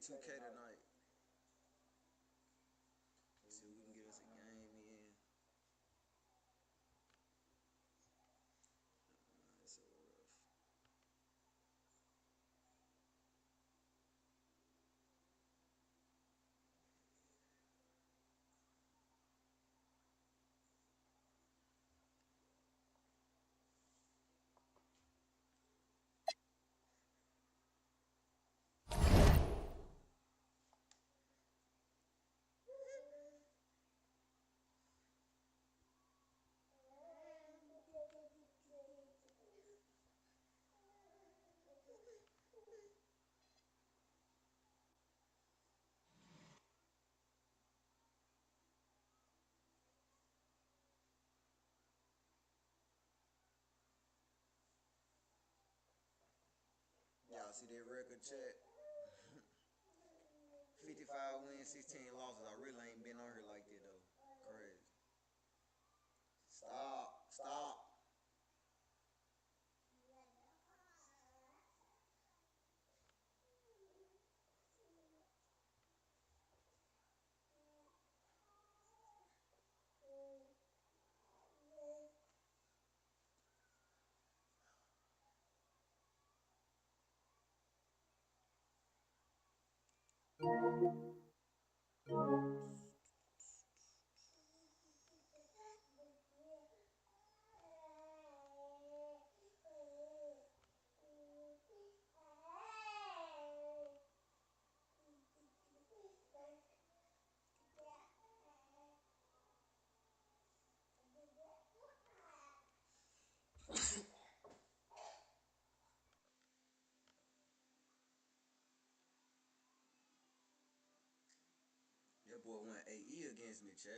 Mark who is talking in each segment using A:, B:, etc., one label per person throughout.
A: 2K tonight. See if we can get us a game in. It's so rough. Y'all see that record check? 55 wins, 16 losses. I really ain't been on here like that though. Crazy. Stop. Stop. That boy went AE against me, chat.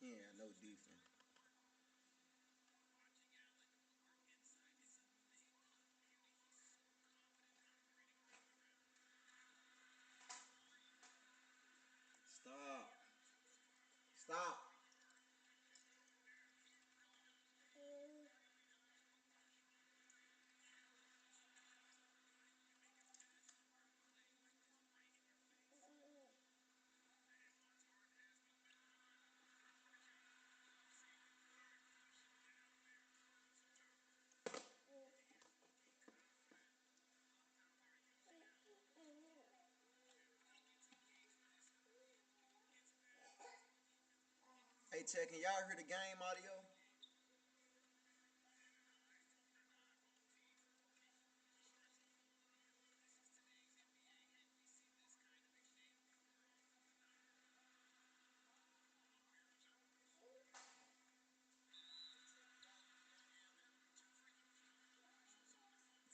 A: Yeah, no defense. Stop. Stop. Hey, Tech, can y'all hear the game audio?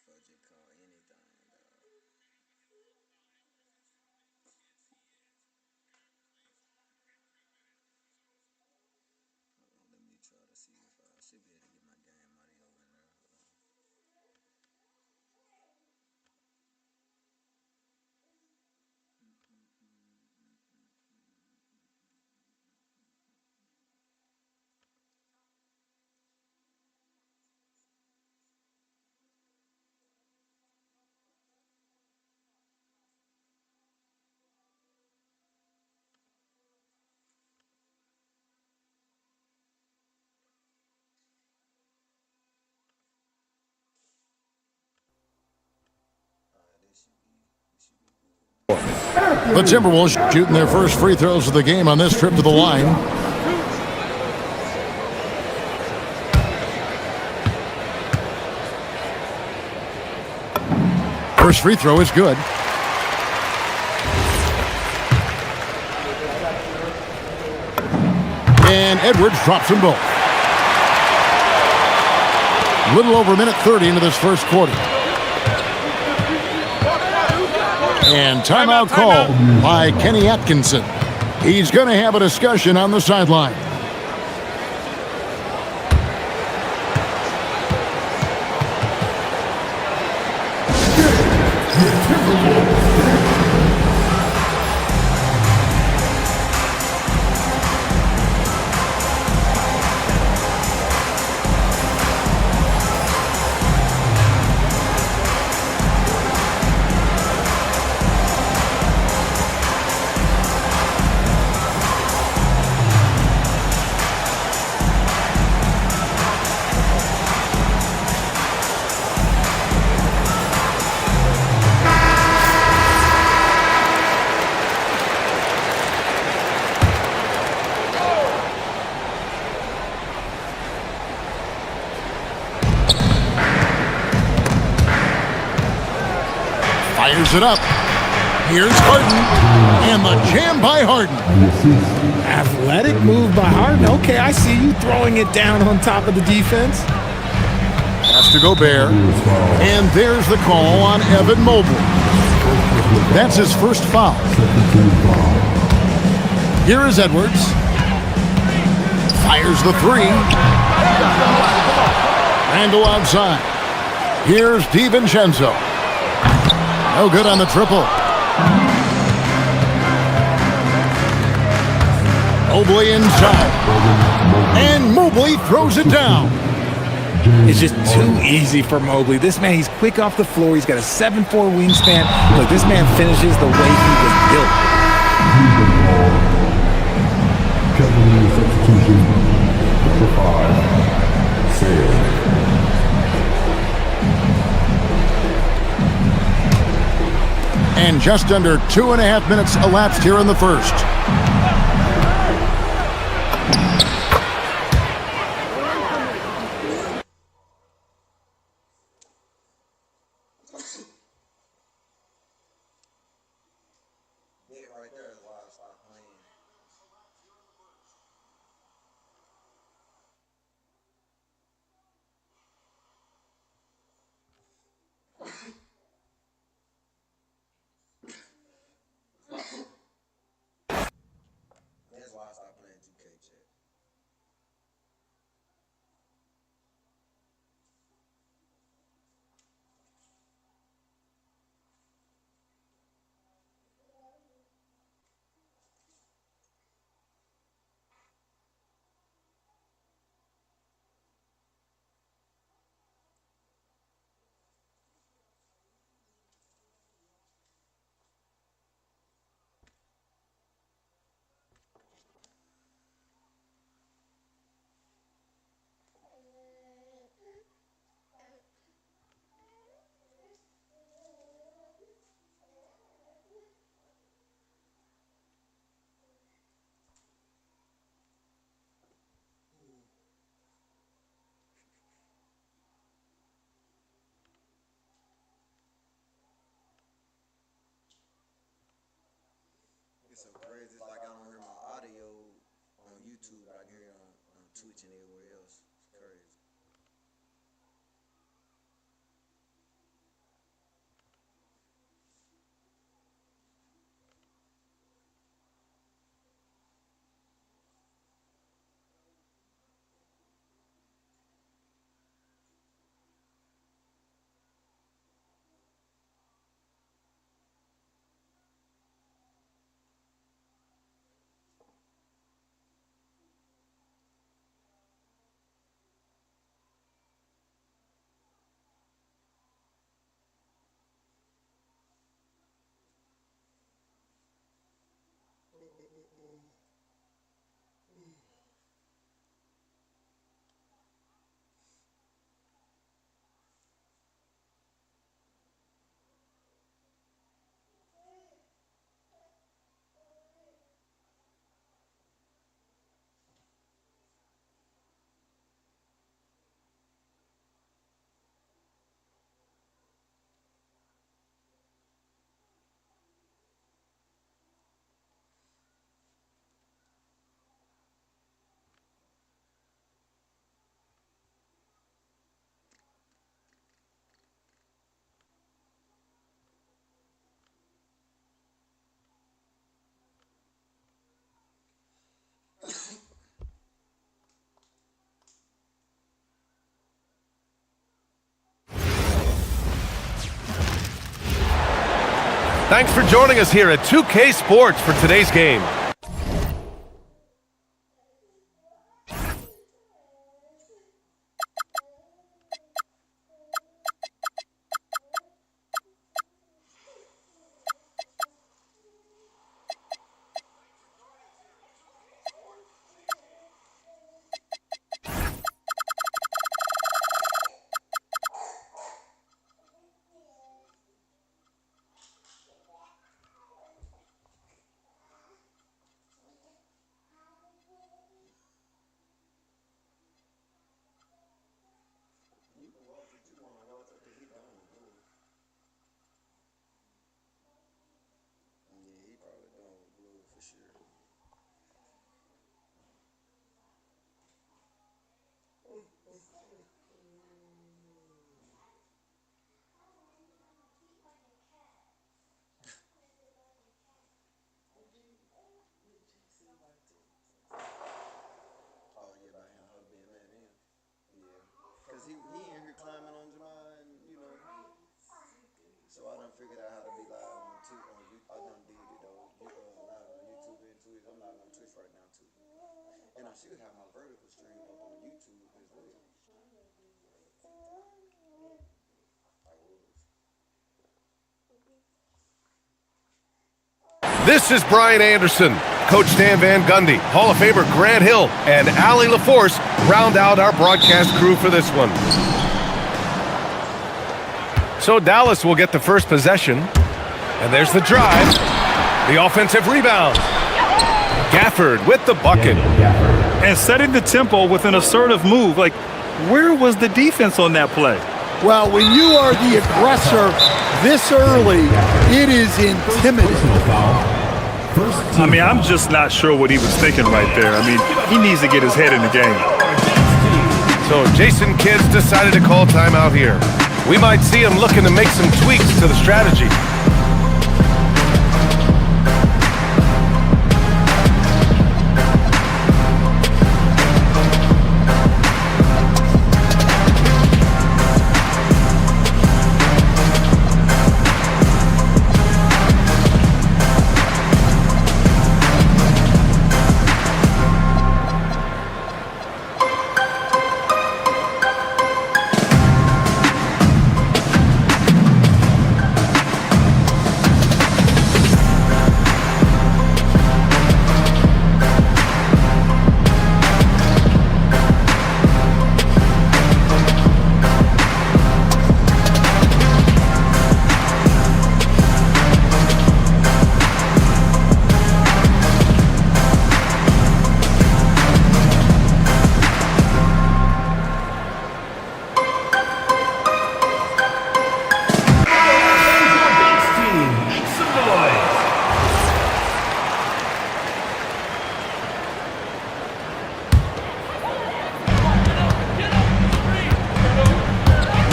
A: Fudge it, call anything, dog. Hold on, let me try to see if I should be able to get my game audio in there. Hold on.
B: The Timberwolves shooting their first free throws of the game on this trip to the line. First free throw is good. And Edwards drops them both. A little over a minute 30 into this first quarter. And timeout call by Kenny Atkinson. He's going to have a discussion on the sideline. Fires it up. Here's Harden. And the jam by Harden.
C: Athletic move by Harden. Okay, I see you throwing it down on top of the defense.
B: Has to go Bear. And there's the call on Evan Mobley. That's his first foul. Here is Edwards. Fires the three. Randall outside. Here's DiVincenzo. No good on the triple. Mobley inside. And Mobley throws it down.
C: It's just too easy for Mobley. This man, he's quick off the floor. He's got a 7'4" wingspan. Look, this man finishes the way he was built.
D: Substitution, number 5, Sale.
B: And just under 2.5 minutes elapsed here in the first.
A: Right there is why I stopped playing. That's why I stopped playing 2K, chat. It's so crazy. It's like I don't hear my audio on YouTube, but I can hear it on Twitch and everywhere else. It's crazy.
E: Thanks for joining us here at 2K Sports for today's game.
A: He in here climbing on Jamai, and so I done figured out how to be live on YouTube. I done did it though. Live on YouTube and Twitch. I'm live on Twitch right now too, and I should have my vertical stream up on YouTube as well.
E: This is Brian Anderson. Coach Stan Van Gundy, Hall of Famer Grant Hill, and Allie LaForce round out our broadcast crew for this one. So Dallas will get the first possession. And there's the drive. The offensive rebound. Gafford with the bucket.
F: And setting the tempo with an assertive move. Like, where was the defense on that play?
B: Well, when you are the aggressor this early, it is intimidating.
F: I mean, I'm just not sure what he was thinking right there. I mean, he needs to get his head in the game.
E: So Jason Kidd's decided to call timeout here. We might see him looking to make some tweaks to the strategy.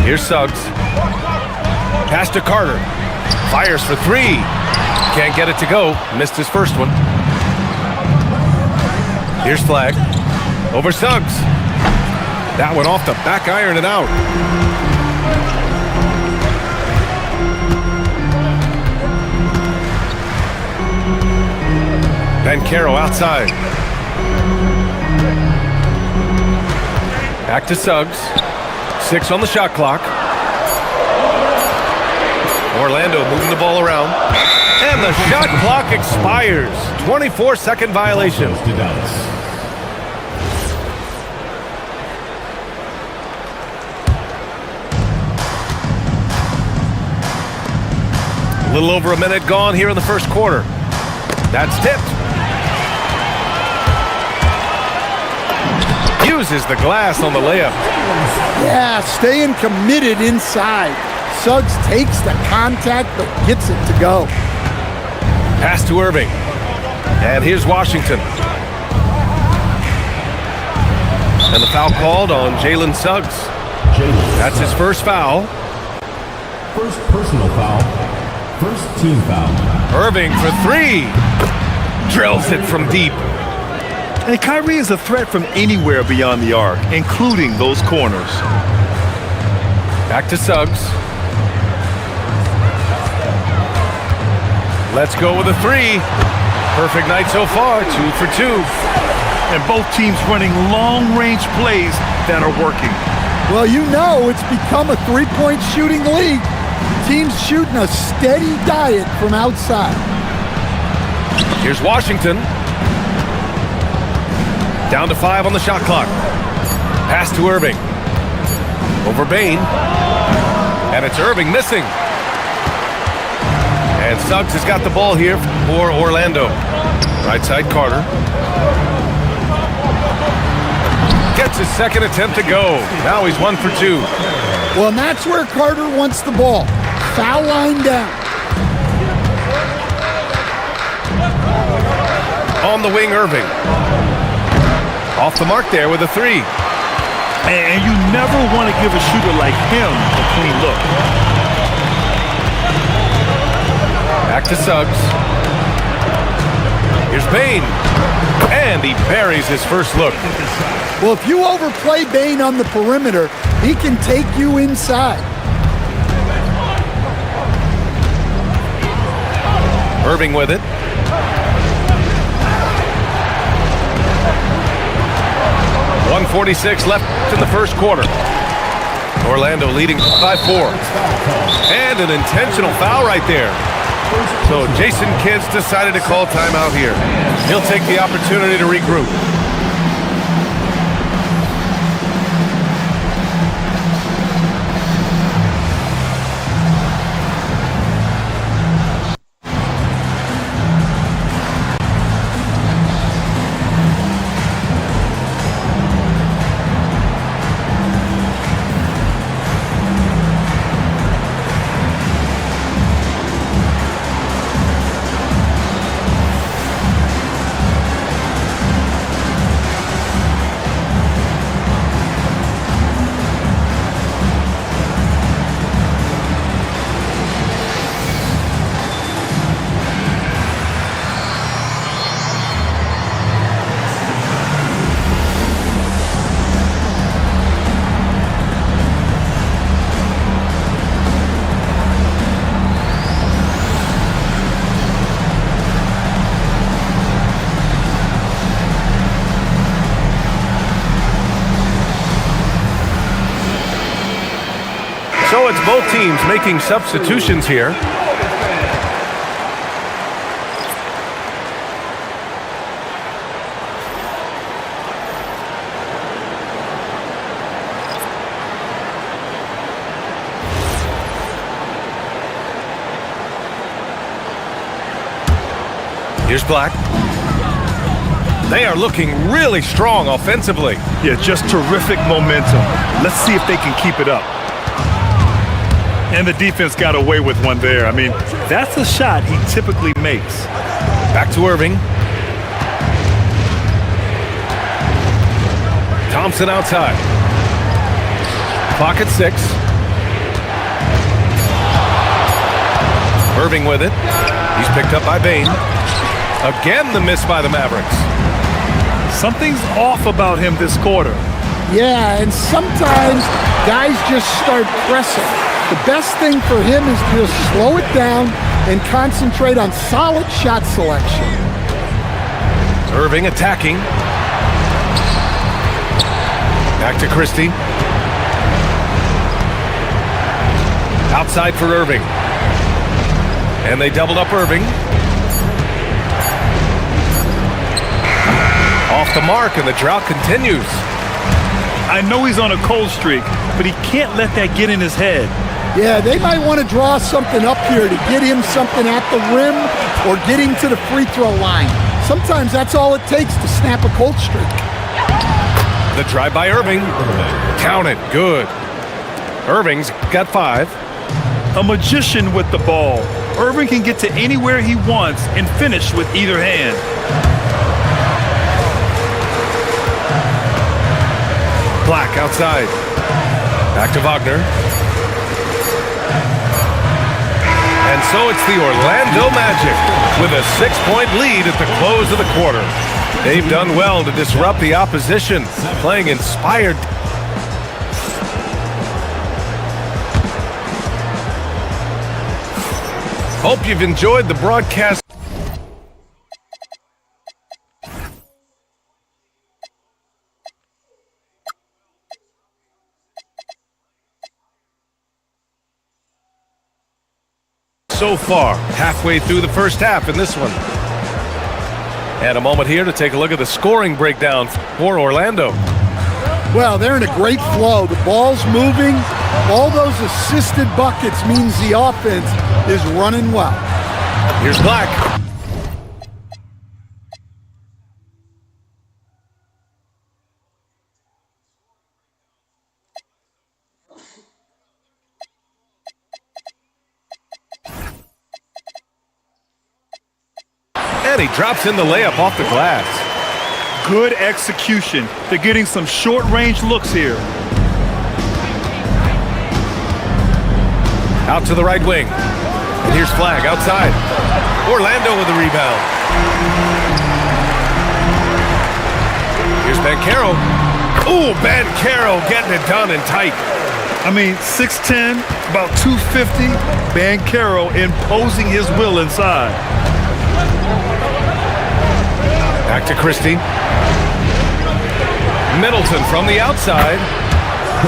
E: Here's Suggs. Pass to Carter. Fires for three. Can't get it to go. Missed his first one. Here's Flagg. Over Suggs. That one off the back iron and out. Bancaro outside. Back to Suggs. 6 on the shot clock. Orlando moving the ball around. And the shot clock expires. 24-second violation. A little over a minute gone here in the first quarter. That's tipped. Uses the glass on the layup.
B: Yeah, staying committed inside. Suggs takes the contact but gets it to go.
E: Pass to Irving. And here's Washington. And the foul called on Jalen Suggs. That's his first foul.
D: First personal foul. First team foul.
E: Irving for three. Drills it from deep.
F: And Kyrie is a threat from anywhere beyond the arc, including those corners.
E: Back to Suggs. Let's go with a three. Perfect night so far, 2 for 2.
F: And both teams running long-range plays that are working.
G: Well, you know it's become a three-point shooting league. Teams shooting a steady diet from outside.
E: Here's Washington. Down to 5 on the shot clock. Pass to Irving. Over Bain. And it's Irving missing. And Suggs has got the ball here for Orlando. Right side, Carter. Gets his second attempt to go. Now he's 1 for 2.
G: Well, and that's where Carter wants the ball. Foul line down.
E: On the wing, Irving. Off the mark there with a three.
F: And you never want to give a shooter like him a clean look.
E: Back to Suggs. Here's Bain. And he buries his first look.
G: Well, if you overplay Bain on the perimeter, he can take you inside.
E: Irving with it. .146 left in the first quarter. Orlando leading by 4. And an intentional foul right there. So Jason Kidd's decided to call timeout here. He'll take the opportunity to regroup. So it's both teams making substitutions here. Here's Black. They are looking really strong offensively.
F: Yeah, just terrific momentum. Let's see if they can keep it up. And the defense got away with one there. I mean, that's a shot he typically makes.
E: Back to Irving. Thompson outside. Clock at 6. Irving with it. He's picked up by Bain. Again, the miss by the Mavericks.
F: Something's off about him this quarter.
G: Yeah, and sometimes guys just start pressing. The best thing for him is to just slow it down and concentrate on solid shot selection.
E: Irving attacking. Back to Christie. Outside for Irving. And they doubled up Irving. Off the mark, and the drought continues.
F: I know he's on a cold streak, but he can't let that get in his head.
G: Yeah, they might want to draw something up here to get him something at the rim or get him to the free throw line. Sometimes that's all it takes to snap a cold streak.
E: The drive by Irving. Count it. Good. Irving's got 5.
F: A magician with the ball. Irving can get to anywhere he wants and finish with either hand.
E: Black outside. Back to Wagner. And so it's the Orlando Magic with a 6-point lead at the close of the quarter. They've done well to disrupt the opposition, playing inspired. Hope you've enjoyed the broadcast. So far, halfway through the first half in this one. And a moment here to take a look at the scoring breakdown for Orlando.
G: Well, they're in a great flow. The ball's moving. All those assisted buckets means the offense is running well.
E: Here's Black. And he drops in the layup off the glass.
F: Good execution. They're getting some short-range looks here.
E: Out to the right wing. And here's Flag outside. Orlando with the rebound. Here's Banchero. Ooh, Banchero getting it done and tight.
F: I mean, 6'10", about 250. Banchero imposing his will inside.
E: Back to Christie. Middleton from the outside.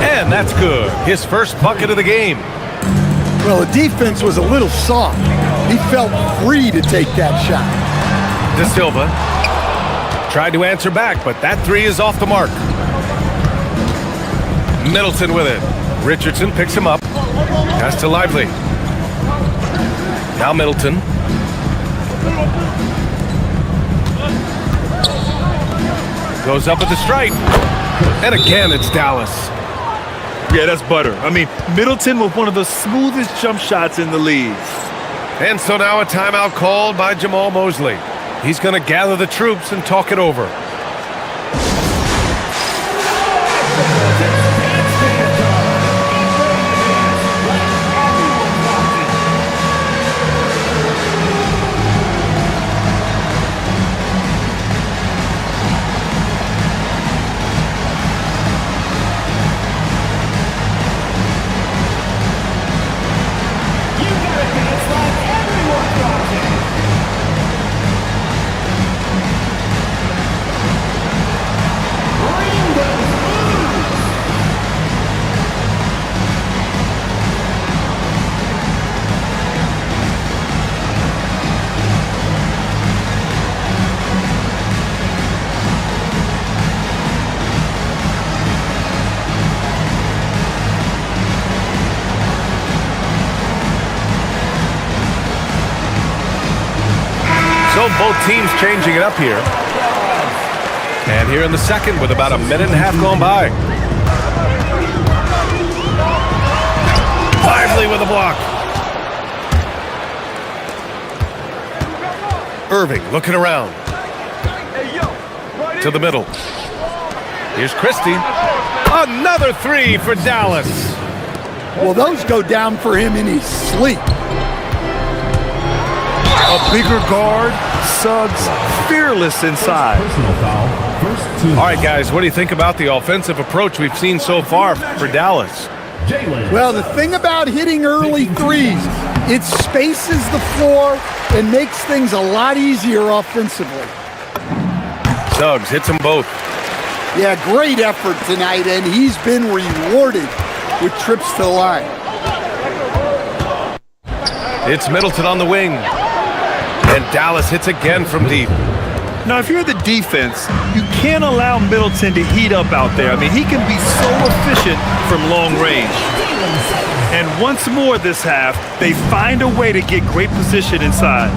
E: And that's good. His first bucket of the game.
G: Well, the defense was a little soft. He felt free to take that shot.
E: De Silva tried to answer back, but that three is off the mark. Middleton with it. Richardson picks him up. Pass to Lively. Now Middleton. Goes up at the stripe. And again, it's Dallas.
F: Yeah, that's butter. I mean, Middleton with one of the smoothest jump shots in the league.
E: And so now a timeout called by Jamal Mosley. He's going to gather the troops and talk it over. So both teams changing it up here. And here in the second with about a minute and a half gone by. Lively with a block. Irving looking around. To the middle. Here's Christie. Another three for Dallas.
G: Well, those go down for him in his sleep.
F: A bigger guard, Suggs, fearless inside.
D: Personal foul. First team.
E: All right, guys, what do you think about the offensive approach we've seen so far for Dallas?
D: Jalen.
G: Well, the thing about hitting early threes, it spaces the floor and makes things a lot easier offensively.
E: Suggs hits them both.
G: Yeah, great effort tonight, and he's been rewarded with trips to the line.
E: It's Middleton on the wing. And Dallas hits again from deep.
F: Now, if you're the defense, you can't allow Middleton to heat up out there. I mean, he can be so efficient from long range. And once more this half, they find a way to get great position inside.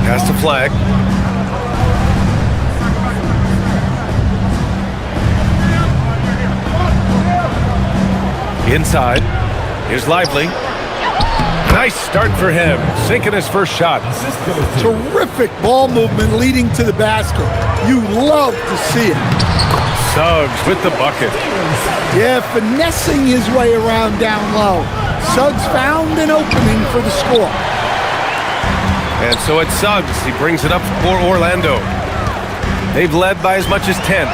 E: Pass to Flag. Inside. Here's Lively. Nice start for him, sinking his first shot.
G: Terrific ball movement leading to the basket. You love to see it.
E: Suggs with the bucket.
G: Yeah, finessing his way around down low. Suggs found an opening for the score.
E: And so it's Suggs. He brings it up for Orlando. They've led by as much as 10.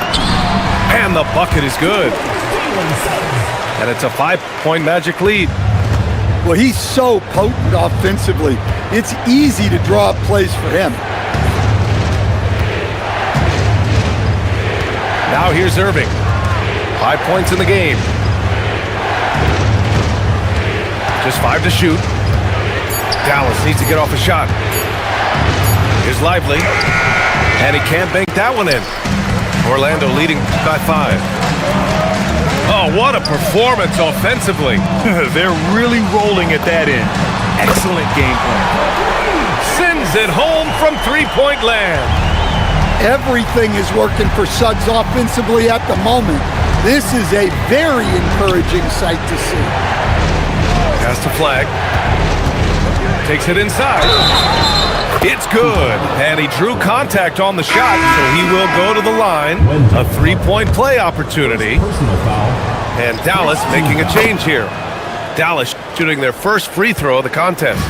E: And the bucket is good. And it's a 5-point Magic lead.
G: Well, he's so potent offensively. It's easy to draw up plays for him.
E: Now here's Irving. 5 points in the game. Just 5 to shoot. Dallas needs to get off a shot. Here's Lively. And he can't bank that one in. Orlando leading by 5. Oh, what a performance offensively.
F: They're really rolling at that end. Excellent game plan.
E: Sends it home from three-point land.
G: Everything is working for Suggs offensively at the moment. This is a very encouraging sight to see.
E: Pass to Flag. Takes it inside. It's good. And he drew contact on the shot, so he will go to the line. A three-point play opportunity.
D: Personal foul.
E: And Dallas making a change here. Dallas shooting their first free throw of the contest.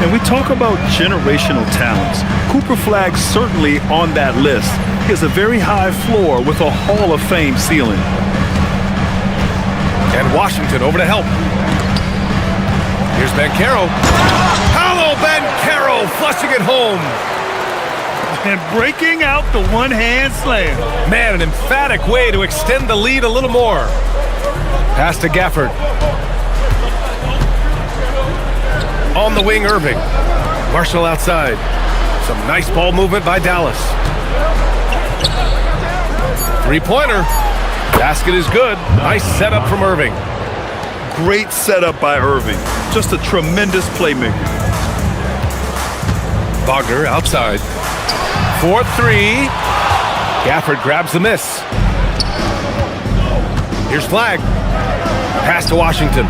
F: And we talk about generational talents. Cooper Flag certainly on that list. He has a very high floor with a Hall of Fame ceiling.
E: And Washington over to help. Here's Banchero. Hello, Banchero, flushing it home.
F: And breaking out the one-hand slam.
E: Man, an emphatic way to extend the lead a little more. Pass to Gafford. On the wing, Irving. Marshall outside. Some nice ball movement by Dallas. Three-pointer. Basket is good. Nice setup from Irving.
F: Great setup by Irving. Just a tremendous playmaker.
E: Wagner outside. 4-3. Gafford grabs the miss. Here's Flag. Pass to Washington.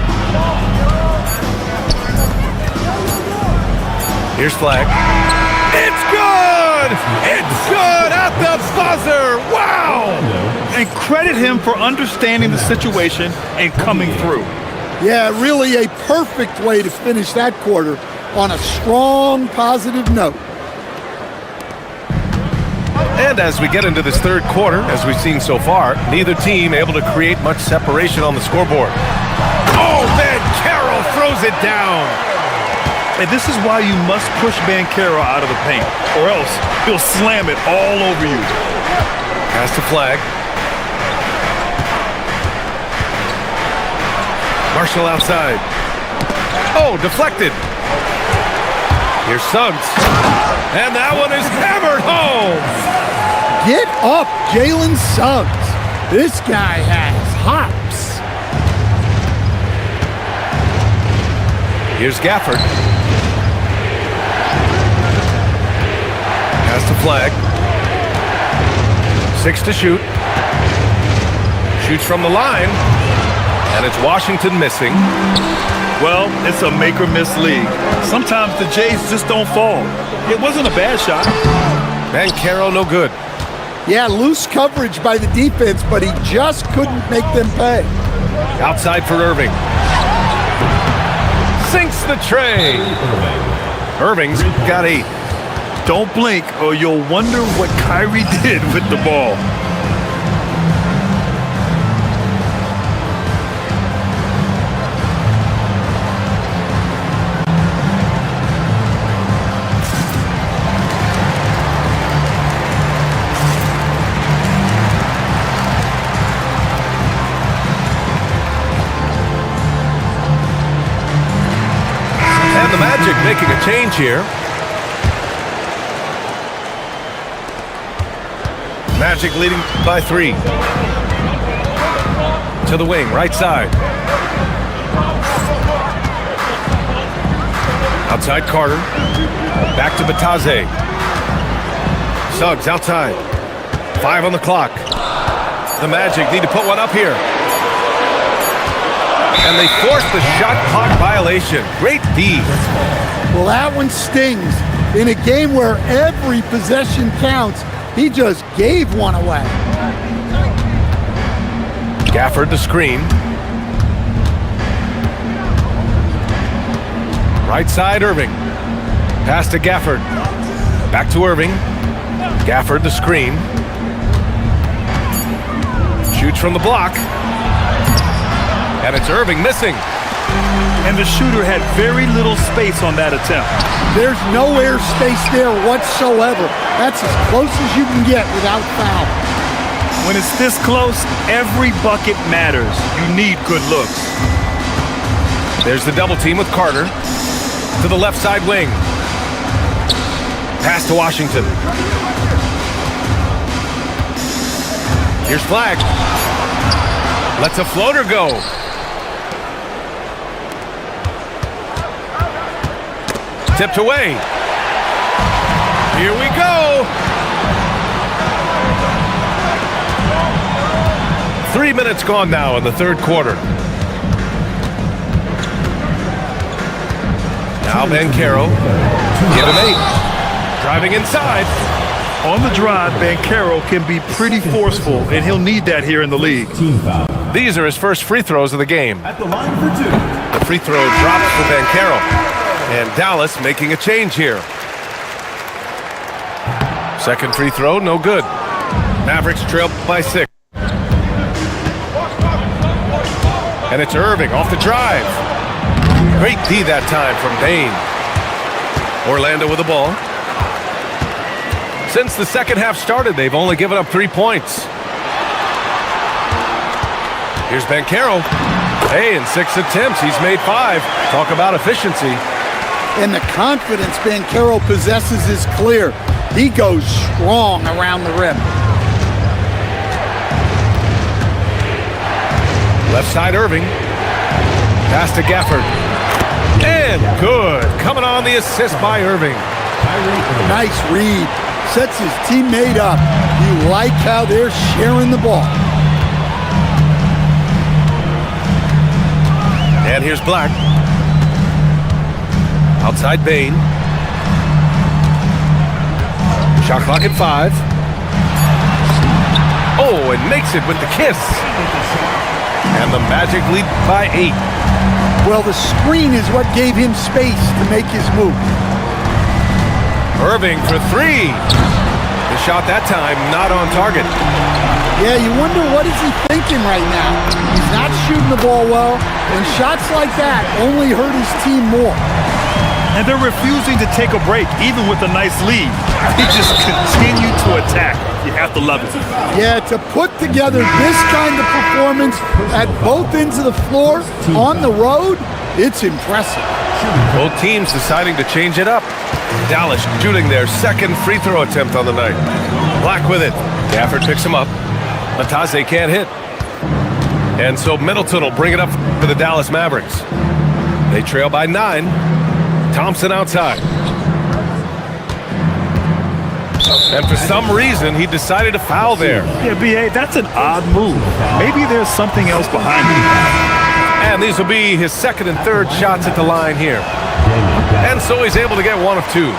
E: Here's Flag. It's good! It's good at the buzzer! Wow!
F: And credit him for understanding the situation and coming through.
G: Yeah, really a perfect way to finish that quarter on a strong, positive note.
E: And as we get into this third quarter, as we've seen so far, neither team able to create much separation on the scoreboard. Oh, Banchero throws it down!
F: And this is why you must push Banchero out of the paint, or else he'll slam it all over you.
E: Pass to Flag. Marshall outside. Oh, deflected. Here's Suggs. And that one is hammered home.
G: Get up, Jalen Suggs. This guy has hops.
E: Here's Gafford. Pass to Flag. 6 to shoot. Shoots from the line. And it's Washington missing.
F: Well, it's a make-or-miss league. Sometimes the Jays just don't fall. It wasn't a bad shot.
E: Banchero no good.
G: Yeah, loose coverage by the defense, but he just couldn't make them pay.
E: Outside for Irving. Sinks the tray. Irving's got 8.
F: Don't blink or you'll wonder what Kyrie did with the ball.
E: And the Magic making a change here. Magic leading by 3. To the wing, right side. Outside Carter. Back to Bataze. Suggs outside. 5 on the clock. The Magic need to put one up here. And they force the shot clock violation. Great D.
G: Well, that one stings. In a game where every possession counts, he just gave one away.
E: Gafford the screen. Right side, Irving. Pass to Gafford. Back to Irving. Gafford the screen. Shoots from the block. And it's Irving missing.
F: And the shooter had very little space on that attempt.
G: There's no air space there whatsoever. That's as close as you can get without foul.
F: When it's this close, every bucket matters. You need good looks.
E: There's the double team with Carter to the left side wing. Pass to Washington. Here's Flag. Lets a floater go. Tipped away. Here we go. 3 minutes gone now in the third quarter. Now Banchero. Give him 8. Driving inside.
F: On the drive, Banchero can be pretty forceful, and he'll need that here in the league.
E: These are his first free throws of the game.
D: At the line for 2.
E: The free throw drops for Banchero. And Dallas making a change here. Second free throw, no good. Mavericks trail by 6. And it's Irving off the drive. Great D that time from Bain. Orlando with the ball. Since the second half started, they've only given up 3 points. Here's Banchero. Hey, in 6 attempts, he's made 5. Talk about efficiency.
G: And the confidence Banchero possesses is clear. He goes strong around the rim.
E: Left side Irving. Pass to Gafford. And good. Coming on the assist by Irving.
G: Nice read. Sets his teammate up. You like how they're sharing the ball.
E: And here's Black. Outside Bain. Shot clock at 5. Oh, and makes it with the kiss. And the Magic lead by 8.
G: Well, the screen is what gave him space to make his move.
E: Irving for 3. The shot that time not on target.
G: Yeah, you wonder what is he thinking right now. He's not shooting the ball well, and shots like that only hurt his team more.
F: And they're refusing to take a break, even with a nice lead. They just continue to attack. You have to love it.
G: Yeah, to put together this kind of performance at both ends of the floor on the road, it's impressive.
E: Both teams deciding to change it up. Dallas shooting their second free throw attempt on the night. Black with it. Gafford picks him up. Matase can't hit. And so Middleton will bring it up for the Dallas Mavericks. They trail by 9. Thompson outside. And for some reason, he decided to foul there.
F: Yeah, B.A., that's an odd move. Maybe there's something else behind it.
E: And these will be his second and third shots at the line here. And so he's able to get 1 of 2.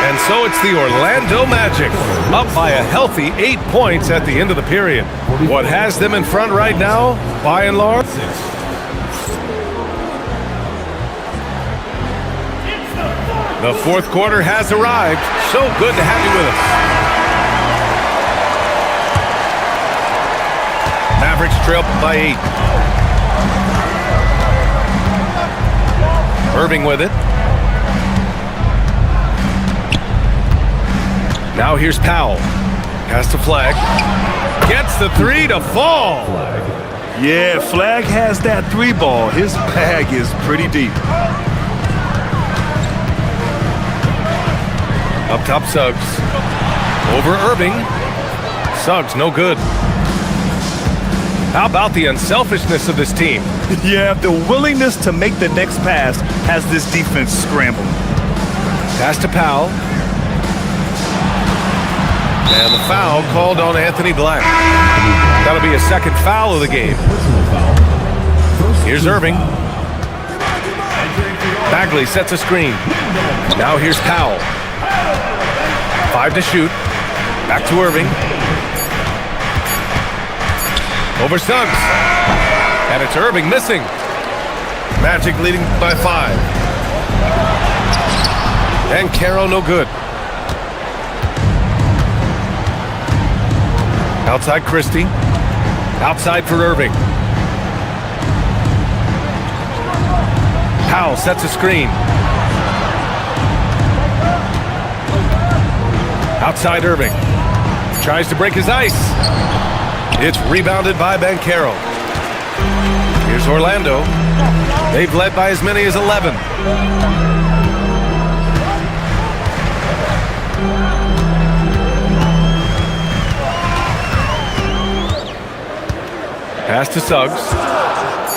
E: And so it's the Orlando Magic, up by a healthy 8 points at the end of the period. What has them in front right now, by and large? The fourth quarter has arrived. So good to have you with us. Mavericks trail by 8. Irving with it. Now here's Powell. Pass to Flag. Gets the 3 to fall.
F: Yeah, Flag has that 3 ball. His bag is pretty deep.
E: Up top Suggs. Over Irving. Suggs no good. How about the unselfishness of this team?
F: Yeah, the willingness to make the next pass has this defense scrambled.
E: Pass to Powell. And the foul called on Anthony Black. That'll be a second foul of the game. Here's Irving. Bagley sets a screen. Now here's Powell. 5 to shoot. Back to Irving. Over Suggs. And it's Irving missing. Magic leading by 5. And Caro no good. Outside Christie. Outside for Irving. Powell sets a screen. Outside Irving. Tries to break his ice. It's rebounded by Banchero. Here's Orlando. They've led by as many as 11. Pass to Suggs.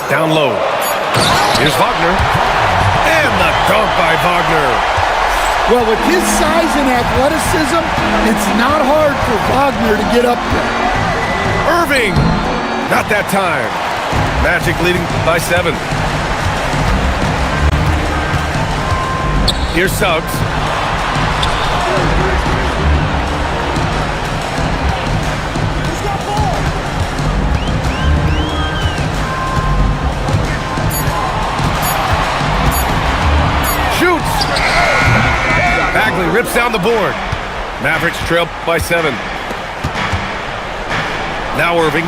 E: Down low. Here's Wagner. And the dunk by Wagner.
G: Well, with his size and athleticism, it's not hard for Wagner to get up there.
E: Irving. Not that time. Magic leading by 7. Here's Suggs. Shoots. Bagley rips down the board. Mavericks trail by 7. Now Irving.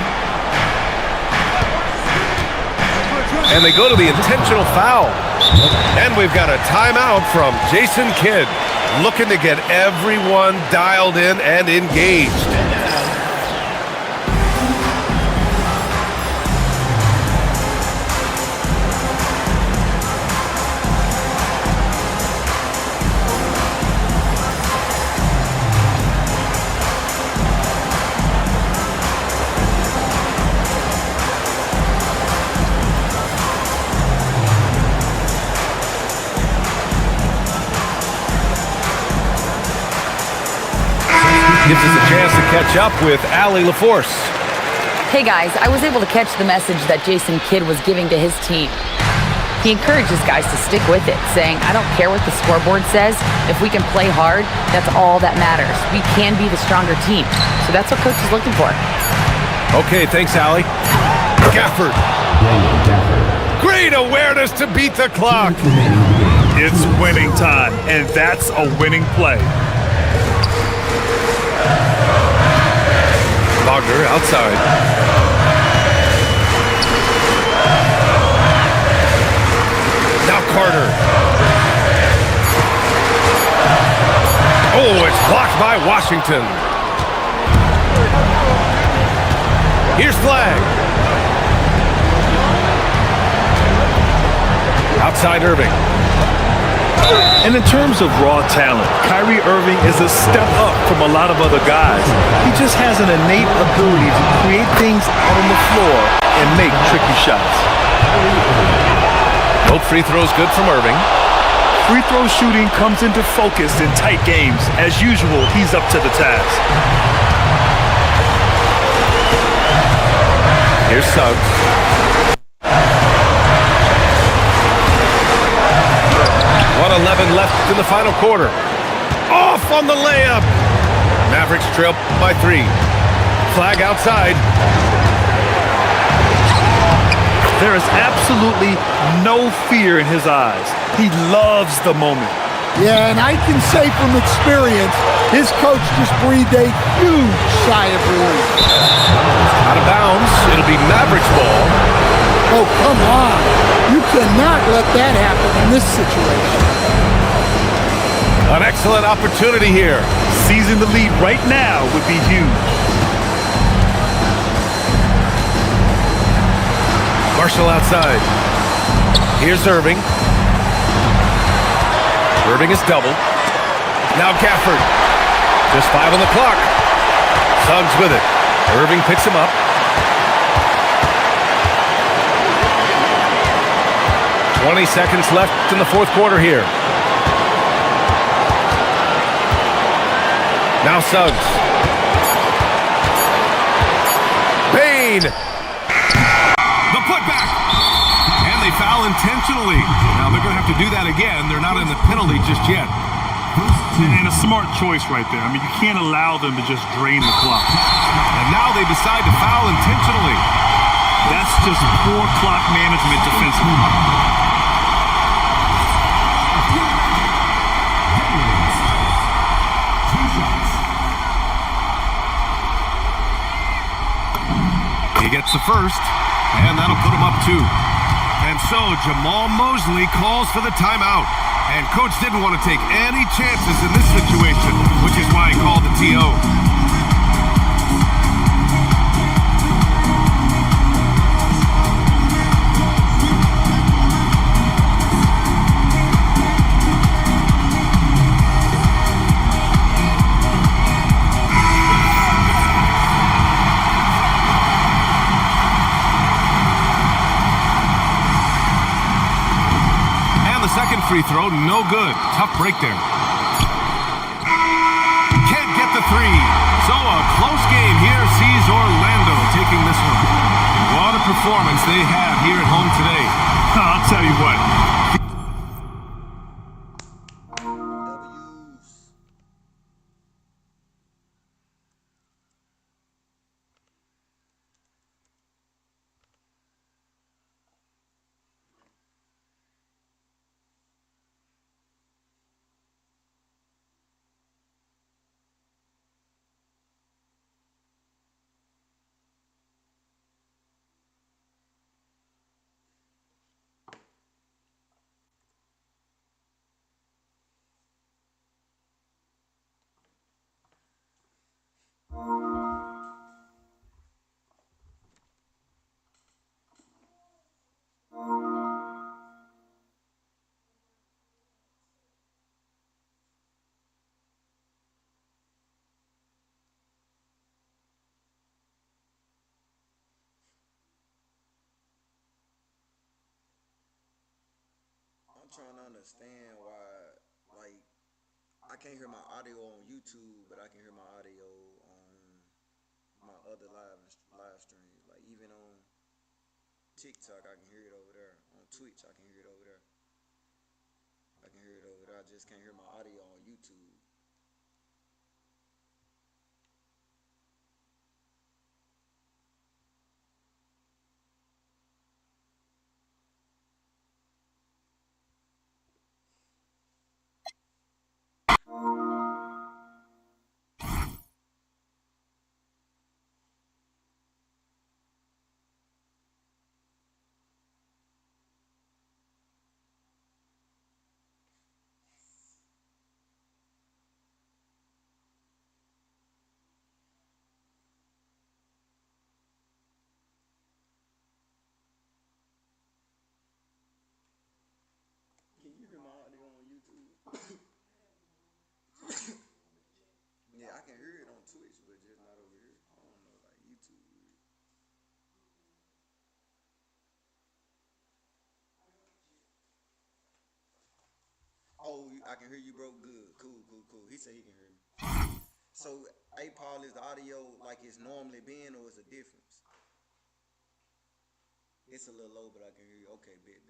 E: And they go to the intentional foul. And we've got a timeout from Jason Kidd, looking to get everyone dialed in and engaged. Gives us a chance to catch up with Allie LaForce.
H: Hey guys, I was able to catch the message that Jason Kidd was giving to his team. He encourages guys to stick with it, saying, I don't care what the scoreboard says. If we can play hard, that's all that matters. We can be the stronger team. So that's what coach is looking for.
E: Okay, thanks, Allie. Gafford. Great awareness to beat the clock.
F: It's winning time, and that's a winning play.
E: Wagner outside. Now Carter. Oh, it's blocked by Washington. Here's Flag. Outside Irving.
F: And in terms of raw talent, Kyrie Irving is a step up from a lot of other guys. He just has an innate ability to create things out on the floor and make tricky shots.
E: Both free throws good from Irving.
F: Free throw shooting comes into focus in tight games. As usual, he's up to the task.
E: Here's Suggs. 1:11 left in the final quarter. Off on the layup. Mavericks trail by 3. Flag outside.
F: There is absolutely no fear in his eyes. He loves the moment.
G: Yeah, and I can say from experience, his coach just breathed a huge sigh of relief.
E: Out of bounds. It'll be Mavericks ball.
G: Oh, come on. You cannot let that happen in this situation.
E: An excellent opportunity here.
F: Seizing the lead right now would be huge.
E: Marshall outside. Here's Irving. Irving is doubled. Now Gafford. Just 5 on the clock. Suggs with it. Irving picks him up. "20 seconds left in the fourth quarter here. Now Suggs. Payne. The putback. And they foul intentionally. Now they're going to have to do that again. They're not in the penalty just yet.
F: And a smart choice right there. I mean, you can't allow them to just drain the clock.
E: And now they decide to foul intentionally.
F: That's just poor clock management defensively.
E: He gets the first, and that'll put him up 2. And so Jamal Mosley calls for the timeout. And coach didn't want to take any chances in this situation, which is why he called the TO. Second free throw, no good. Tough break there. Can't get the 3. So a close game here sees Orlando taking this one. What a performance they have here at home today.
F: I'll tell you what.
A: W's. I'm trying to understand why, like, I can't hear my audio on YouTube, but I can hear my audio on my other live streams. Like, even on TikTok, I can hear it over there. On Twitch, I can hear it over there. I can hear it over there. I just can't hear my audio on YouTube. Can you hear my audio on YouTube? Yeah, I can hear it on Twitch, but just not over here. I don't know, like YouTube. Oh, I can hear you, bro. Good. Cool. He said he can hear me. So, hey, Paul, is the audio like it's normally been, or is it a difference? It's a little low, but I can hear you. Okay, bet.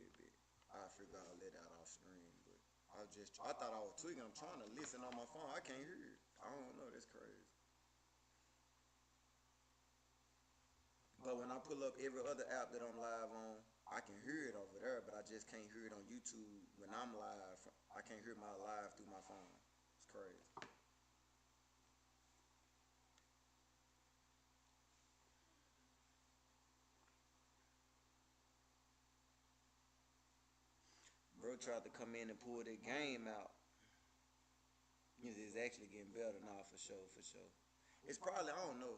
A: I figured I'll let that off screen, but I thought I was tweaking. I'm trying to listen on my phone. I can't hear it. I don't know. That's crazy. But when I pull up every other app that I'm live on, I can hear it over there, but I just can't hear it on YouTube when I'm live. I can't hear my live through my phone. It's crazy. Bro tried to come in and pull that game out. It's actually getting better now, for sure. It's probably, I don't know.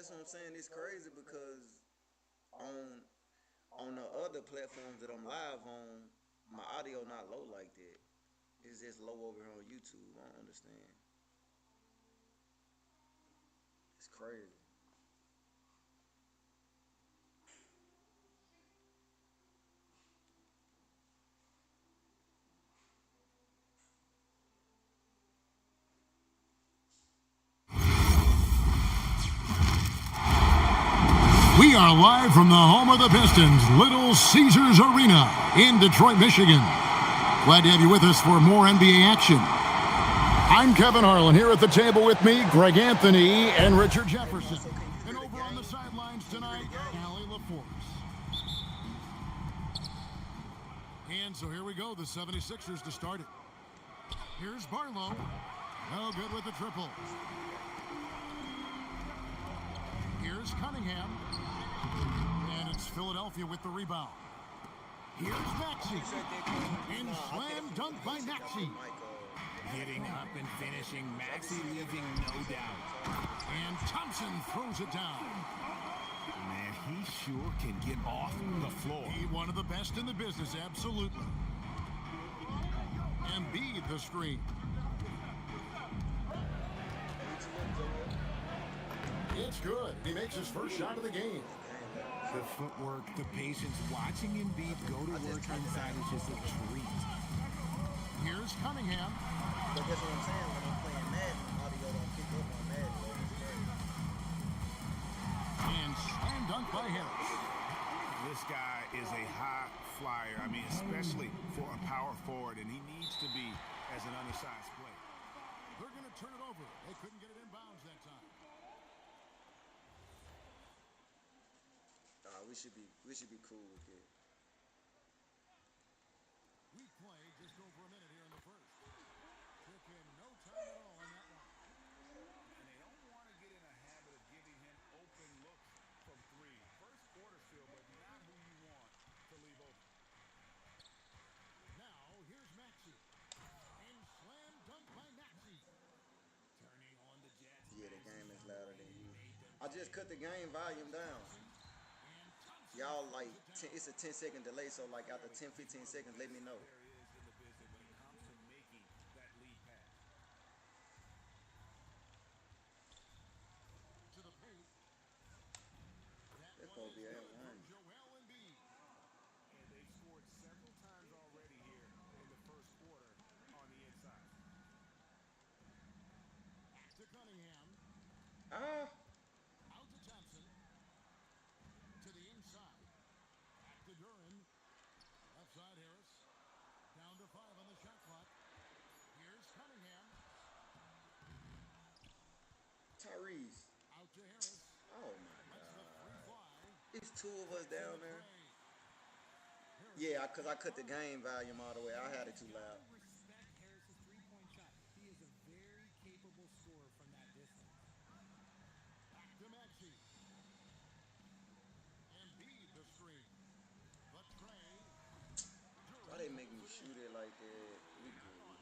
A: that's what I'm saying. It's crazy because on the other platforms that I'm live on, my audio not low like that. It's just low over here on YouTube. I don't understand. It's crazy.
B: We are live from the home of the Pistons, Little Caesars Arena in Detroit, Michigan. Glad to have you with us for more NBA action. I'm Kevin Harlan. Here at the table with me, Greg Anthony and Richard Jefferson. And over on the sidelines tonight, Allie LaForce. And so here we go, the 76ers to start it. Here's Barlow. No good with the triple. Here's Cunningham. And it's Philadelphia with the rebound. Here's Maxey. And slam dunk by Maxey.
C: Getting up and finishing. Maxey leaving no doubt.
B: And Thompson throws it down.
C: Man, he sure can get off the floor.
B: He one of the best in the business, absolutely. Embiid the screen. It's good. He makes his first shot of the game.
C: The footwork, the patience, watching Embiid go to work inside is just a treat.
B: Here's Cunningham.
A: But that's what I'm saying. When I'm playing Madden, audio don't pick up on Madden.
B: And slam dunk by Harris.
C: This guy is a high flyer. I mean, especially for a power forward, and he needs to be as an undersized player.
B: They're going to turn it over. They couldn't get it in bounds that time.
A: We should be cool with it.
B: We play just over a minute here in the first. Took him no time at all on that one.
C: And they don't want to get in a habit of giving him open looks from three. First quarter feel, but not who you want to leave open.
B: Now, here's Maxey. And slam dunk by Maxey.
C: Turning on the Jets.
A: Yeah, the game is louder than you. I just cut the game volume down. Y'all like, it's a 10-second delay, so like after 10-15 seconds, let me know. That's supposed to be at one.
C: And they've scored several times already here in the first quarter on the inside.
B: To Cunningham.
A: Ah.
B: Out to Thompson. To the inside. Back to Duran. Left side Harris. Down to 5 on the shot clock. Here's Cunningham.
A: Tyrese.
B: Out to Harris.
A: Oh my
B: That's the free
A: God.
B: fly.
A: It's two of us down there. Yeah, because I cut the game volume all the way. I had it too loud.
C: Respect Harris's three-point shot. He is a very capable scorer from that distance.
B: Back to Maxey. Embiid the screen. The tray.
A: Why they make me shoot it like that? We good.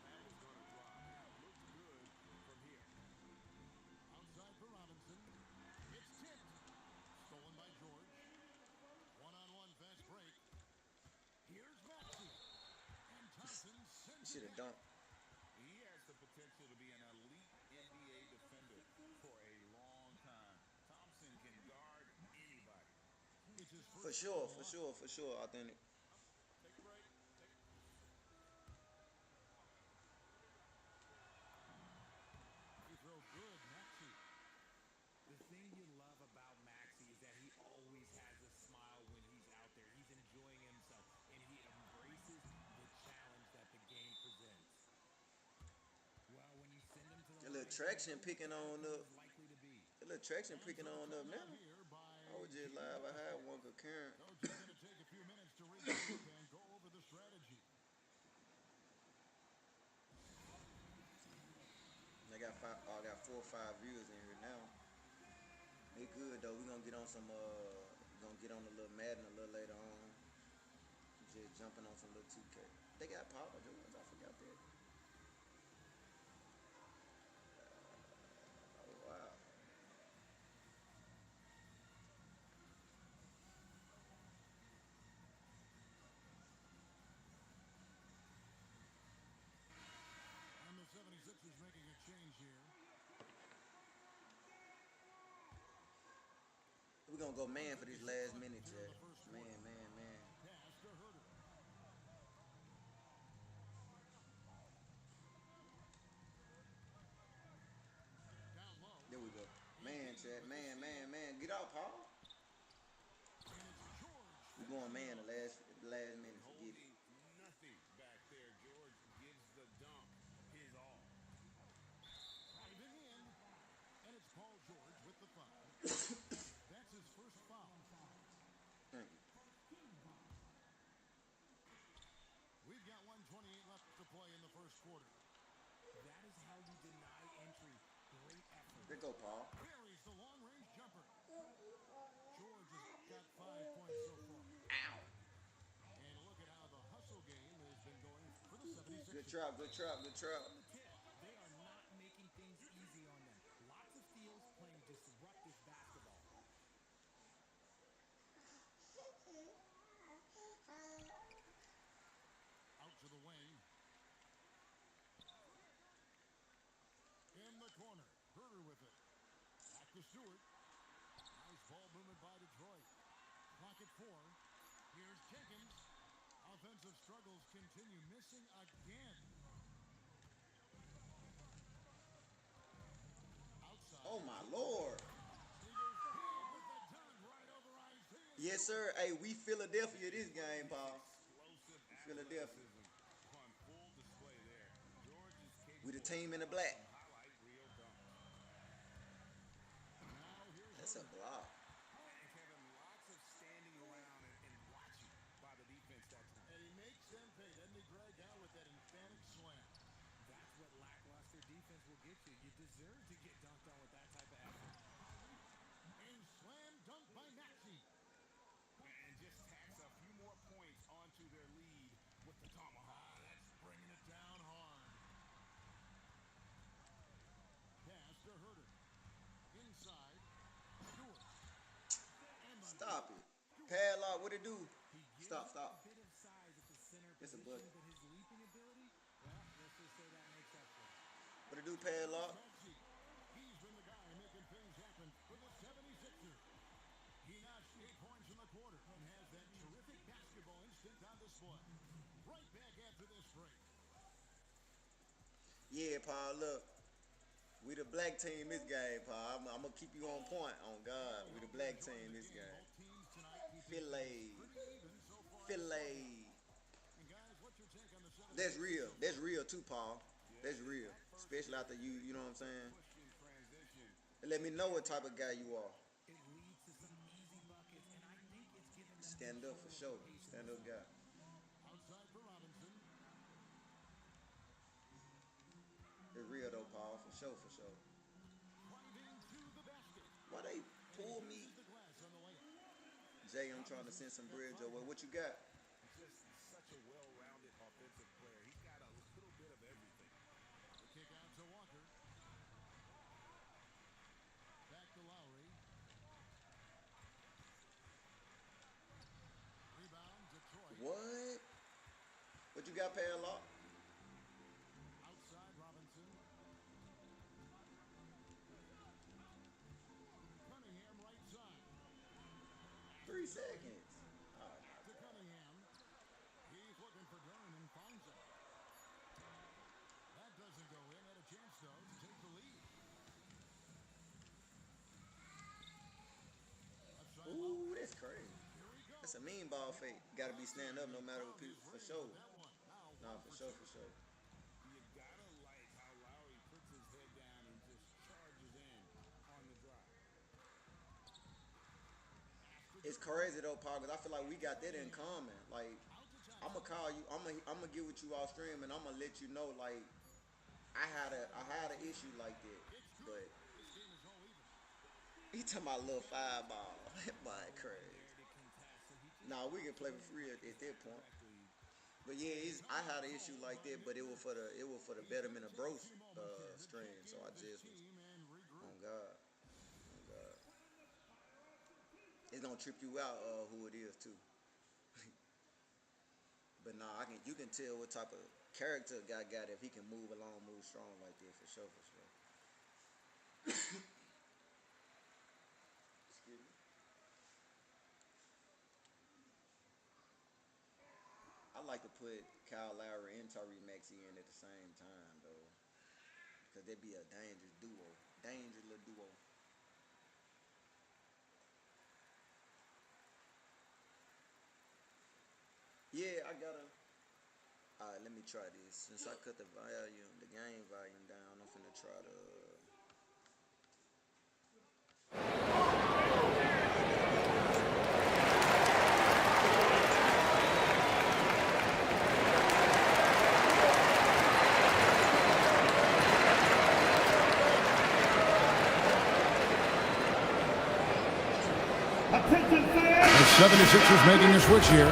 B: Outside for Robinson. It's tipped. Stolen by George. One-on-one fast break. Here's Maxey. And Thompson sends
A: Should
B: it
A: have
B: in.
A: dunked.
C: He has the potential to be an elite NBA defender for a long time. Thompson can guard anybody.
B: It's his
A: For
B: first
A: sure,
B: goal.
A: for sure, for sure. Authentic.
B: He throw good, Maxey.
C: The thing you love about Maxey is that he always has a smile when he's out there. He's enjoying himself, and he embraces the challenge that the game presents. Well, when you send him to the
A: That little traction picking on up.
C: likely to be.
A: That little traction picking on up now.
B: Here by
A: I was just live. I had one concurrent.
B: Coach is going to take a few minutes to regroup and go over the strategy.
A: I got 4 or 5 viewers in here now. They good though. We gonna get on some. Gonna get on a little Madden a little later on. Just jumping on some little 2K. They got Power Jones. I forgot that. Oh wow. gonna go man for this last minute, chat. Man.
B: Pass to Herder. Down low.
A: There we go. Man, chat. Man. Get out, Paul.
B: And it's George.
A: We going man the last minute. Forget it.
C: Holding nothing back there. George gives the dunk his all.
B: Driving in. And it's Paul George with the foul. That's his first foul.
A: Thank you.
B: We've got 1:28 left to play in the first quarter.
C: That is how you deny entry. Great effort.
A: There go, Paul.
B: Buries the long-range jumper. George has got 5 points so far.
A: Ow.
B: And look at how the hustle game has been going for the 76ers.
A: Good trap.
C: They are not making things easy on them. Lots of steals, playing disruptive basketball.
B: Out to the wing. In the corner. Herder with it. Back to Stewart. Nice ball movement by Detroit. Clock at 4. Here's Jenkins. Offensive struggles continue. Missing again. Outside.
A: Oh my Lord.
B: He goes big with the dunk right over Isaiah.
A: Yes, sir. Hey, we Philadelphia this game, Paul.
C: Explosive
A: Philadelphia.
C: athleticism on full display there. George is capable
A: We the team in the black.
C: of highlight reel dunks.
B: Now here's
A: That's a
B: Herder.
A: block.
C: And Kevin, lots of standing around and watching by the defense that time.
B: And he makes them pay. Doesn't he, Greg, out with that emphatic slam?
C: That's what lackluster defense will get you. You deserve to get dunked on with that type of effort.
B: And slam dunk by Maxey.
C: And just tacks a few more points onto their lead with the tomahawk.
B: That's bringing it down hard. Pass to Herder. Inside. Stewart. And the
A: Stop it. Padlock, what it do?
C: He gives
A: Stop.
C: up a bit of size at the center
A: It's a
C: position,
A: bucket.
C: but his leaping ability, well, let's just say that makes up for it.
A: What it do, Padlock?
B: Maxey. He's been the guy making things happen for the 76ers. He notched 8 points in the quarter and has that terrific basketball instinct on display. Right back after this break.
A: Yeah, Paul, look. We the black team this game, Paul. I'm gonna keep you on point, on God. We the black team this game.
B: Both teams tonight keeping
A: Philly.
B: pretty even so far.
A: Philly.
B: And guys, what's your take on the 76ers?
A: That's real. That's real too, Paul. That's real. Especially after you know what I'm saying?
C: Push in transition.
A: Let me know what type of guy you are.
C: It leads to some easy buckets, and I think it's given them
A: Stand up for sure. Stand up guy.
B: Outside for Robinson.
A: It's real though, Paul. For sure.
B: Driving to the basket.
A: Why they pull me?
B: The glass on the layup.
A: Jay, I'm trying to send some bridge over. What you got?
C: just such a well-rounded offensive player. He's got a little bit of everything.
B: The kick out to Walker. Back to Lowry. Rebound, Detroit.
A: What? What you got, Padlock?
B: Outside Robinson. Cunningham right side.
A: 3 seconds. All right.
B: To Cunningham. He's looking for Durham and finds it. That doesn't go in. Had a chance, though, to take the lead. Outside Lowry.
A: Ooh, that's crazy.
B: Here he goes.
A: That's a mean ball fake. Got to be stand up no matter what people, for sure.
B: That one.
A: Nah, for sure.
C: You gotta like how Lowry puts his head down and just charges in on the drive.
A: It's crazy though, Paul, because I feel like we got that in common. Like, I'm gonna call you. I'm gonna get with you off stream, and I'm gonna let you know. Like, I had an issue like that, but
B: This game is all even.
A: he talking about little fireball. That boy crazy.
C: There to contest, so he just
A: Nah, we can play for free at that point. But yeah, I had an issue like that, but it was for the betterment of bro stream. So I just was
B: Team and regroup.
A: on God. It's gonna trip you out who it is too. But nah, you can tell what type of character a guy got if he can move along, move strong like that for sure. Excuse me. like to put Kyle Lowry and Tyrese Maxey in at the same time, though. Because they'd be a dangerous duo. Dangerous little duo. Yeah, I gotta. Alright, let me try this. Since I cut the game volume down, I'm finna try to.
B: The 76ers making a switch here.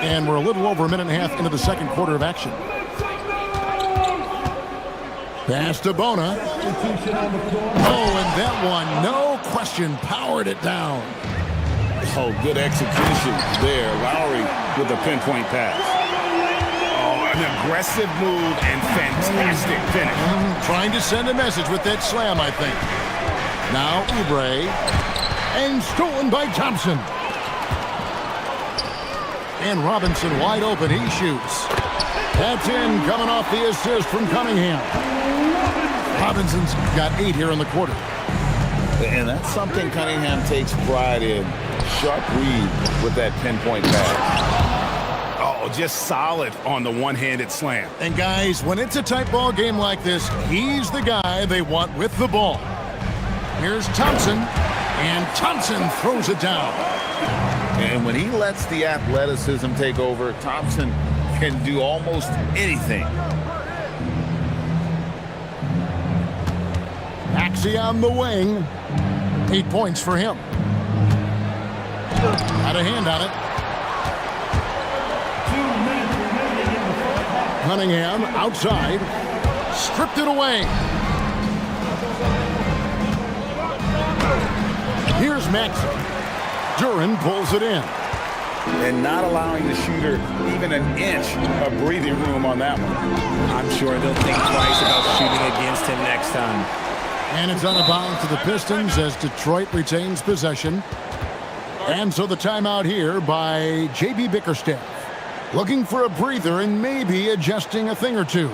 B: And we're a little over a minute and a half into the second quarter of action. Pass to Bona. Oh, and that one, no question, powered it down.
I: Oh, good execution there. Lowry with a pinpoint pass.
E: Oh, an aggressive move and fantastic finish.
B: Trying to send a message with that slam, I think. Now Oubre. And stolen by Thompson. And Robinson wide open. He shoots. That's in, coming off the assist from Cunningham. Robinson's got 8 here in the quarter.
I: And that's something Cunningham takes pride in. Sharp read with that pinpoint pass.
E: Oh, just solid on the one-handed slam.
B: And guys, when it's a tight ball game like this, he's the guy they want with the ball. Here's Thompson, and Thompson throws it down.
I: And when he lets the athleticism take over, Thompson can do almost anything.
B: Maxey on the wing. 8 points for him. Had a hand on it. Cunningham outside. Stripped it away. Here's Maxey. Duran pulls it in.
I: And not allowing the shooter even an inch of breathing room on that one.
C: I'm sure they'll think twice about shooting against him next time.
B: And it's out of bounds to the Pistons as Detroit retains possession. And so the timeout here by J.B. Bickerstaff. Looking for a breather and maybe adjusting a thing or two.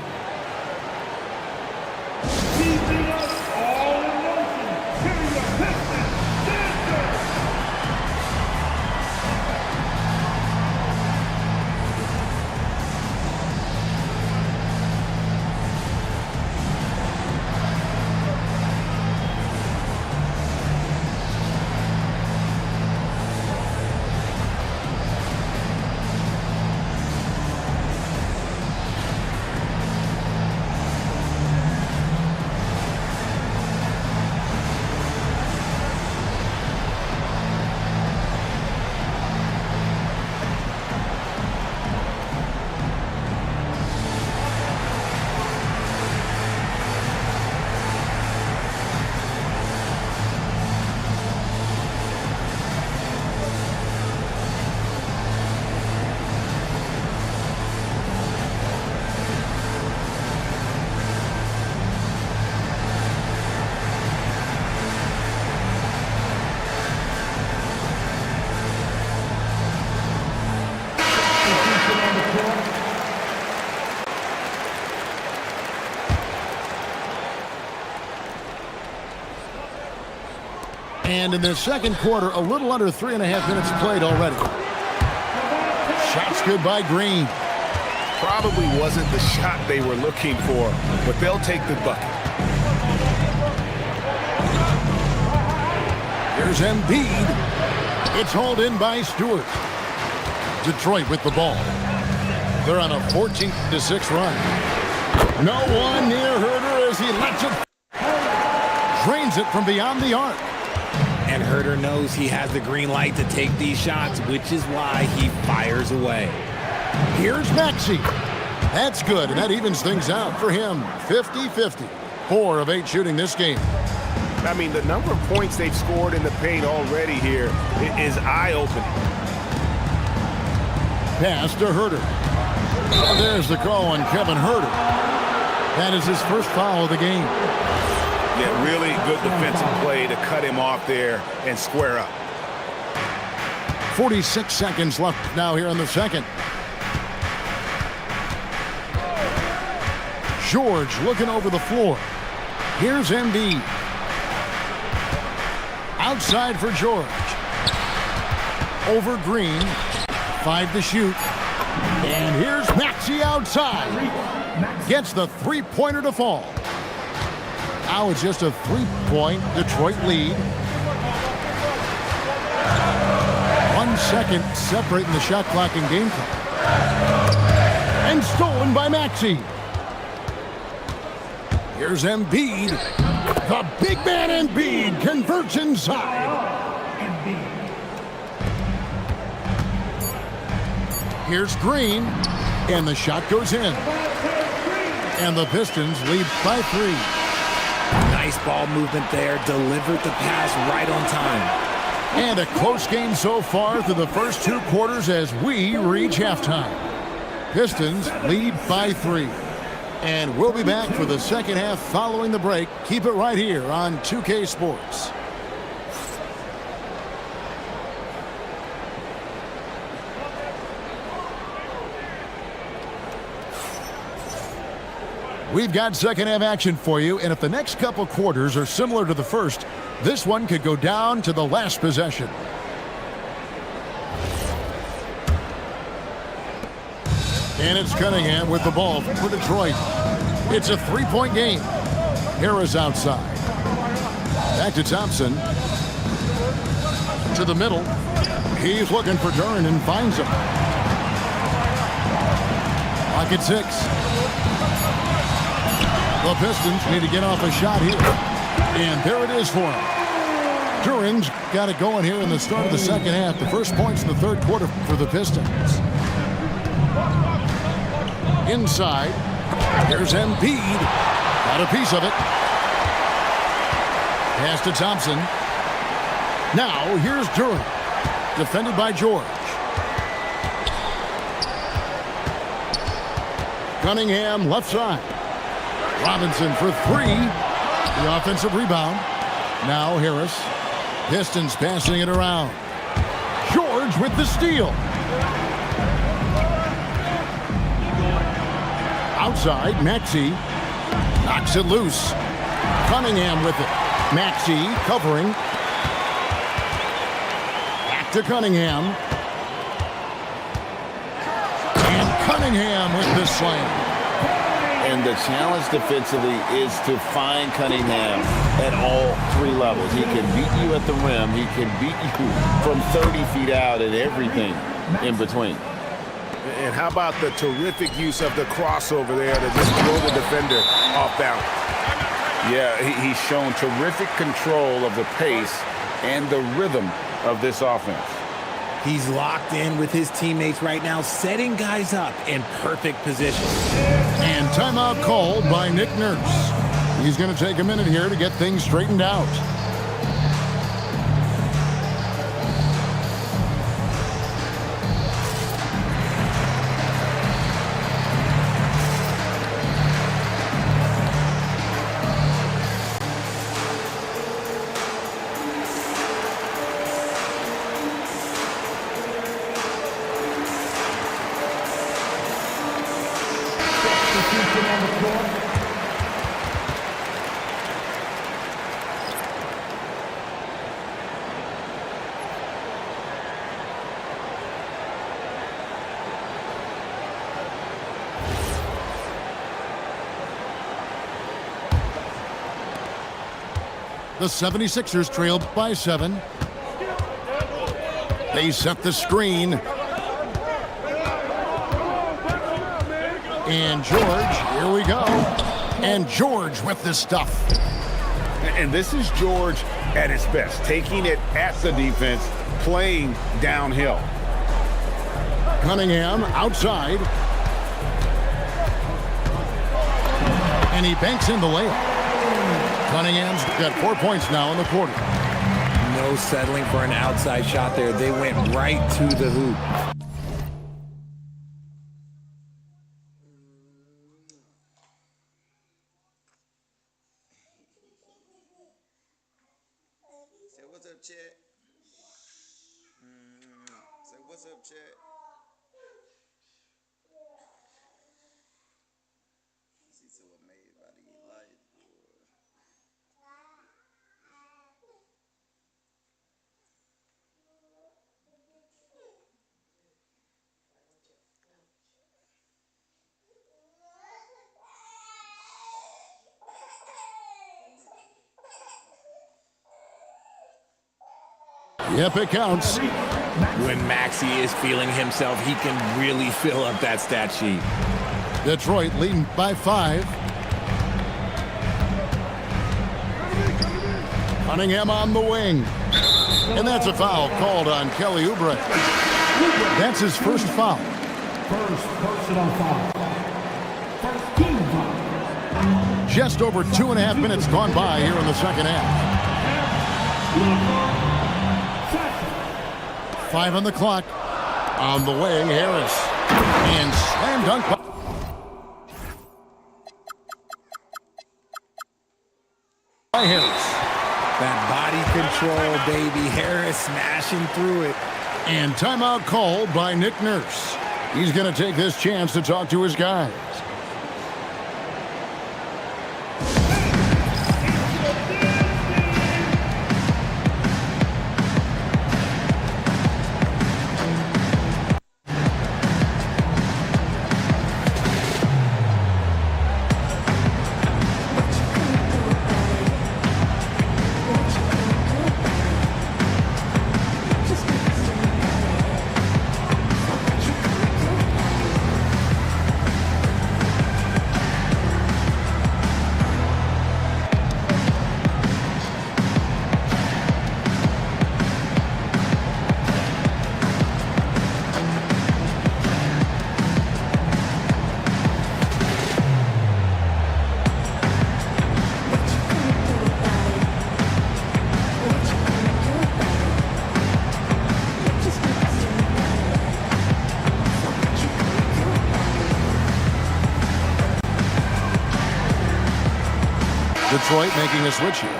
B: And in the second quarter, a little under 3.5 minutes played already. Shots good by Green.
E: Probably wasn't the shot they were looking for, but they'll take the bucket.
B: Here's Embiid. It's hauled in by Stewart. Detroit with the ball. They're on a 14-6 run. No one near Herter as he lets it. Drains it from beyond the arc.
C: And Herter knows he has the green light to take these shots, which is why he fires away.
B: Here's Maxey. That's good, and that evens things out for him. 50-50. 4 of 8 shooting this game.
E: I mean, the number of points they've scored in the paint already here is eye-opening.
B: Pass to Herter. Oh, there's the call on Kevin Herter. That is his first foul of the game.
E: Yeah, really good defensive play to cut him off there and square up.
B: 46 seconds left now here in the second. George looking over the floor. Here's Embiid. Outside for George. Over Green. 5 to shoot. And here's Maxey outside. Gets the three-pointer to fall. Now it's just a 3-point Detroit lead. 1 second separating the shot clock and game clock. And stolen by Maxey. Here's Embiid. The big man Embiid converts inside. Here's Green. And the shot goes in. And the Pistons lead by 3.
C: Nice ball movement there. Delivered the pass right on time.
B: And a close game so far through the first 2 quarters as we reach halftime. Pistons lead by 3. And we'll be back for the second half following the break. Keep it right here on 2K Sports. We've got second half action for you, and if the next couple quarters are similar to the first, this one could go down to the last possession. And it's Cunningham with the ball for Detroit. It's a 3-point game. Harris outside. Back to Thompson. To the middle. He's looking for Duran and finds him. Lock at 6. The Pistons need to get off a shot here. And there it is for him. Duran's got it going here in the start of the second half. The first points in the third quarter for the Pistons. Inside. Here's Embiid. Got a piece of it. Pass to Thompson. Now here's Duran. Defended by George. Cunningham left side. Robinson for 3. The offensive rebound. Now Harris. Pistons passing it around. George with the steal. Outside, Maxey knocks it loose. Cunningham with it. Maxey covering. Back to Cunningham. And Cunningham with the slam.
I: And the challenge defensively is to find Cunningham at all 3 levels. He can beat you at the rim. He can beat you from 30 feet out and everything in between.
E: And how about the terrific use of the crossover there to just throw the defender off balance?
I: Yeah, he's shown terrific control of the pace and the rhythm of this offense.
C: He's locked in with his teammates right now, setting guys up in perfect position.
B: And timeout called by Nick Nurse. He's going to take a minute here to get things straightened out. The 76ers trailed by 7. They set the screen. And George, here we go. And George with the stuff.
E: And this is George at his best, taking it at the defense, playing downhill.
B: Cunningham outside. And he banks in the layup. Cunningham's got 4 points now in the quarter.
C: No settling for an outside shot there. They went right to the hoop.
A: Say what's up, Chet? what's up, chat? She's so amazed by these lights, boy.
B: Yep, it counts.
C: When Maxey is feeling himself, he can really fill up that stat sheet.
B: Detroit leading by 5. Cunningham on the wing. And that's a foul called on Kelly Oubre. That's his first foul.
D: First personal foul. First team foul.
B: Just over 2.5 minutes gone by here in the second half. 5 on the clock. On the way, Harris. And slam dunk. By Harris.
C: That body control, baby. Harris smashing through it.
B: And timeout called by Nick Nurse. He's going to take this chance to talk to his guys. Detroit making a switch here.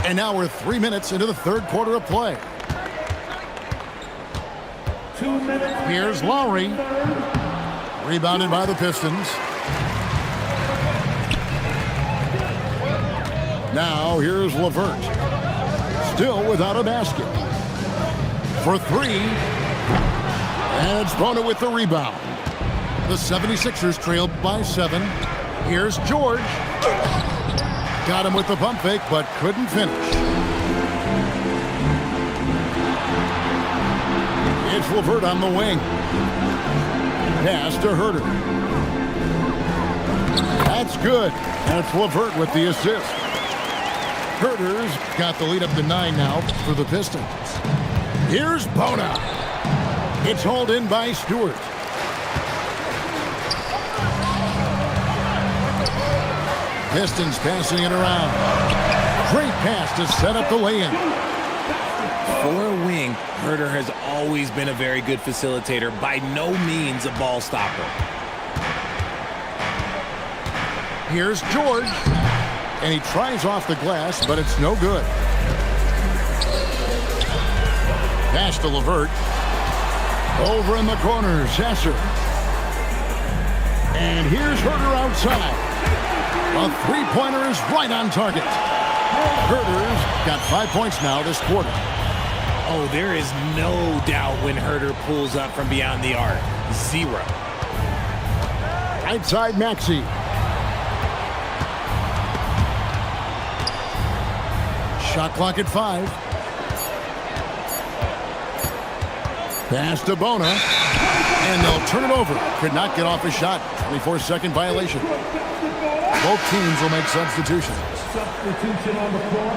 B: And now we're 3 minutes into the third quarter of play.
D: 2 minutes.
B: Here's Lowry. Rebounded by the Pistons. Now here's LeVert. Still without a basket. For 3. And it's Bona with the rebound. The 76ers trailed by 7. Here's George. Got him with the pump fake, but couldn't finish. It's LeVert on the wing. Pass to Herter. That's good. That's LeVert with the assist. Herter's got the lead up to 9 now for the Pistons. Here's Bona. It's hauled in by Stewart. Pistons passing it around. Great pass to set up the lay-in.
C: For a wing, Herter has always been a very good facilitator, by no means a ball stopper.
B: Here's George. And he tries off the glass, but it's no good. Pass to LeVert. Over in the corner, Sasser. And here's Herter outside. A three-pointer is right on target. Herter's got 5 points now this quarter.
C: Oh, there is no doubt when Herter pulls up from beyond the arc. 0.
B: Right side, Maxey. Shot clock at 5. Pass to Bona. And they'll turn it over. Could not get off a shot. 24-second violation. Both teams will make substitutions.
D: Substitution on the floor.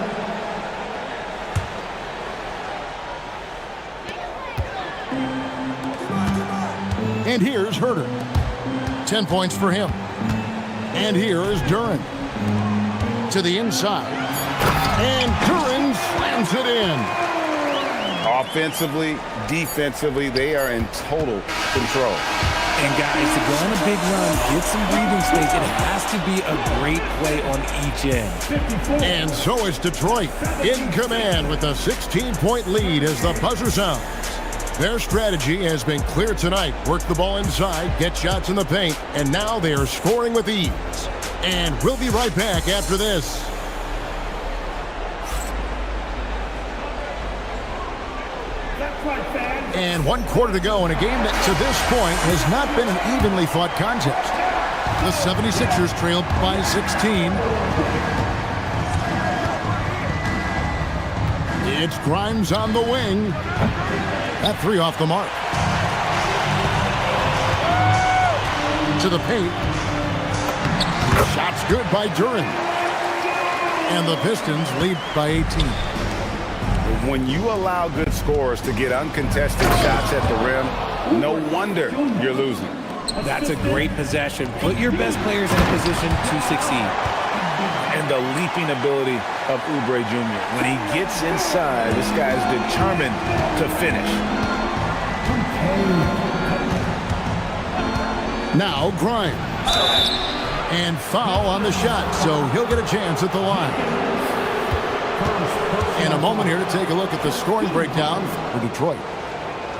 B: And here's Herter. 10 points for him. And here is Duren. To the inside. And Duren slams it in.
I: Offensively, defensively, they are in total control.
C: And guys, to go on a big run, get some breathing space, it has to be a great play on each end.
B: And so is Detroit in command with a 16-point lead as the buzzer sounds. Their strategy has been clear tonight. Work the ball inside, get shots in the paint, and now they are scoring with ease. And we'll be right back after this. And 1 quarter to go in a game that to this point has not been an evenly fought contest. The 76ers trailed by 16. It's Grimes on the wing. That three off the mark. To the paint. Shot's good by Duran. And the Pistons lead by 18.
E: When you allow good scorers to get uncontested shots at the rim, no wonder you're losing.
C: That's a great possession. Put your best players in a position to succeed.
E: And the leaping ability of Oubre Jr. When he gets inside, this guy's determined to finish.
B: Now Grimes. And foul on the shot, so he'll get a chance at the line. In a moment here to take a look at the scoring breakdown for Detroit.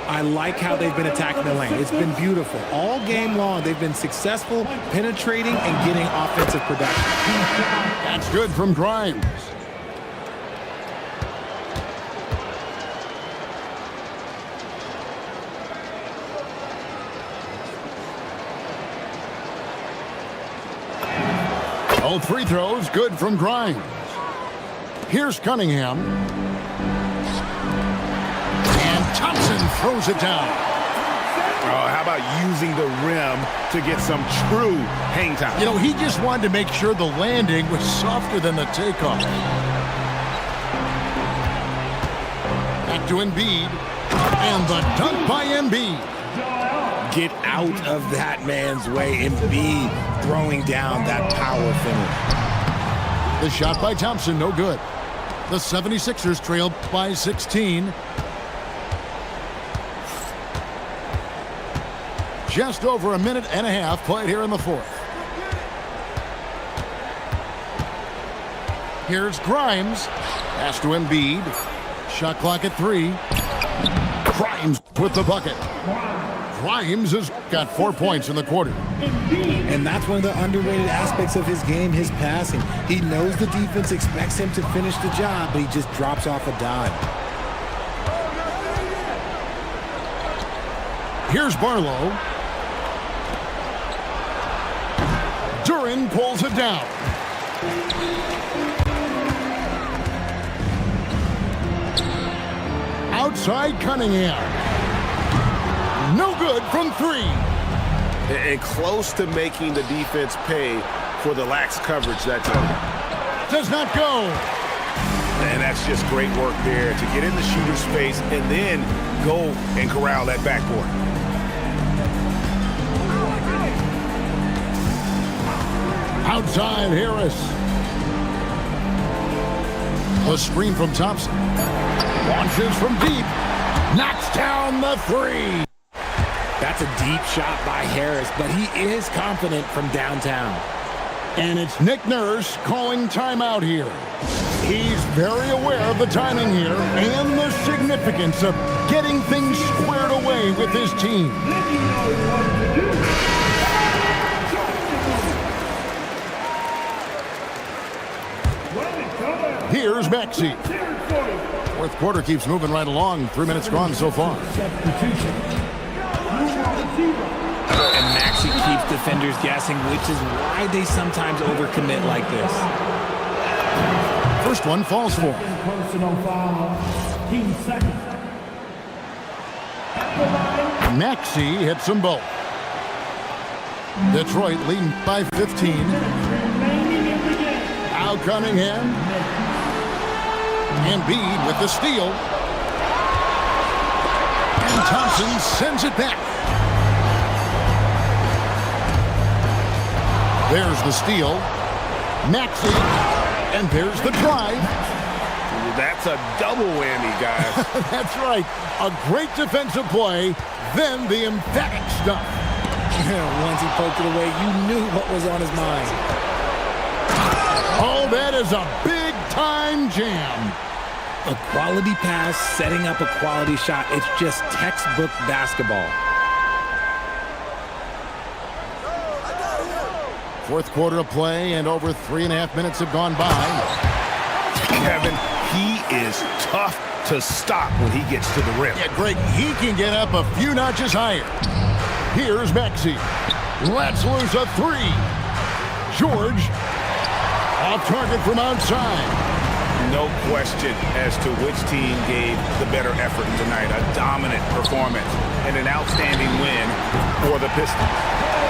C: I like how they've been attacking the lane. It's been beautiful. All game long, they've been successful penetrating and getting offensive production.
B: That's good from Grimes. All free throws good from Grimes. Here's Cunningham. And Thompson throws it down.
E: Oh, how about using the rim to get some true hang time?
B: You know, he just wanted to make sure the landing was softer than the takeoff. Back to Embiid. And the dunk by Embiid.
C: Get out of that man's way. Embiid throwing down that power finish.
B: The shot by Thompson, no good. The 76ers trail by 16. Just over a minute and a half played here in the fourth. Here's Grimes. Pass to Embiid. Shot clock at 3. Grimes with the bucket. Grimes has got 4 points in the quarter.
C: And that's one of the underrated aspects of his game, his passing. He knows the defense expects him to finish the job, but he just drops off a dime.
B: Here's Barlow. Duran pulls it down. Outside Cunningham. No good from 3.
E: And close to making the defense pay for the lax coverage that time.
B: Does not go.
E: And that's just great work there to get in the shooter's space and then go and corral that backboard.
B: Outside Harris. A screen from Thompson. Launches from deep. Knocks down the 3.
C: That's a deep shot by Harris, but he is confident from downtown.
B: And it's Nick Nurse calling timeout here. He's very aware of the timing here and the significance of getting things squared away with his team. Here's Maxey. Fourth quarter keeps moving right along. 3 minutes gone so far.
C: And Maxey keeps defenders guessing, which is why they sometimes overcommit like this.
B: First one falls for him.
D: Personal foul, 15 seconds.
B: Maxey hits them both. Detroit leading by 15. Now Cunningham. Embiid with the steal. And Thompson sends it back. There's the steal. Maxey. And there's the drive.
E: That's a double whammy, guys.
B: That's right. A great defensive play, then the emphatic stuff.
C: Once he poked it away, you knew what was on his mind.
B: Oh, that is a big-time jam.
C: A quality pass, setting up a quality shot. It's just textbook basketball.
B: Fourth quarter of play, and over 3.5 minutes have gone by.
E: Kevin, he is tough to stop when he gets to the rim.
B: Yeah, Greg, he can get up a few notches higher. Here's Maxey. Lets loose a three. George, off target from outside.
I: No question as to which team gave the better effort tonight. A dominant performance and an outstanding win for the Pistons.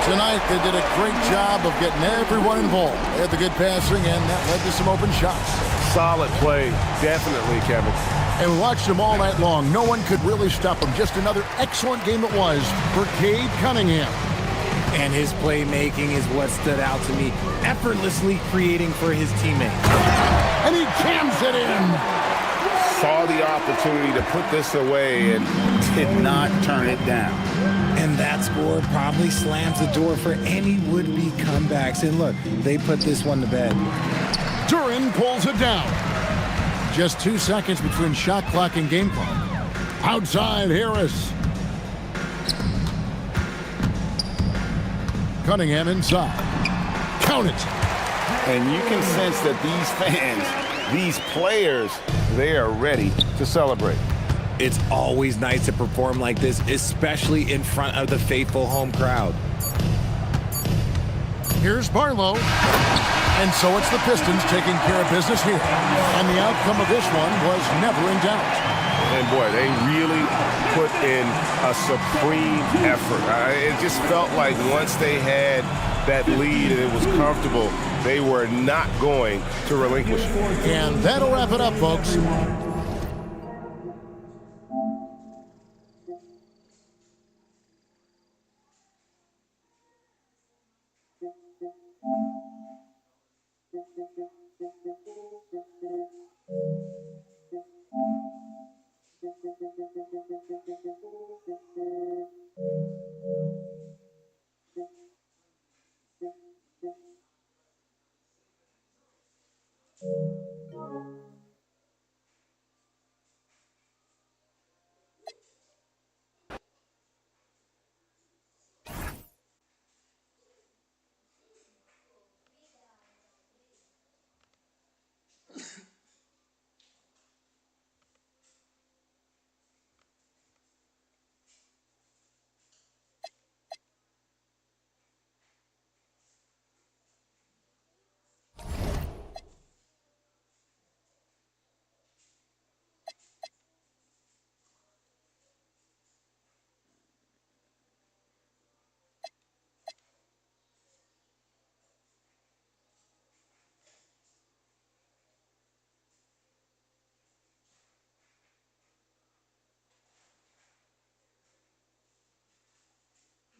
B: Tonight, they did a great job of getting everyone involved. They had the good passing, and that led to some open shots.
E: Solid play, definitely, Kevin.
B: And we watched him all night long. No one could really stop him. Just another excellent game it was for Cade Cunningham.
C: And his playmaking is what stood out to me, effortlessly creating for his teammates.
B: And he jams it in.
I: Saw the opportunity to put this away and did not turn it down.
C: And that score probably slams the door for any would-be comebacks. And look, they put this one to bed.
B: Duran pulls it down. Just 2 seconds between shot clock and game clock. Outside, Harris. Cunningham inside. Count it.
I: And you can sense that these fans, these players, they are ready to celebrate.
C: It's always nice to perform like this, especially in front of the faithful home crowd.
B: Here's Barlow. And so it's the Pistons taking care of business here. And the outcome of this one was never in doubt.
E: And boy, they really put in a supreme effort. It just felt like once they had that lead and it was comfortable, they were not going to relinquish it.
B: And that'll wrap it up, folks.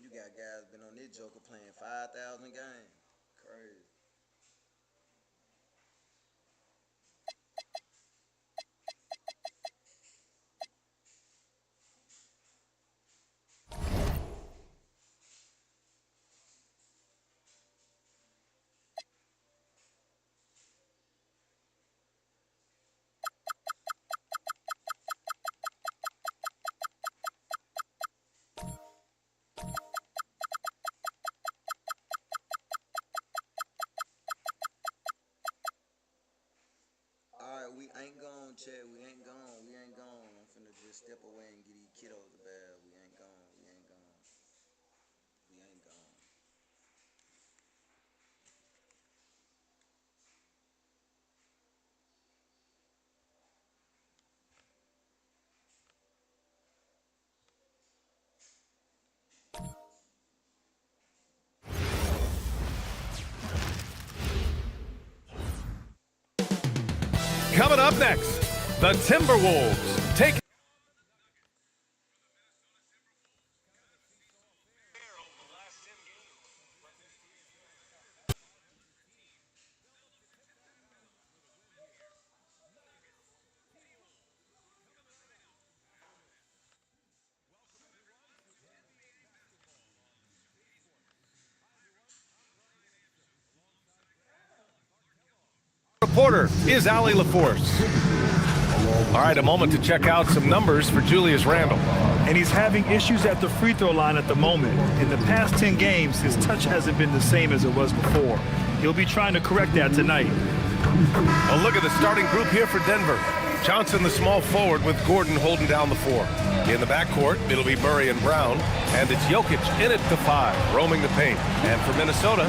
A: You got guys been on this joker playing 5,000 games. Crazy. Alright, we ain't gone, Chad. We ain't gone. We ain't gone. I'm finna just step away and get these kiddos the bad. We ain't gone. We ain't gone. We ain't gone.
E: Coming up next, the Timberwolves take reporter is Allie LaForce. All right, a moment to check out some numbers for Julius Randle.
F: And he's having issues at the free throw line at the moment. In the past 10 games, his touch hasn't been the same as it was before. He'll be trying to correct that tonight.
E: A look at the starting group here for Denver. Johnson, the small forward, with Gordon holding down the 4. In the backcourt, it'll be Murray and Brown, and it's Jokic in at the 5, roaming the paint. And for Minnesota,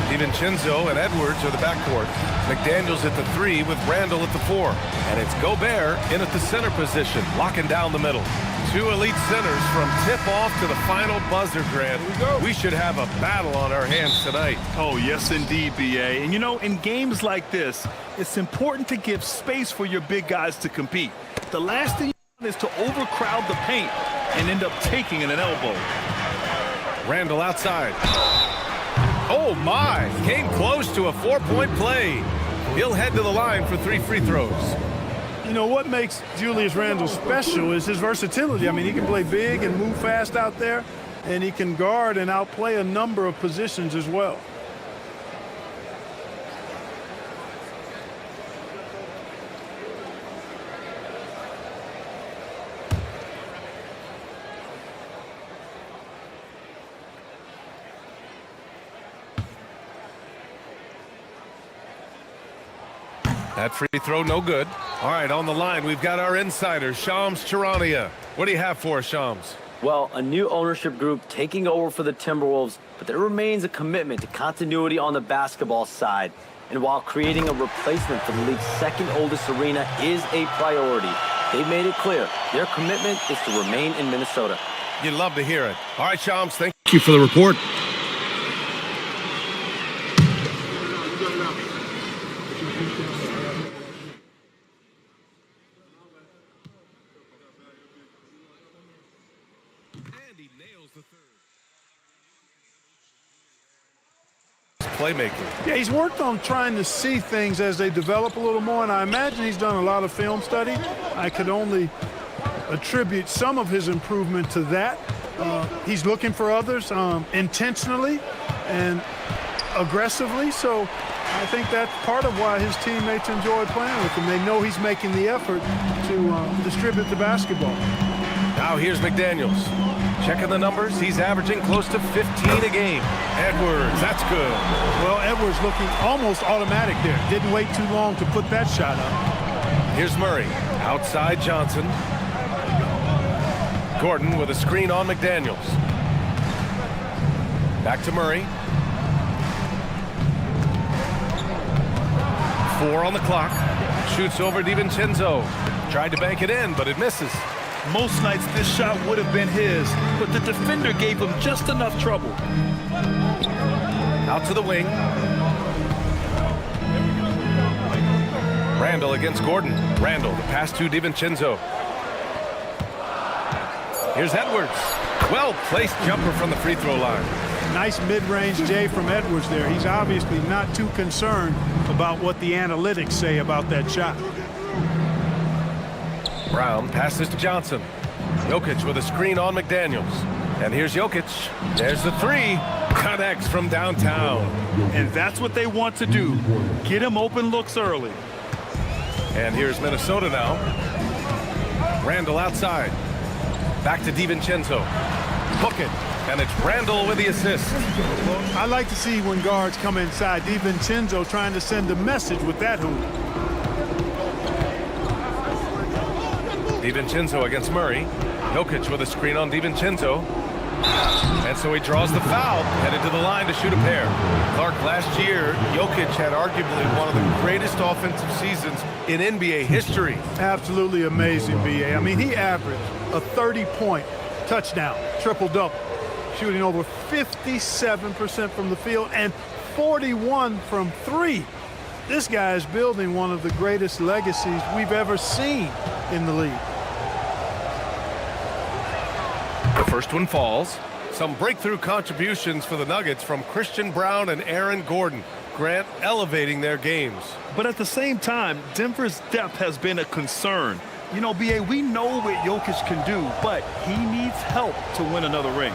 E: DiVincenzo and Edwards are the backcourt. McDaniels at the 3 with Randall at the 4. And it's Gobert in at the center position, locking down the middle. 2 elite centers from tip-off to the final buzzer, Grant. We should have a battle on our hands tonight.
F: Oh, yes, indeed, B.A. And, you know, in games like this, it's important to give space for your big guys to compete. The last thing you want is to overcrowd the paint and end up taking an elbow.
E: Randall outside. Oh, my. Came close to a 4-point play. He'll head to the line for 3 free throws.
J: You know, what makes Julius Randle special is his versatility. I mean, he can play big and move fast out there, and he can guard and outplay a number of positions as well.
E: That free throw, no good. All right, on the line, we've got our insider, Shams Charania. What do you have for us, Shams?
K: Well, a new ownership group taking over for the Timberwolves, but there remains a commitment to continuity on the basketball side. And while creating a replacement for the league's second oldest arena is a priority, they've made it clear their commitment is to remain in Minnesota.
E: You'd love to hear it. All right, Shams, thank
B: you for the report.
E: playmaking.
J: Yeah, he's worked on trying to see things as they develop a little more, and I imagine he's done a lot of film study. I could only attribute some of his improvement to that. He's looking for others intentionally and aggressively, so I think that's part of why his teammates enjoy playing with him. They know he's making the effort to distribute the basketball.
E: Now here's McDaniels. Checking the numbers, he's averaging close to 15 a game. Edwards, that's good.
J: Well, Edwards looking almost automatic there. Didn't wait too long to put that shot up.
E: Here's Murray. Outside Johnson. Gordon with a screen on McDaniels. Back to Murray. 4 on the clock. Shoots over DiVincenzo. Tried to bank it in, but it misses.
F: Most nights this shot would have been his, but the defender gave him just enough trouble.
E: Out to the wing. Randall against Gordon. Randall, the pass to DiVincenzo. Here's Edwards. Well-placed jumper from the free throw line.
J: Nice mid-range J from Edwards there. He's obviously not too concerned about what the analytics say about that shot.
E: Brown passes to Johnson. Jokic with a screen on McDaniels. And here's Jokic. There's the three. Connects from downtown.
F: And that's what they want to do. Get him open looks early.
E: And here's Minnesota now. Randall outside. Back to DiVincenzo. Hook it. And it's Randall with the assist.
J: Well, I like to see when guards come inside. DiVincenzo trying to send a message with that hoop.
E: DiVincenzo against Murray. Jokic with a screen on DiVincenzo. And so he draws the foul, headed to the line to shoot a pair. Clark, last year, Jokic had arguably one of the greatest offensive seasons in NBA history.
J: Absolutely amazing, B.A. I mean, he averaged a 30-point touchdown, triple-double, shooting over 57% from the field and 41 from three. This guy is building one of the greatest legacies we've ever seen in the league.
E: The first one falls. Some breakthrough contributions for the Nuggets from Christian Brown and Aaron Gordon. Grant elevating their games.
F: But at the same time, Denver's depth has been a concern. You know, B.A., we know what Jokic can do, but he needs help to win another ring.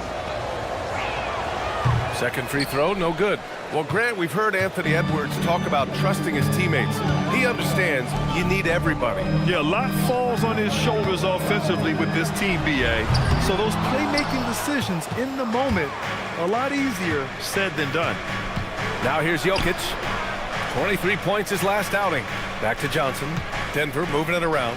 E: Second free throw, no good. Well, Grant, we've heard Anthony Edwards talk about trusting his teammates. He understands you need everybody.
F: Yeah, a lot falls on his shoulders offensively with this team, BA. So those playmaking decisions in the moment, a lot easier said than done.
E: Now here's Jokic. 23 points his last outing. Back to Johnson. Denver moving it around.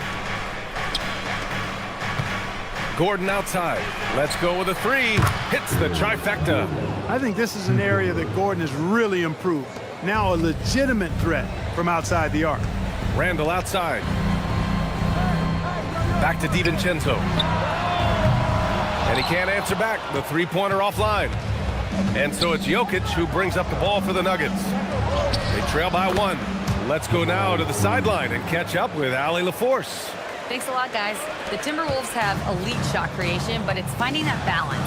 E: Gordon outside. Let's go with a three. Hits the trifecta.
J: I think this is an area that Gordon has really improved. Now a legitimate threat from outside the arc.
E: Randall outside. Back to DiVincenzo. And he can't answer back. The three-pointer offline. And so it's Jokic who brings up the ball for the Nuggets. They trail by one. Let's go now to the sideline and catch up with Allie LaForce.
H: Thanks a lot, guys. The Timberwolves have elite shot creation, but it's finding that balance.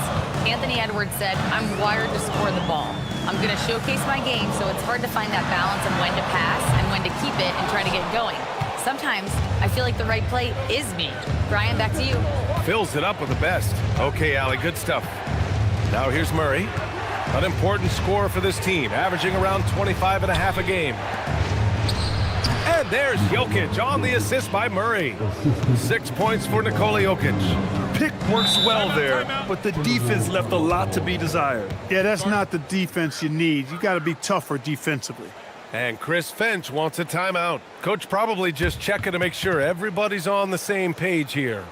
H: Anthony Edwards said, I'm wired to score the ball. I'm going to showcase my game, so it's hard to find that balance of when to pass and when to keep it and try to get going. Sometimes I feel like the right play is me. Brian, back to you.
E: Fills it up with the best. Okay, Allie, good stuff. Now here's Murray. An important scorer for this team, averaging around 25 and a half a game. And there's Jokic on the assist by Murray. 6 points for Nikola Jokic.
F: Pick works well there, but the defense left a lot to be desired.
J: Yeah, that's not the defense you need. You got to be tougher defensively.
E: And Chris Finch wants a timeout. Coach probably just checking to make sure everybody's on the same page here.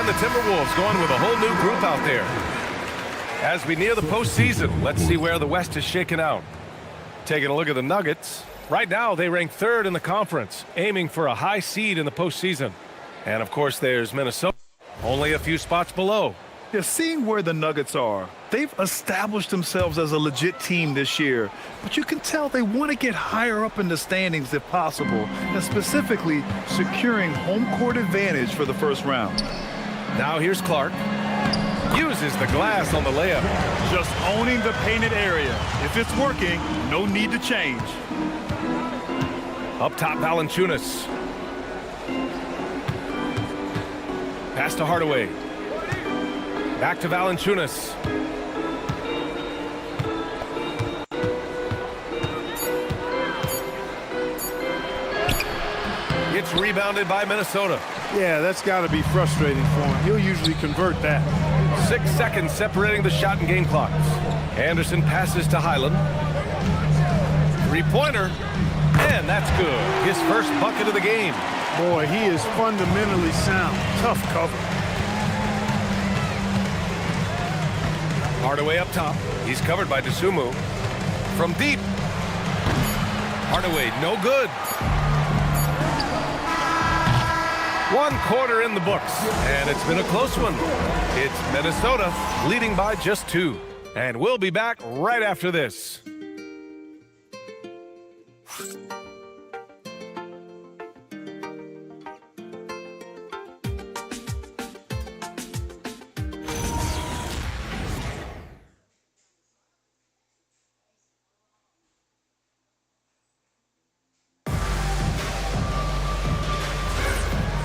E: The Timberwolves going with a whole new group out there. As we near the postseason, let's see where the West is shaking out. Taking a look at the Nuggets. Right now, they rank third in the conference, aiming for a high seed in the postseason. And, of course, there's Minnesota, only a few spots below.
F: Yeah, seeing where the Nuggets are, they've established themselves as a legit team this year. But you can tell they want to get higher up in the standings if possible, and specifically securing home court advantage for the first round.
E: Now here's Clark. Uses the glass on the layup.
F: Just owning the painted area. If it's working, no need to change.
E: Up top, Valanciunas. Pass to Hardaway. Back to Valanciunas. It's rebounded by Minnesota.
J: Yeah, that's got to be frustrating for him. He'll usually convert that.
E: 6 seconds separating the shot and game clocks. Anderson passes to Highland. Three-pointer. And that's good. His first bucket of the game.
J: Boy, he is fundamentally sound. Tough cover.
E: Hardaway up top. He's covered by Dosunmu. From deep. Hardaway, no good. 1 quarter in the books, and it's been a close one. It's Minnesota leading by just 2. And we'll be back right after this.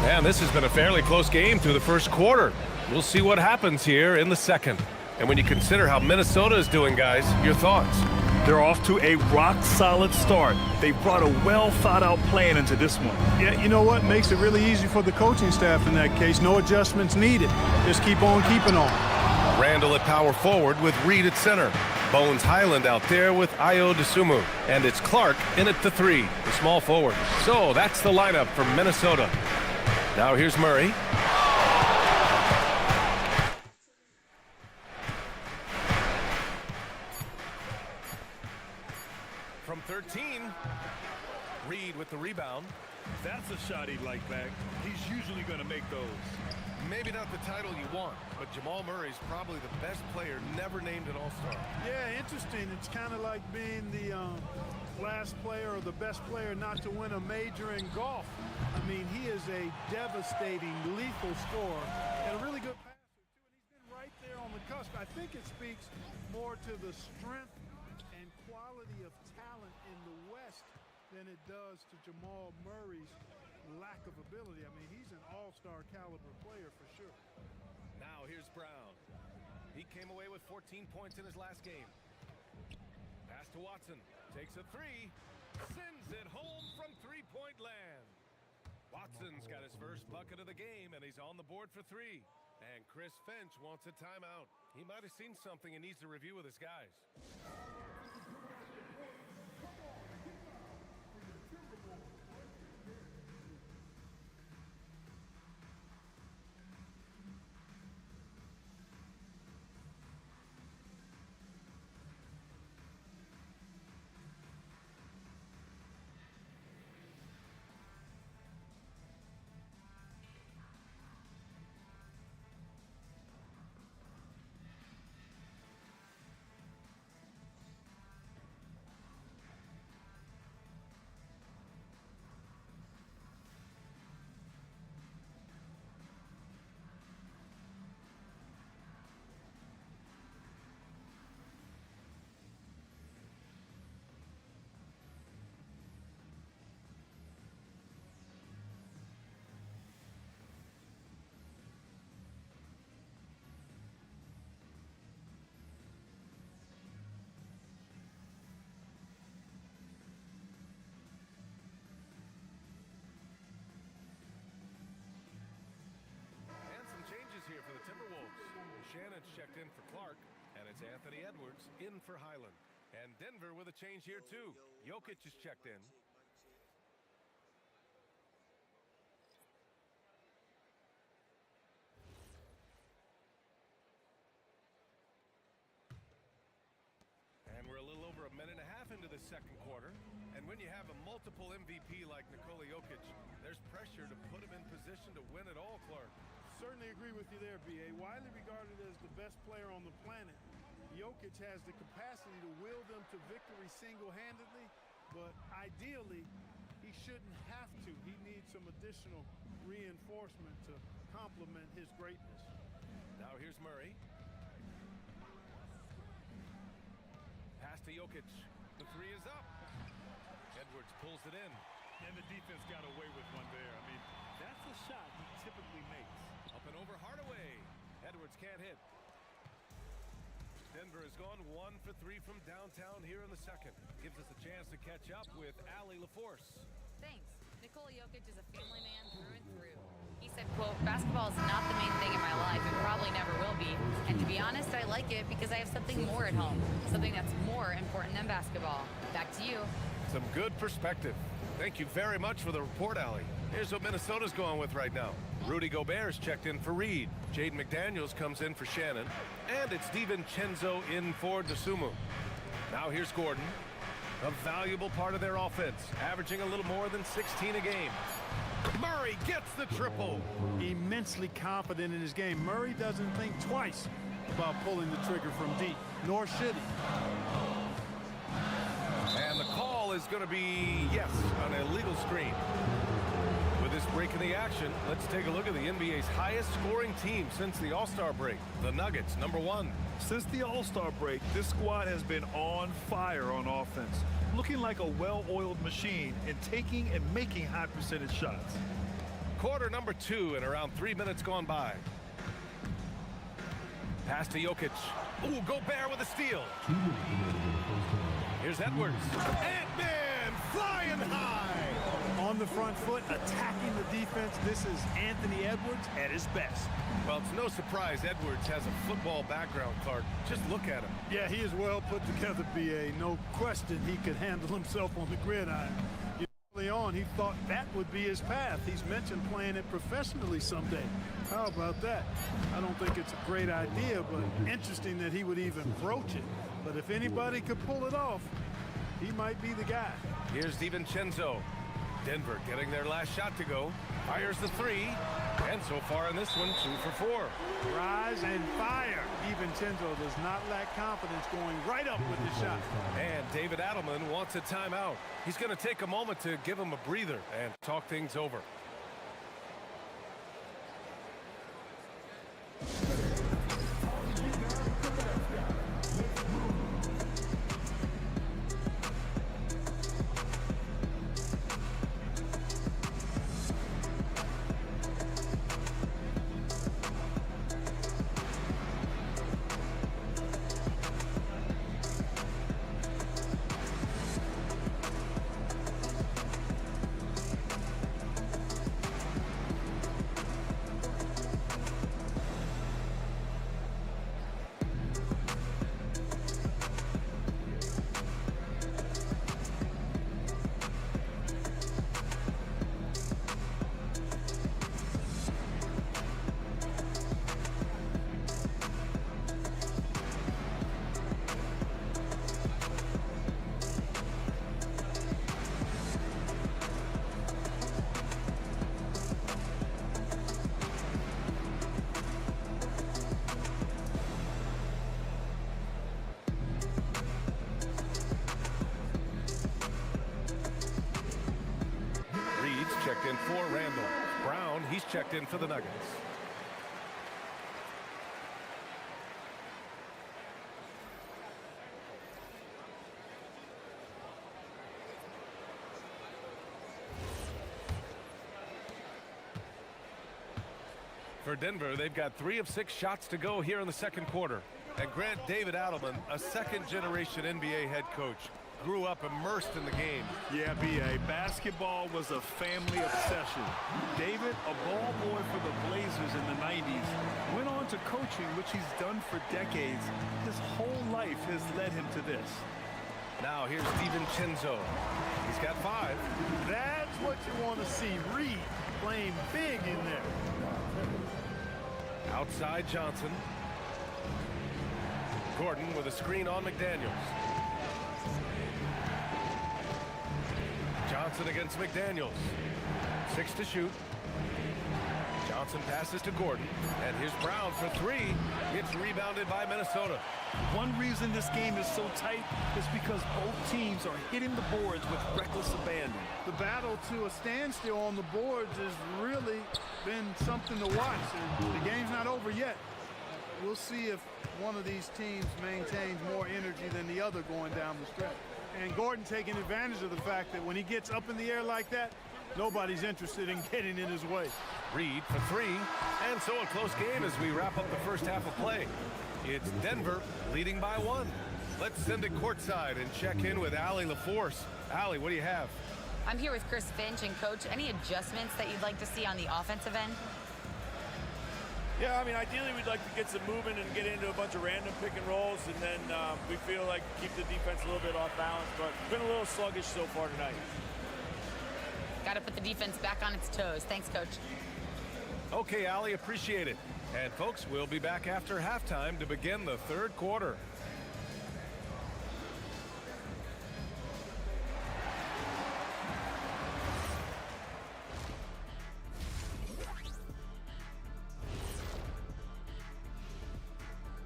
E: And this has been a fairly close game through the first quarter. We'll see what happens here in the second. And when you consider how Minnesota is doing, guys, your thoughts?
F: They're off to a rock-solid start. They brought a well-thought-out plan into this one.
J: Yeah, you know what? Makes it really easy for the coaching staff in that case. No adjustments needed. Just keep on keeping on.
E: Randall at power forward with Reed at center. Bones Highland out there with Ayo Dosunmu. And it's Clark in at the 3, the small forward. So that's the lineup from Minnesota. Now here's Murray. From 13, Reed with the rebound.
F: That's a shot he'd like back. He's usually going to make those.
E: Maybe not the title you want, but Jamal Murray's probably the best player never named an All-Star.
J: Yeah, interesting. It's kind of like being the last player or the best player not to win a major in golf. I mean, he is a devastating, lethal scorer and a really good passer, too. And he's been right there on the cusp. I think it speaks more to the strength and quality of talent in the West than it does to Jamal Murray's lack of ability. I mean, he's an all-star caliber player for sure.
E: Now here's Brown. He came away with 14 points in his last game. Pass to Watson. Takes a 3. Sends it home from three-point land. Watson's got his first bucket of the game, and he's on the board for 3. And Chris Finch wants a timeout. He might have seen something and needs to review with his guys. Changes here for the Timberwolves. Shannon's checked in for Clark, and it's Anthony Edwards in for Highland. And Denver with a change here too. Jokic is checked in. And we're a little over a minute and a half into the second quarter. And when you have a multiple MVP like Nikola Jokic, there's pressure to put him in position to win it all, Clark.
J: Certainly agree with you there, B.A. Widely regarded as the best player on the planet, Jokic has the capacity to will them to victory single-handedly, but ideally, he shouldn't have to. He needs some additional reinforcement to complement his greatness.
E: Now here's Murray. Pass to Jokic. The 3 is up. Edwards pulls it in.
F: And the defense got away with one there. I mean, that's a shot he typically makes.
E: Up and over Hardaway. Edwards can't hit. Denver has gone 1 for 3 from downtown here in the second. Gives us a chance to catch up with Allie LaForce.
H: Thanks. Nikola Jokic is a family man through and through. He said, quote, basketball is not the main thing in my life and probably never will be. And to be honest, I like it because I have something more at home. Something that's more important than basketball. Back to you.
E: Some good perspective. Thank you very much for the report, Allie. Here's what Minnesota's going with right now. Rudy Gobert's checked in for Reed. Jaden McDaniels comes in for Shannon. And it's DiVincenzo in for Dosunmu. Now here's Gordon. A valuable part of their offense, averaging a little more than 16 a game. Murray gets the triple.
J: Immensely confident in his game. Murray doesn't think twice about pulling the trigger from deep, nor should he.
E: And the call is going to be, yes, an illegal screen. With this break in the action, let's take a look at the NBA's highest scoring team since the All-Star break. The Nuggets, number 1.
F: Since the All-Star break, this squad has been on fire on offense, looking like a well-oiled machine and taking and making high percentage shots.
E: Quarter number 2 and around 3 minutes gone by. Pass to Jokic. Ooh, Gobert with a steal. Here's Edwards. Ant-Man flying high.
F: On the front foot, attacking the defense. This is Anthony Edwards at his best.
E: Well, it's no surprise Edwards has a football background, Clark. Just look at him.
J: Yeah, he is well put together, B.A. No question he could handle himself on the gridiron. Early on, he thought that would be his path. He's mentioned playing it professionally someday. How about that? I don't think it's a great idea, but interesting that he would even broach it. But if anybody could pull it off, he might be the guy.
E: Here's DiVincenzo. Denver getting their last shot to go. Fires the three. And so far in this one, 2 for 4.
J: Rise and fire. DiVincenzo does not lack confidence going right up with the shot.
E: And David Adelman wants a timeout. He's going to take a moment to give him a breather and talk things over. Checked in for Randall. Brown, he's checked in for the Nuggets. For Denver, they've got 3 of 6 shots to go here in the second quarter. And Grant David Adelman, a second-generation NBA head coach, grew up immersed in the game.
F: Yeah, B.A. Basketball was a family obsession. David, a ball boy for the Blazers in the 90s, went on to coaching, which he's done for decades. His whole life has led him to this.
E: Now here's DiVincenzo. He's got 5.
J: That's what you want to see. Reed playing big in there.
E: Outside Johnson. Gordon with a screen on McDaniels. Johnson against McDaniels. 6 to shoot. Johnson passes to Gordon. And here's Brown for 3. It's rebounded by Minnesota.
F: One reason this game is so tight is because both teams are hitting the boards with reckless abandon.
J: The battle to a standstill on the boards has really been something to watch. And the game's not over yet. We'll see if one of these teams maintains more energy than the other going down the stretch. And Gordon taking advantage of the fact that when he gets up in the air like that, nobody's interested in getting in his way.
E: Reed for 3. And so a close game as we wrap up the first half of play. It's Denver leading by 1. Let's send it courtside and check in with Allie LaForce. Allie, what do you have?
H: I'm here with Chris Finch. And, Coach, any adjustments that you'd like to see on the offensive end?
L: Yeah, I mean, ideally we'd like to get some movement and get into a bunch of random pick and rolls, and then we feel like keep the defense a little bit off balance, but it's been a little sluggish so far tonight.
H: Got to put the defense back on its toes. Thanks, Coach.
E: Okay, Allie, appreciate it. And, folks, we'll be back after halftime to begin the third quarter.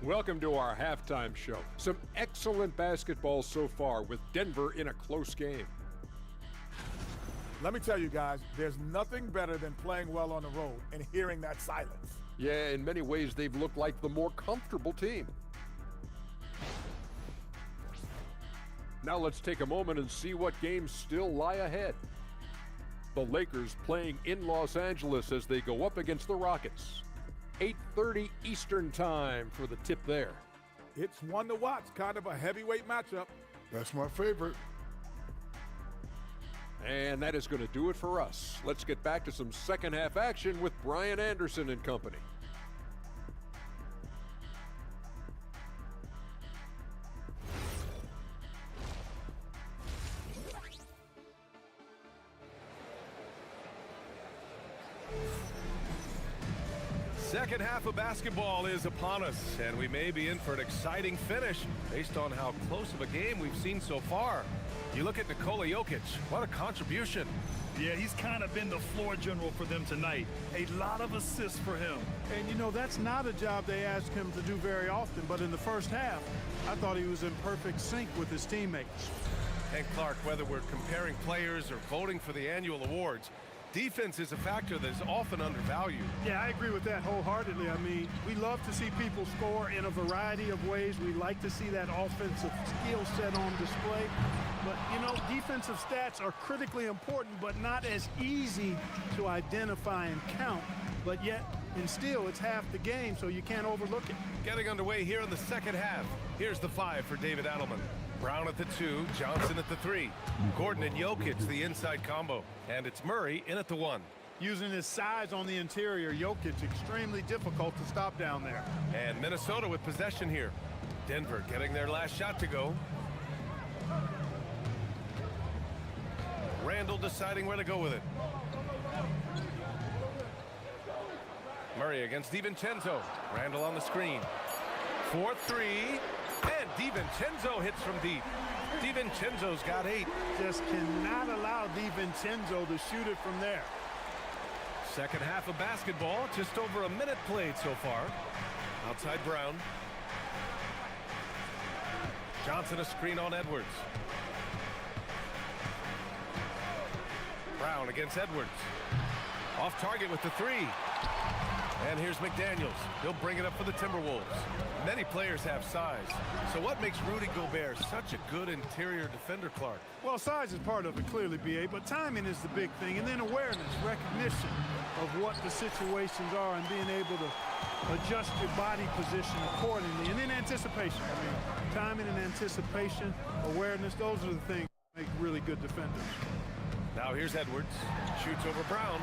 M: Welcome to our halftime show. Some excellent basketball so far with Denver in a close game.
N: Let me tell you guys, there's nothing better than playing well on the road and hearing that silence.
M: Yeah, in many ways they've looked like the more comfortable team. Now let's take a moment and see what games still lie ahead. The Lakers playing in Los Angeles as they go up against the Rockets. 8:30 Eastern time for the tip there.
N: It's one to watch, kind of a heavyweight matchup. That's my favorite.
M: And that is going to do it for us. Let's get back to some second half action with Brian Anderson and company.
E: Second half of basketball is upon us, and we may be in for an exciting finish based on how close of a game we've seen so far. You look at Nikola Jokic, what a contribution.
F: Yeah, he's kind of been the floor general for them tonight. A lot of assists for him.
J: And, you know, that's not a job they ask him to do very often, but in the first half, I thought he was in perfect sync with his teammates.
E: And Clark, whether we're comparing players or voting for the annual awards, defense is a factor that is often undervalued.
J: Yeah, I agree with that wholeheartedly. I mean, we love to see people score in a variety of ways. We like to see that offensive skill set on display. But, you know, defensive stats are critically important, but not as easy to identify and count. But yet, and still, it's half the game, so you can't overlook it.
E: Getting underway here in the second half. Here's the 5 for David Adelman. Brown at the 2, Johnson at the 3. Gordon and Jokic, the inside combo. And it's Murray in at the 1.
J: Using his size on the interior, Jokic extremely difficult to stop down there.
E: And Minnesota with possession here. Denver getting their last shot to go. Randall deciding where to go with it. Murray against DiVincenzo. Randall on the screen. 4-3. And DiVincenzo hits from deep. DiVincenzo's got 8.
J: Just cannot allow DiVincenzo to shoot it from there.
E: Second half of basketball, just over a minute played so far. Outside Brown. Johnson a screen on Edwards. Brown against Edwards. Off target with the 3. And here's McDaniels. He'll bring it up for the Timberwolves. Many players have size. So what makes Rudy Gobert such a good interior defender, Clark?
J: Well, size is part of it, clearly, B.A., but timing is the big thing. And then awareness, recognition of what the situations are and being able to adjust your body position accordingly. And then anticipation. I mean, timing and anticipation, awareness, those are the things that make really good defenders.
E: Now here's Edwards. Shoots over Brown.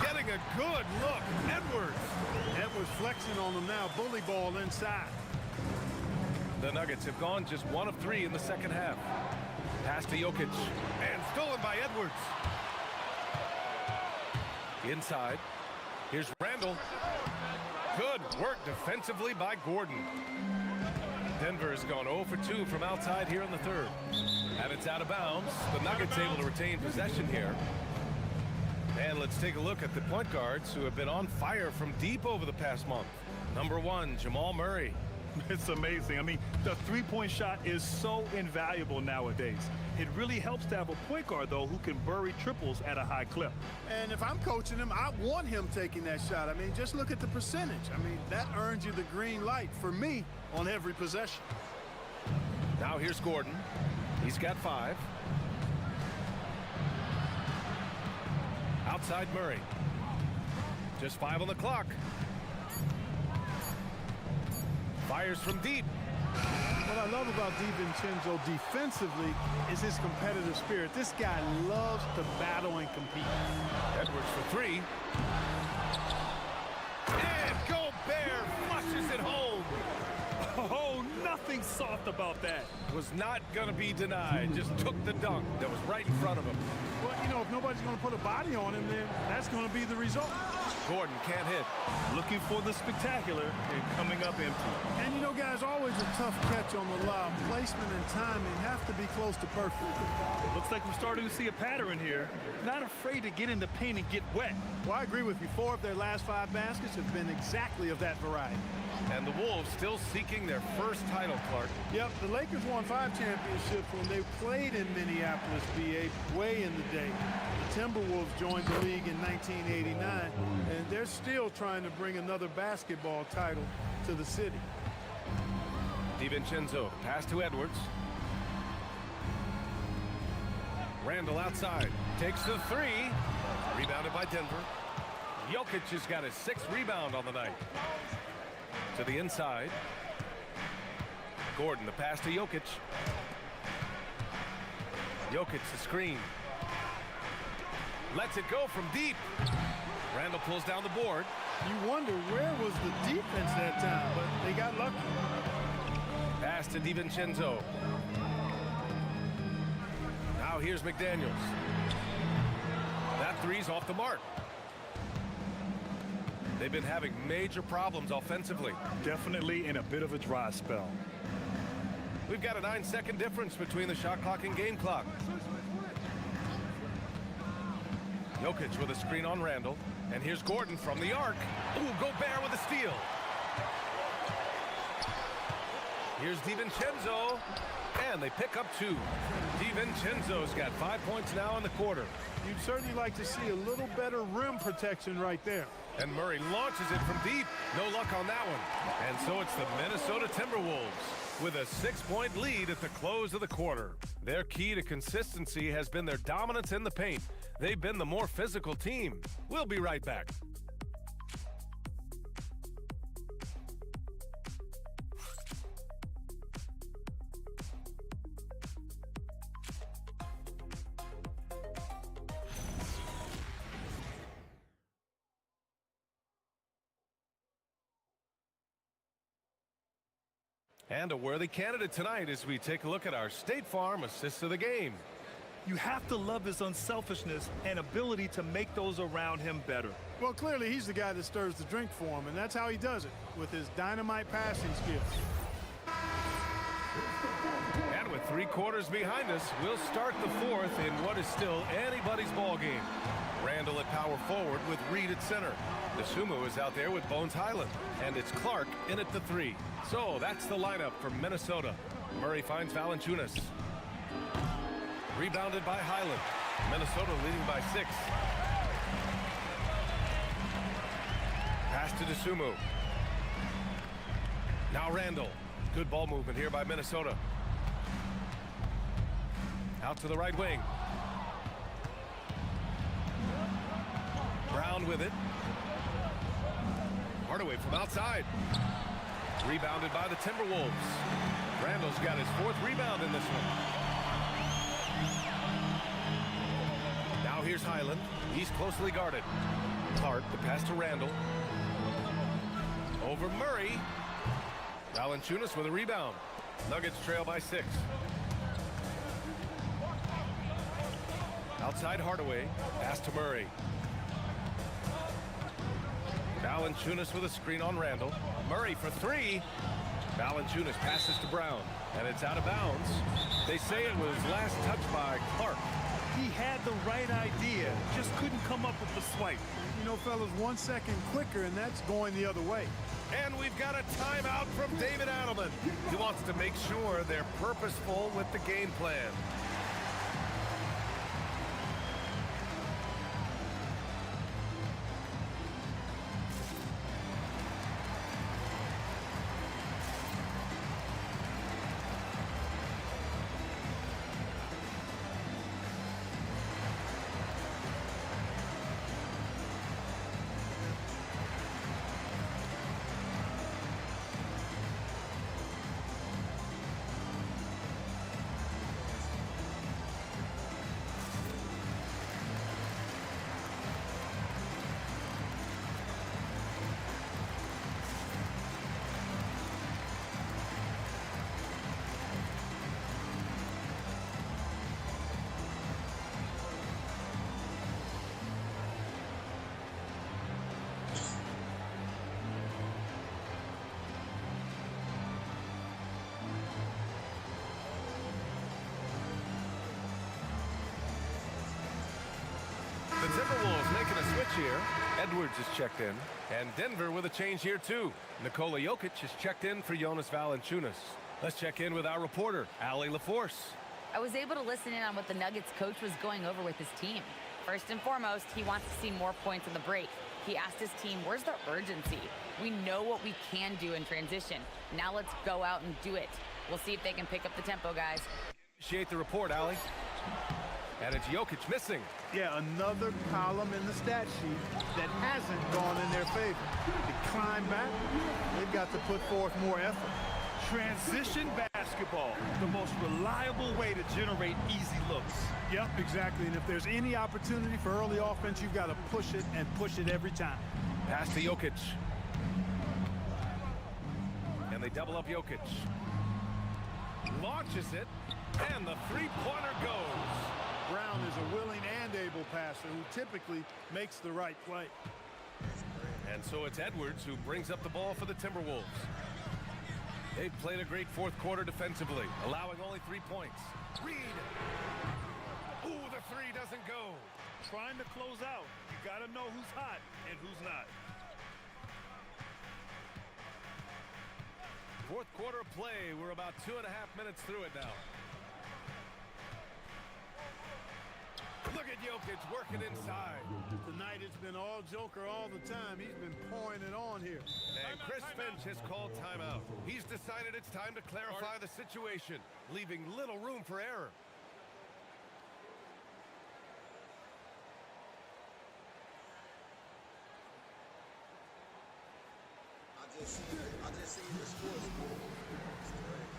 E: Getting a good look.
J: Edwards flexing on them now. Bully ball inside.
E: The Nuggets have gone just 1 of 3 in the second half. Pass to Jokic. And stolen by Edwards. Inside. Here's Randall. Good work defensively by Gordon. Denver has gone 0 for 2 from outside here in the third. And it's out of bounds. The Nuggets able to retain possession here. And let's take a look at the point guards who have been on fire from deep over the past month. Number 1, Jamal Murray.
F: It's amazing. I mean, the three-point shot is so invaluable nowadays. It really helps to have a point guard, though, who can bury triples at a high clip.
J: And if I'm coaching him, I want him taking that shot. I mean, just look at the percentage. I mean, that earns you the green light for me on every possession.
E: Now here's Gordon. He's got 5. Outside Murray. Just 5 on the clock. Fires from deep.
J: What I love about DiVincenzo defensively is his competitive spirit. This guy loves to battle and compete.
E: Edwards for 3. And Gobert flushes it home.
F: Oh, nothing soft about that.
E: Was not going to be denied. Just took the dunk that was right in front of him.
J: Well, you know, if nobody's going to put a body on him, then that's going to be the result.
E: Gordon can't hit.
F: Looking for the spectacular and coming up empty.
J: And, you know, guys, always a tough catch on the lob. Placement and timing have to be close to perfect.
F: Looks like we're starting to see a pattern here. Not afraid to get in the paint and get wet.
J: Well, I agree with you. 4 of their last 5 baskets have been exactly of that variety.
E: And the Wolves still seeking their first title, Clark.
J: Yep, the Lakers won 5 championships when they played in Minneapolis, BA, way in the day. The Timberwolves joined the league in 1989, and they're still trying to bring another basketball title to the city.
E: DiVincenzo, pass to Edwards. Randall outside, takes the 3. Rebounded by Denver. Jokic has got his 6th rebound on the night. To the inside. Gordon, the pass to Jokic. Jokic the screen. Lets it go from deep. Randall pulls down the board.
J: You wonder where was the defense that time, but they got lucky.
E: Pass to DiVincenzo. Now here's McDaniels. That three's off the mark. They've been having major problems offensively.
F: Definitely in a bit of a dry spell.
E: We've got a 9-second difference between the shot clock and game clock. Jokic with a screen on Randall. And here's Gordon from the arc. Ooh, Gobert with a steal. Here's DiVincenzo. And they pick up 2. DiVincenzo's got 5 points now in the quarter.
J: You'd certainly like to see a little better rim protection right there.
E: And Murray launches it from deep. No luck on that one. And so it's the Minnesota Timberwolves with a 6-point lead at the close of the quarter. Their key to consistency has been their dominance in the paint. They've been the more physical team. We'll be right back. And a worthy candidate tonight as we take a look at our State Farm assist of the game.
F: You have to love his unselfishness and ability to make those around him better.
J: Well, clearly he's the guy that stirs the drink for him, and that's how he does it, with his dynamite passing skills.
E: And with 3 quarters behind us, we'll start the 4th in what is still anybody's ball game. Randall at power forward with Reed at center. Dosunmu is out there with Bones Highland, and it's Clark in at the 3. So that's the lineup for Minnesota. Murray finds Valanciunas. Rebounded by Highland. Minnesota leading by 6. Pass to Dosunmu. Now Randall. Good ball movement here by Minnesota. Out to the right wing. Brown with it. Hardaway from outside. Rebounded by the Timberwolves. Randall's got his 4th rebound in this one. Now here's Highland. He's closely guarded. Clark, the pass to Randall. Over Murray. Valanciunas with a rebound. Nuggets trail by 6. Outside Hardaway. Pass to Murray. Valanciunas with a screen on Randall. Murray for 3. Valanciunas passes to Brown. And it's out of bounds. They say it was last touched by Clark.
F: He had the right idea, just couldn't come up with the swipe.
J: You know, fellas, 1 second quicker, and that's going the other way.
E: And we've got a timeout from David Adelman. He wants to make sure they're purposeful with the game plan. The Timberwolves making a switch here. Edwards is checked in. And Denver with a change here, too. Nikola Jokic is checked in for Jonas Valanciunas. Let's check in with our reporter, Allie LaForce.
H: I was able to listen in on what the Nuggets coach was going over with his team. First and foremost, he wants to see more points on the break. He asked his team, where's the urgency? We know what we can do in transition. Now let's go out and do it. We'll see if they can pick up the tempo, guys.
E: Appreciate the report, Allie. And it's Jokic missing.
J: Yeah, another column in the stat sheet that hasn't gone in their favor. They climb back, they've got to put forth more effort.
F: Transition basketball, the most reliable way to generate easy looks.
J: Yep, exactly. And if there's any opportunity for early offense, you've got to push it and push it every time.
E: Pass to Jokic. And they double up Jokic. Launches it, and the three-pointer goes.
J: Brown is a willing and able passer who typically makes the right play.
E: And so it's Edwards who brings up the ball for the Timberwolves. They've played a great fourth quarter defensively, allowing only 3 points. Reed. Ooh, the three doesn't go.
F: Trying to close out. You got to know who's hot and who's not.
E: Fourth quarter play. We're about 2.5 minutes through it now. Look at Jokic working inside.
J: Tonight it's been all Joker all the time. He's been pouring it on here.
E: And Chris Finch has called timeout. He's decided it's time to clarify the situation, leaving little room for error.
A: I just seen the scores. It's great.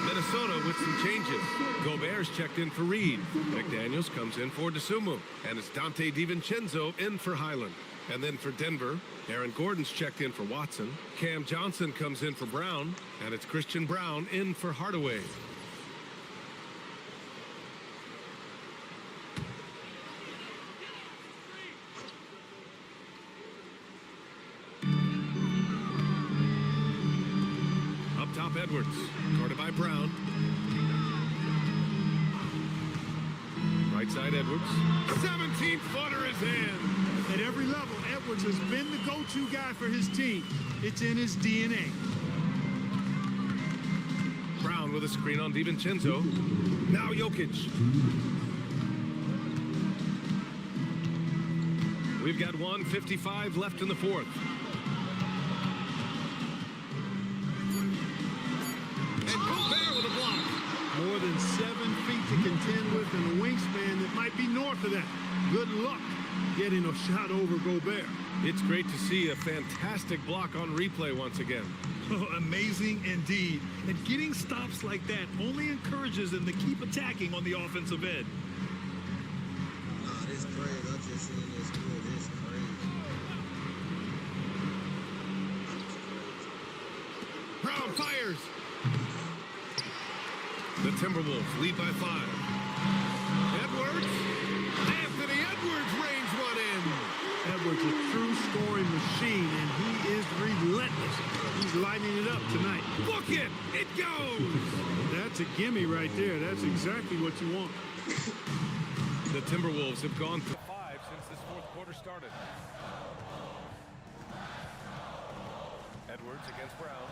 E: Minnesota with some changes. Gobert's checked in for Reed. McDaniels comes in for DeSumo. And it's Dante DiVincenzo in for Highland. And then for Denver, Aaron Gordon's checked in for Watson. Cam Johnson comes in for Brown. And it's Christian Brown in for Hardaway. Top Edwards, guarded by Brown. Right side Edwards. 17-footer is in.
J: At every level, Edwards has been the go-to guy for his team. It's in his DNA.
E: Brown with a screen on DiVincenzo. Now Jokic. We've got 1:55 left in the fourth.
J: More than 7 feet to contend with and a wingspan that might be north of that. Good luck getting a shot over Gobert.
E: It's great to see a fantastic block on replay once again.
F: Oh, amazing indeed. And getting stops like that only encourages them to keep attacking on the offensive end.
A: Nah, this crazy. I just seen this score. This crazy.
E: Brown fires. The Timberwolves lead by 5. Edwards. Anthony Edwards rains one in.
J: Edwards, a true scoring machine, and he is relentless. He's lighting it up tonight.
E: Look it! It goes!
J: That's a gimme right there. That's exactly what you want.
E: The Timberwolves have gone to 5 since this fourth quarter started. Edwards against Brown.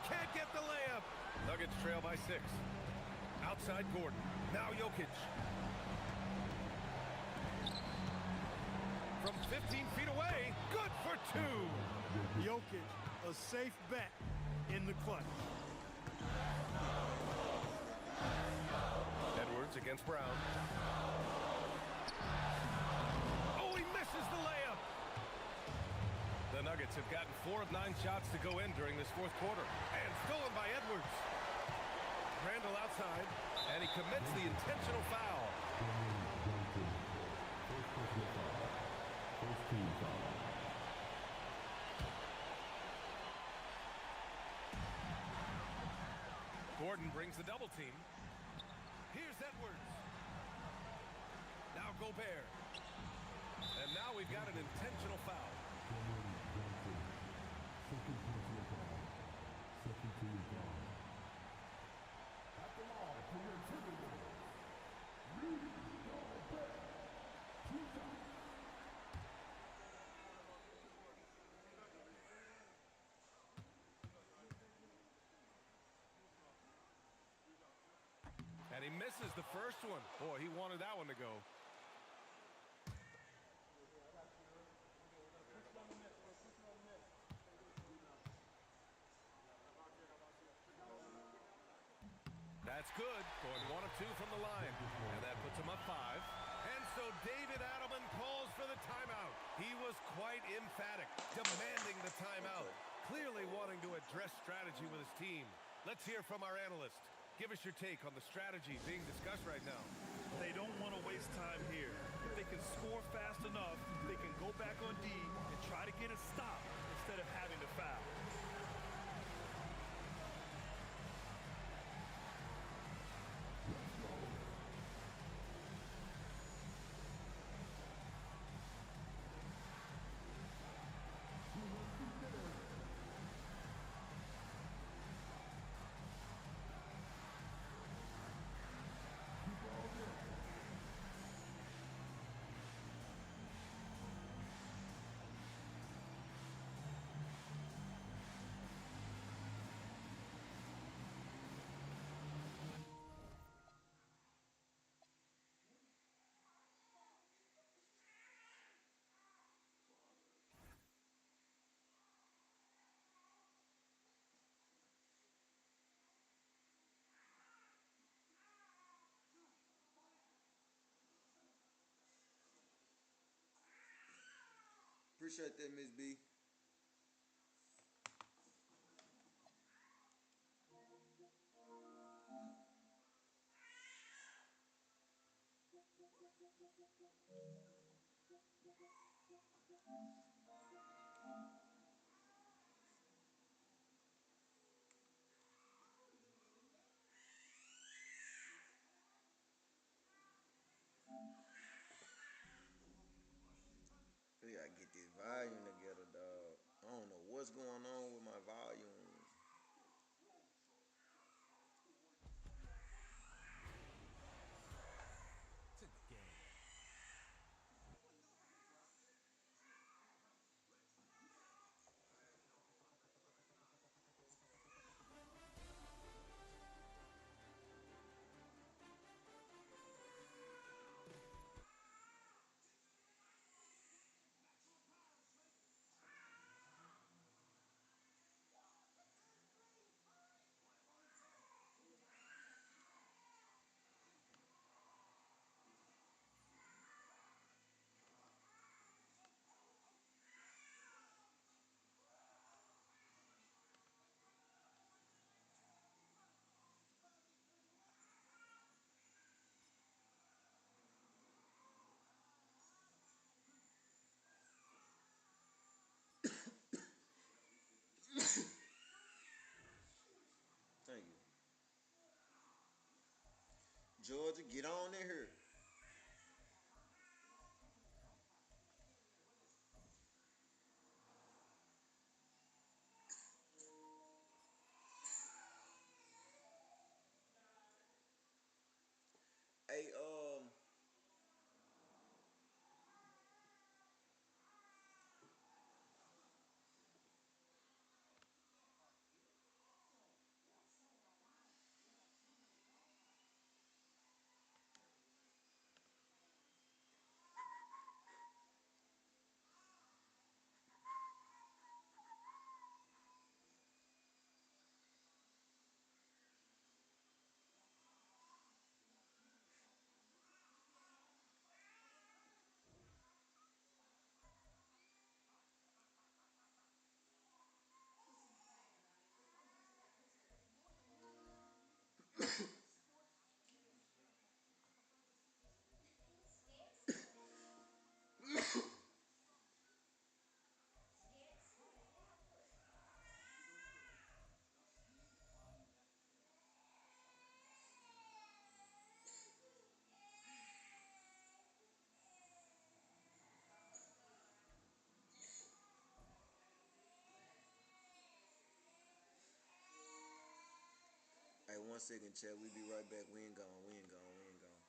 E: Can't get the layup. Nuggets trail by 6. Outside Gordon. Now Jokic. From 15 feet away. Good for 2.
J: Jokic, a safe bet in the clutch.
E: Edwards against Brown. Oh, he misses the layup. The Nuggets have gotten 4 of 9 shots to go in during this fourth quarter. And stolen by Edwards. Randall outside, and he commits the intentional foul. Gordon brings the double team. Here's Edwards. Now Gobert. And now we've got an intentional foul. And he misses the first one. Boy, he wanted that one to go. That's good. Going 1 of 2 from the line. And that puts him up 5. And so David Adelman calls for the timeout. He was quite emphatic, demanding the timeout. Clearly wanting to address strategy with his team. Let's hear from our analyst. Give us your take on the strategy being discussed right now.
F: They don't want to waste time here. If they can score fast enough, they can go back on D and try to get a stop instead of having to foul.
A: Appreciate that, Miss B. We gotta get this volume together, dog. I don't know what's going on with my volume.
C: It's in the game.
A: Thank you. Georgia, get on in here. Hey, 1 second, chat. We be right back. We ain't gone. We ain't gone. We ain't gone.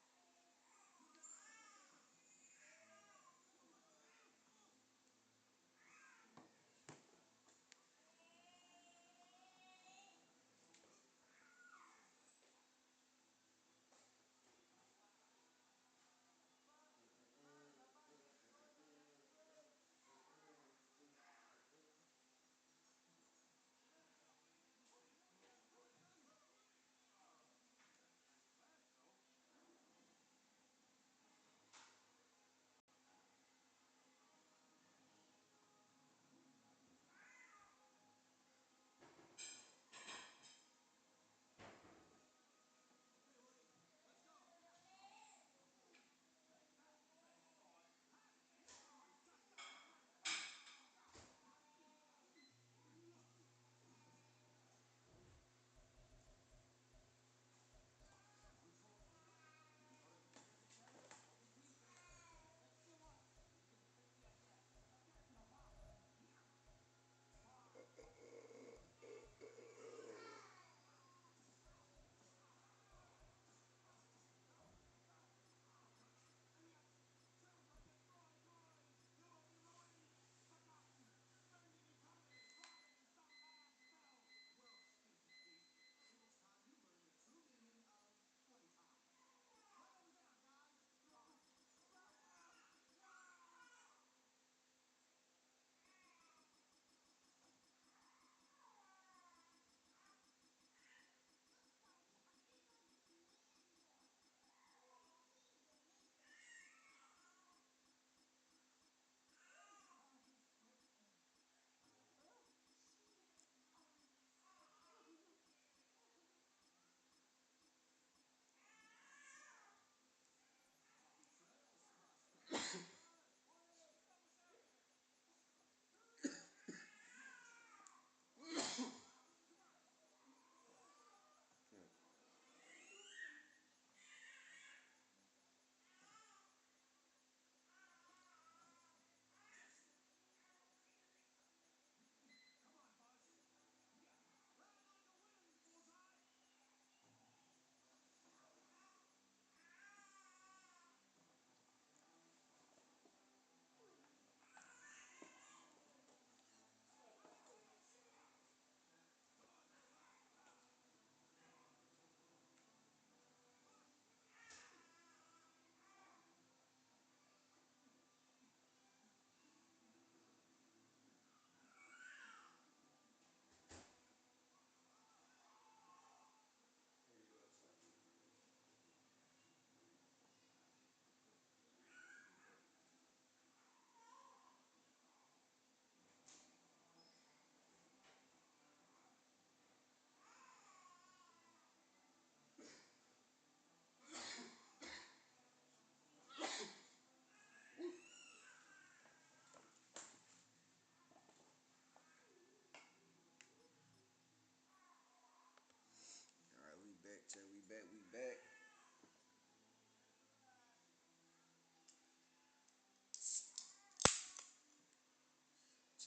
A: All right, we back, chat. We back. We back.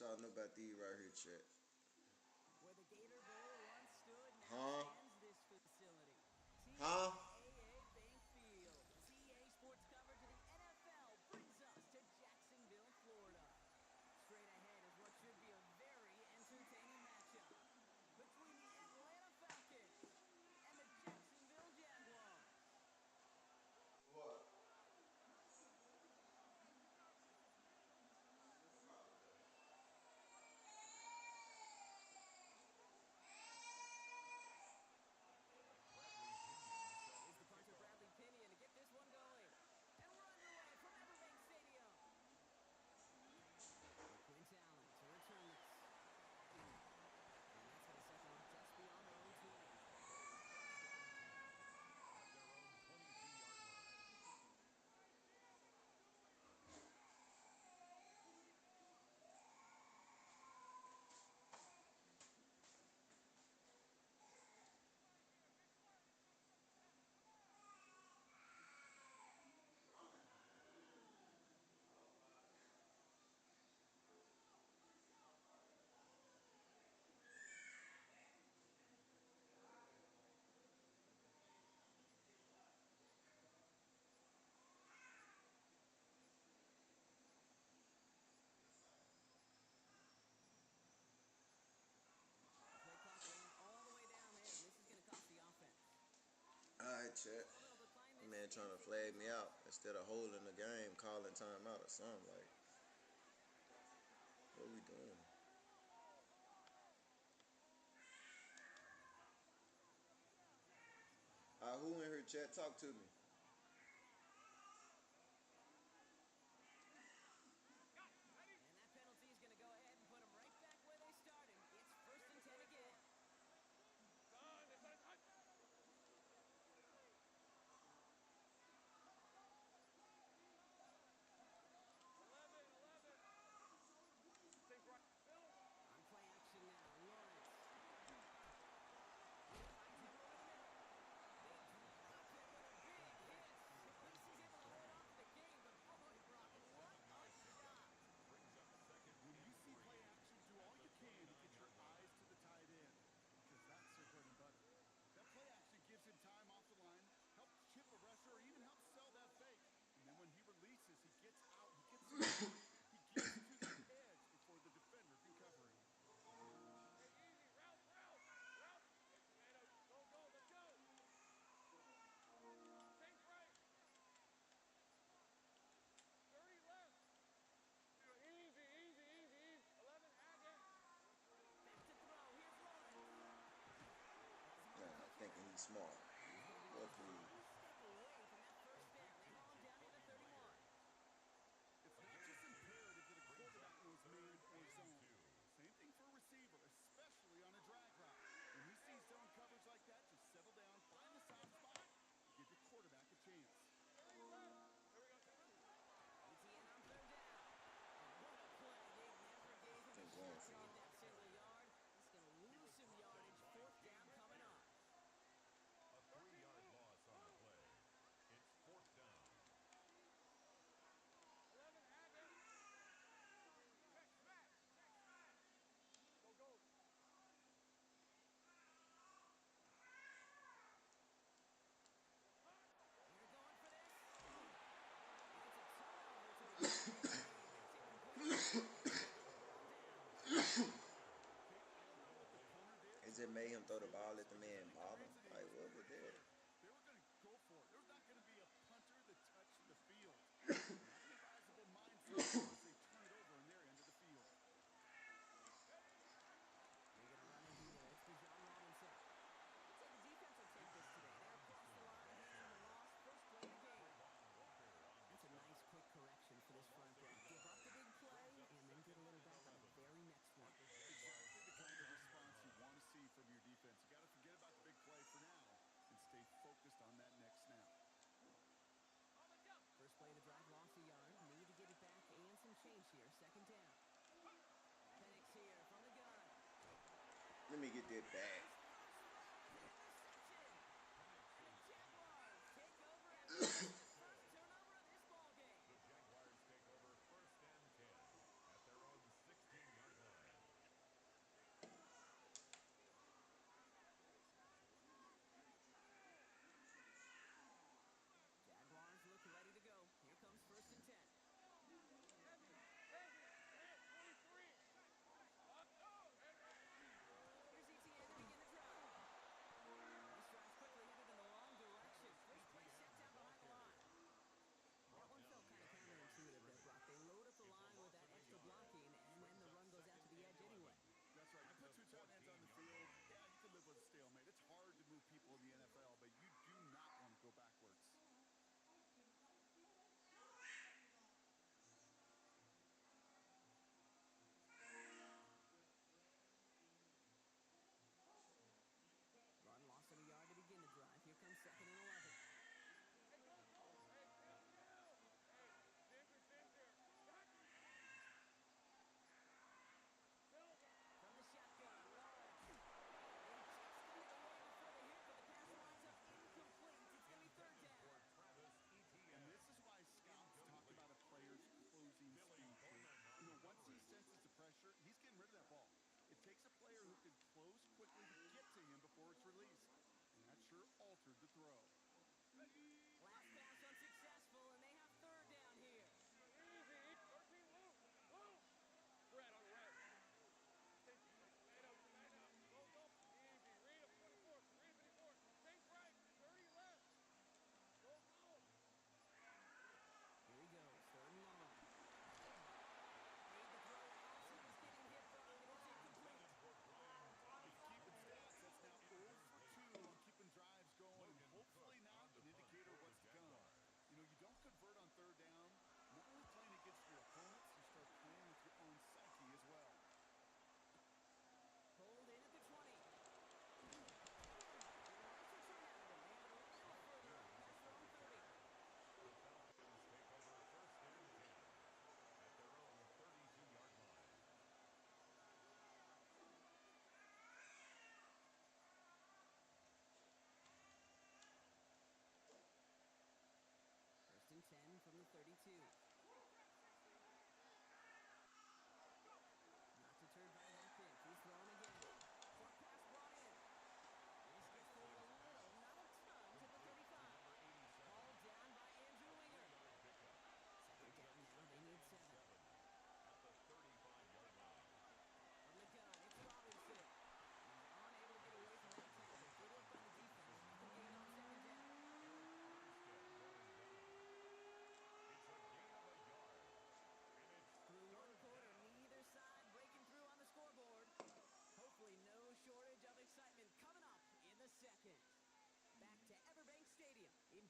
A: Y'all know about these right here, chat.
O: Where the Gator Bowl once stood, now
A: Huh?
O: stands this facility.
A: Huh?
O: TAA Bank Field. CA Sports coverage of the NFL brings us to Jacksonville, Florida. Straight ahead is what should be a very entertaining matchup between the Atlanta Falcons and the Jacksonville Jaguars.
A: What? Chet. The man trying to flag me out instead of holding the game, calling timeout or something. Like, what we doing? Who in here, Chet? Talk to me.
O: And that penalty is going to go ahead and put them right back where they started. It's 1st and 10 again. On play action now, Lawrence. Finds him over the middle. They drop him with a big hit. At least he's able to hold on to the game, but boy, Brock, what a shot.
P: When you see play action, do all you can to get your eyes to the tight end, because that's their bread and butter. That play action gives him time off the line, helps chip a rusher, or even helps sell that fake. And then when he releases, he gets out, he gets to the edge before the defender can cover him.
A: Thinking he's smart. Luckily.
P: It's not just imperative that a quarterback knows man or zone. Same thing for a receiver, especially on a drag route. When he sees zone coverage like that, just settle down, find the soft spot, give your quarterback a chance.
O: ETN on 3rd down. And what a play. They never gave him a chance to get that single yard. He's going to lose some yardage. 4th down coming up.
Q: A 3-yard loss on the play. It's 4th down.
O: They're going for this. It's a turnover to begin the game. It's incomplete.
A: It just made him throw the ball at the man bottom. Like, what was that?
P: They were going to go for it. There's not going to be a punter that touched the field. Not an advisable mindset as they turn it over in their end of the field.
O: They're going to run it here. It's Bijan Robinson. Looks like the defense will take this today. They're across the line, handling the loss. First play of the game. That's a nice quick correction for this front row. Give up the big play and then get a little back on the very next one.
P: Exactly the kind of response you want to see from your defense. You got to forget about the big play for now and stay focused on that next snap.
O: First play of the drive, lost a yard. Need to get it back and some change here. 2nd down. Penix here from the gun.
A: Let me get that back.
O: Take over after the first turnover of this ball game.
Q: The Jaguars take over 1st and 10 at their own 16-yard line.
O: Jaguars look ready to go. Here comes 1st and 10. Here's ETN to begin the drive.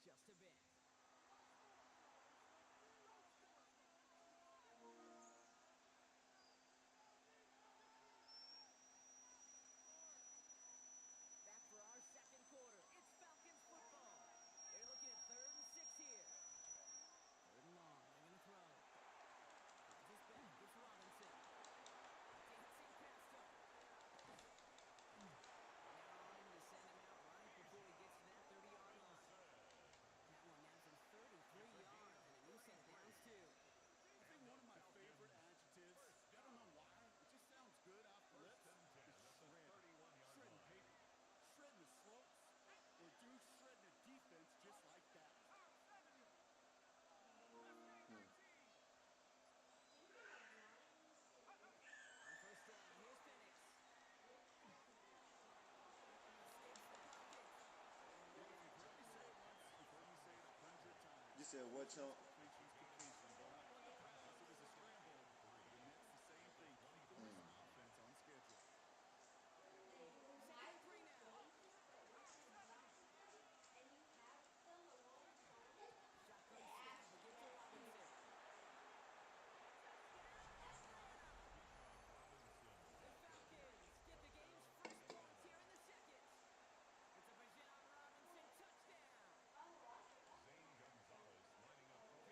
O: just a bit. Back for our second quarter. It's Falcons football. They're looking at 3rd and 6 here. 3rd and long. They're going to throw. Just back. It's Robinson. Dancing past him. Now on to send him out right before he gets to that 30-yard line. That one now from 33 yards and a new set of downs too.
P: I think one of my favorite adjectives, I don't know why, it just sounds good off the lips, is shred. Shredding paper, shredding the slopes, or dude shredding a defense just like that.
O: On first down, here's Penix. Escapes the pocket.
P: You've heard me say it once, you've heard me say it 100 times.
A: You said what, Chunk?
P: Completion's completion, but not like the pass, it was a scramble. And that's the same thing, keep the racing offense on schedule.
O: 2nd and 3 now. Shotgun snap, we get to Robinson. The Falcons get the game's first points here in the second. It's a Bijan Robinson touchdown.
Q: Zane Gonzalez lining up for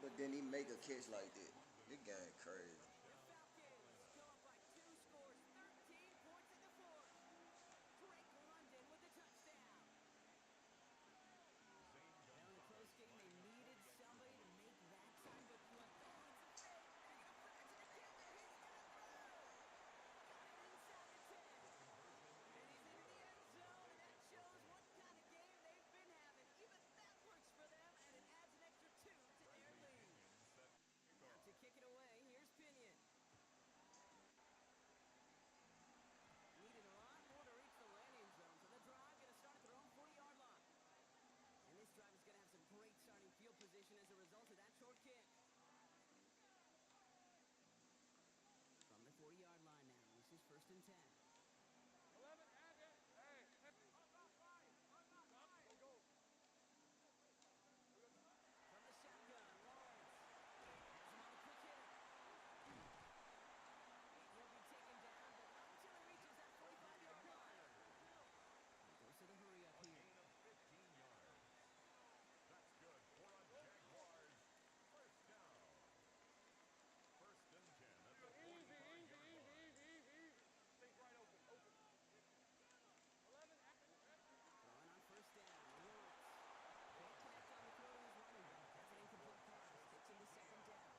A: but then he make a catch like that. This guy crazy.
O: The Falcons go up by 2 scores, 13 points in the fourth. Drake London with the touchdown. Well, in a close game, they needed somebody to make that time to play. Oh, it's a fake. They're going to flip it to the kid. He's going to throw. Got it inside the 10. And he's into the end zone, and that shows what kind of game they've been having. Even that works for them, and it adds an extra 2 to their lead. Now to kick it away, here's Pinion. Needed a lot more to reach the landing zone, so the drive going to start at their own 40-yard line. And this drive is going to have some great starting field position as a result of that short kick. From the 40-yard line now, this is 1st and 10.
C: 11, add it. Hey, go.
O: From the shotgun, Lawrence has him on a quick hitter. And he'll be taken down, but not until he reaches that 45-yard line. He goes to the hurry-up here.
Q: 15 yards. That's good for a Jaguars first down. 1st and 10 at the 45-yard line.
C: Think right open. 11,
O: Throwing on 1st down, Lawrence. Big connect on the throw to his running back. That's an incomplete pass. Gets him to 2nd down.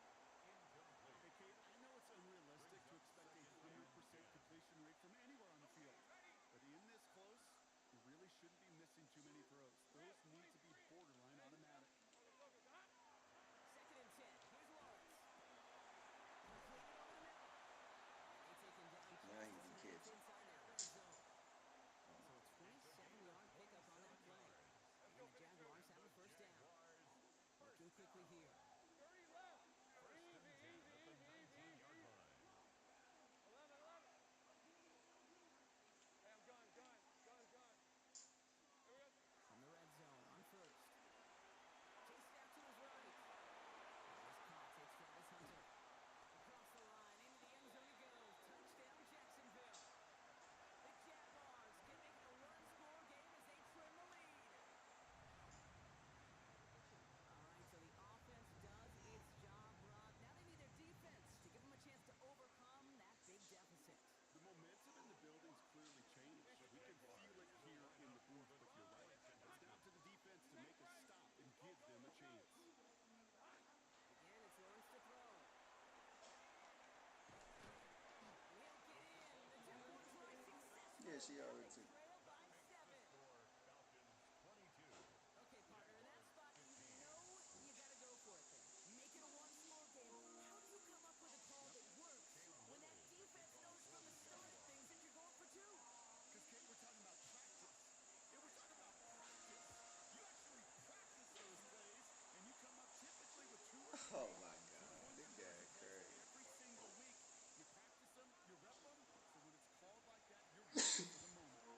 P: Hey, Kate, I know it's unrealistic to expect a 100% completion rate from anywhere on the field. But in this close, you really shouldn't be missing too many throws. Those need to be borderline automatic.
O: 2nd and 10. Here's Lawrence. Completed over the middle. And they take him down.
A: Now he can catch.
O: Inside that red zone. So a 27-yard pickup on that play. And the Jaguars have a 1st down. Working quickly here.
C: 30 left.
Q: 1st and 10 at the 19-yard line.
C: 11. Hey, I'm gone. Here we go.
O: From the red zone on 1st. Chased out to his right. And this caught. Takes Travis Hunter. Across the line. Into the end zone he goes. Touchdown, Jacksonville. The Jaguars can make it a one-score game as they trim the lead. All right, so the offense does its job, Rob. Now they need their defense to give them a chance to overcome that big deficit.
P: The momentum in the building's clearly changed. We can feel it here in the booth, but you're right. It's down to the defense to make a stop and give them a chance.
O: Again, it's Lawrence to throw. He'll get in. The Jaguars rise successful.
A: Yeah, she already took.
O: Trail by 7.
Q: Falcons 22.
O: Okay, partner, in that spot, you know you got to go for it there. Make it a one-score game. How do you come up with a call that works when that defense knows from the start of things that you're going for 2?
P: Because, Kate, we're talking about practice. Yeah, we're talking about practice. You actually practice those plays, and you come up typically with 2 or 3.
A: Oh my God, this guy crazy.
P: Every single week, you practice them, you rep them, so when it's called like that, you're ready for the moment.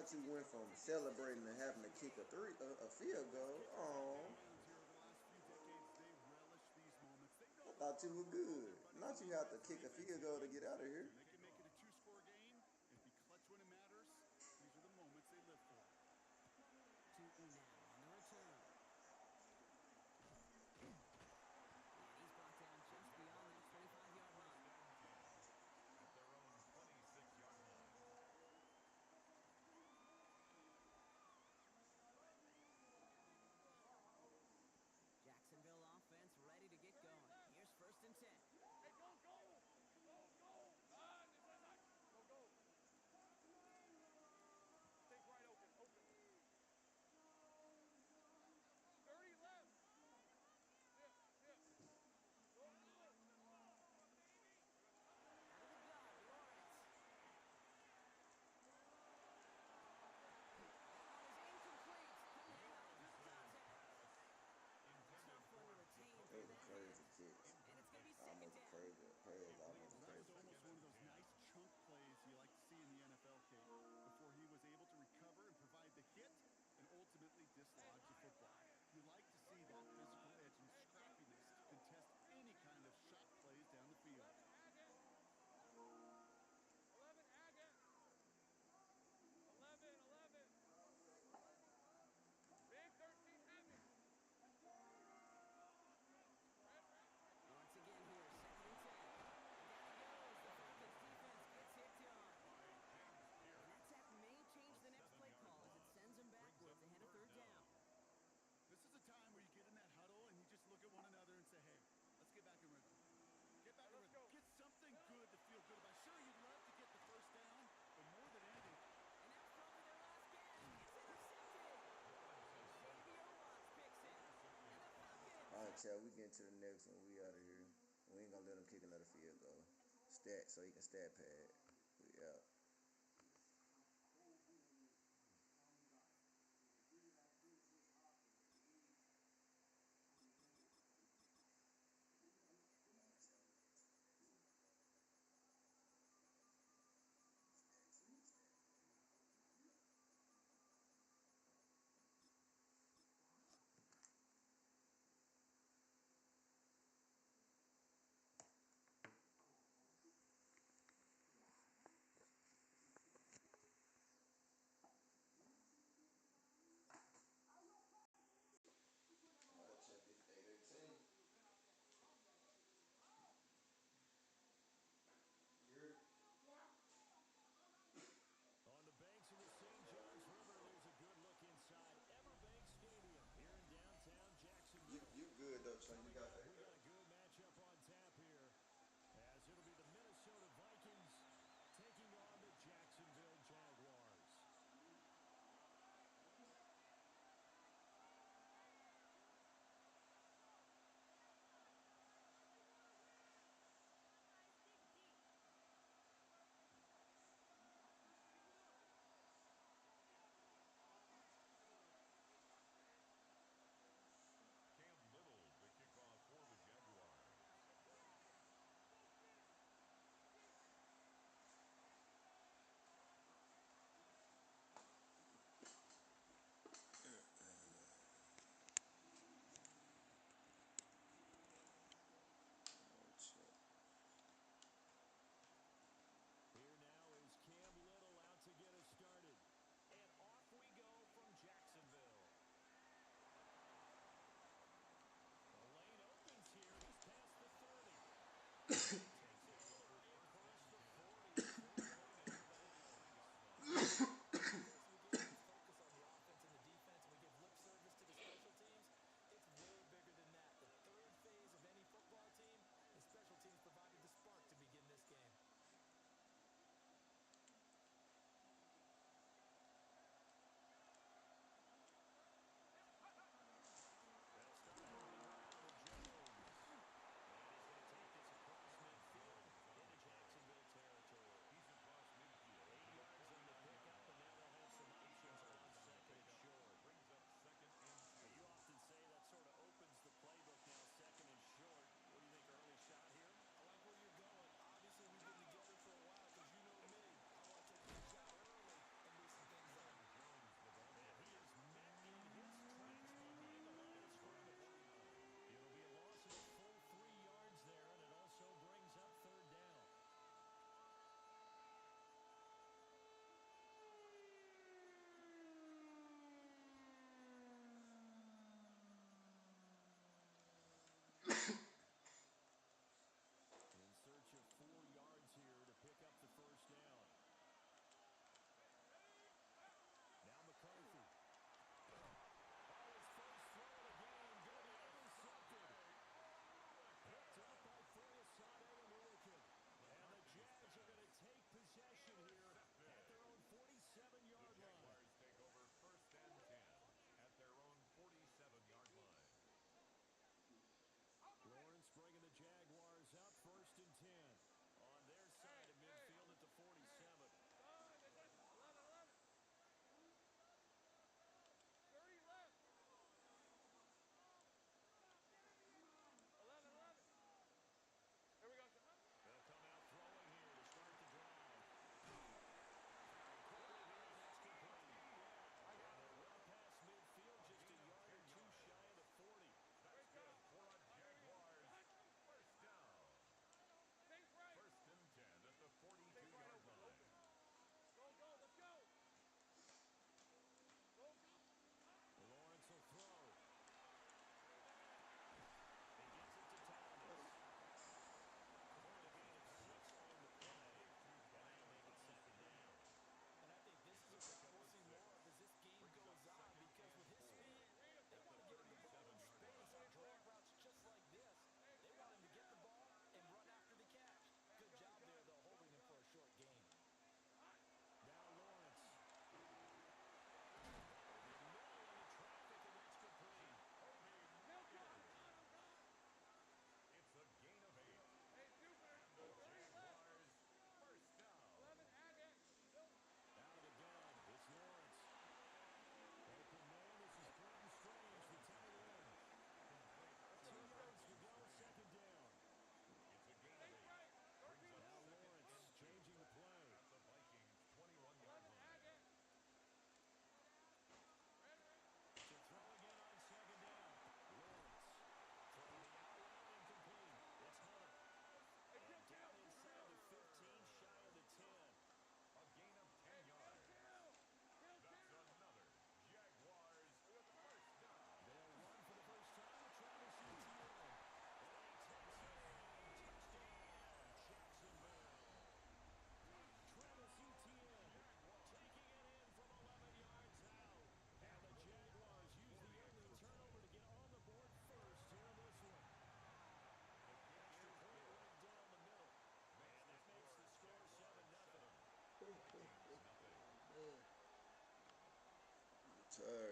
A: Not you went from celebrating to having to kick a field goal. Oh, I thought you were good. Not you have to kick a field goal to get out of here.
P: They can make it a two-score game and be clutch when it matters. These are the moments they live for.
O: Tootin now on the return. And he's brought down just beyond that 25-yard line.
Q: At their own 26-yard line.
O: Jacksonville offense ready to get going. Here's 1st and 10.
Q: Hey, go, go! Go, go! Go, go! Think right open, open. 30 left. Zip. Go good.
O: Out of the gun, Lawrence. Is incomplete. Couldn't hang on to the contact. Tough one to retain
A: It
O: through
A: was a
O: that
A: crazy
O: pass.
A: kick.
O: And it's going to be second
A: Almost
O: down.
A: crazy. Almost
P: That was
A: crazy.
P: almost one of those nice chunk plays you like to see in the NFL, Kate, before he was able to recover and provide the hit and ultimately dislodge the football. You like to see that physical edge and scrappiness to contest any kind of shot plays down the field.
Q: 11, Agate. 11. Big 13, have it.
O: Once again here, 2nd and 10. And down he goes. The Falcons defense gets it done. And that sack may change the next play call as it sends them backwards ahead of 3rd down.
P: This is a time where you get in that huddle and you just look at one another and say, hey, let's get back in rhythm. Get back in rhythm. Get something good to feel good about. Sure, you'd love to get the 1st down, but more than anything,
O: And that's probably their last gasp. It's intercepted. Xavier Watts picks it. And the Falcons.
A: All right, Chad, we get to the next one. We out of here. We ain't gonna let him kick another field goal. Stat, so he can stat pad. We out.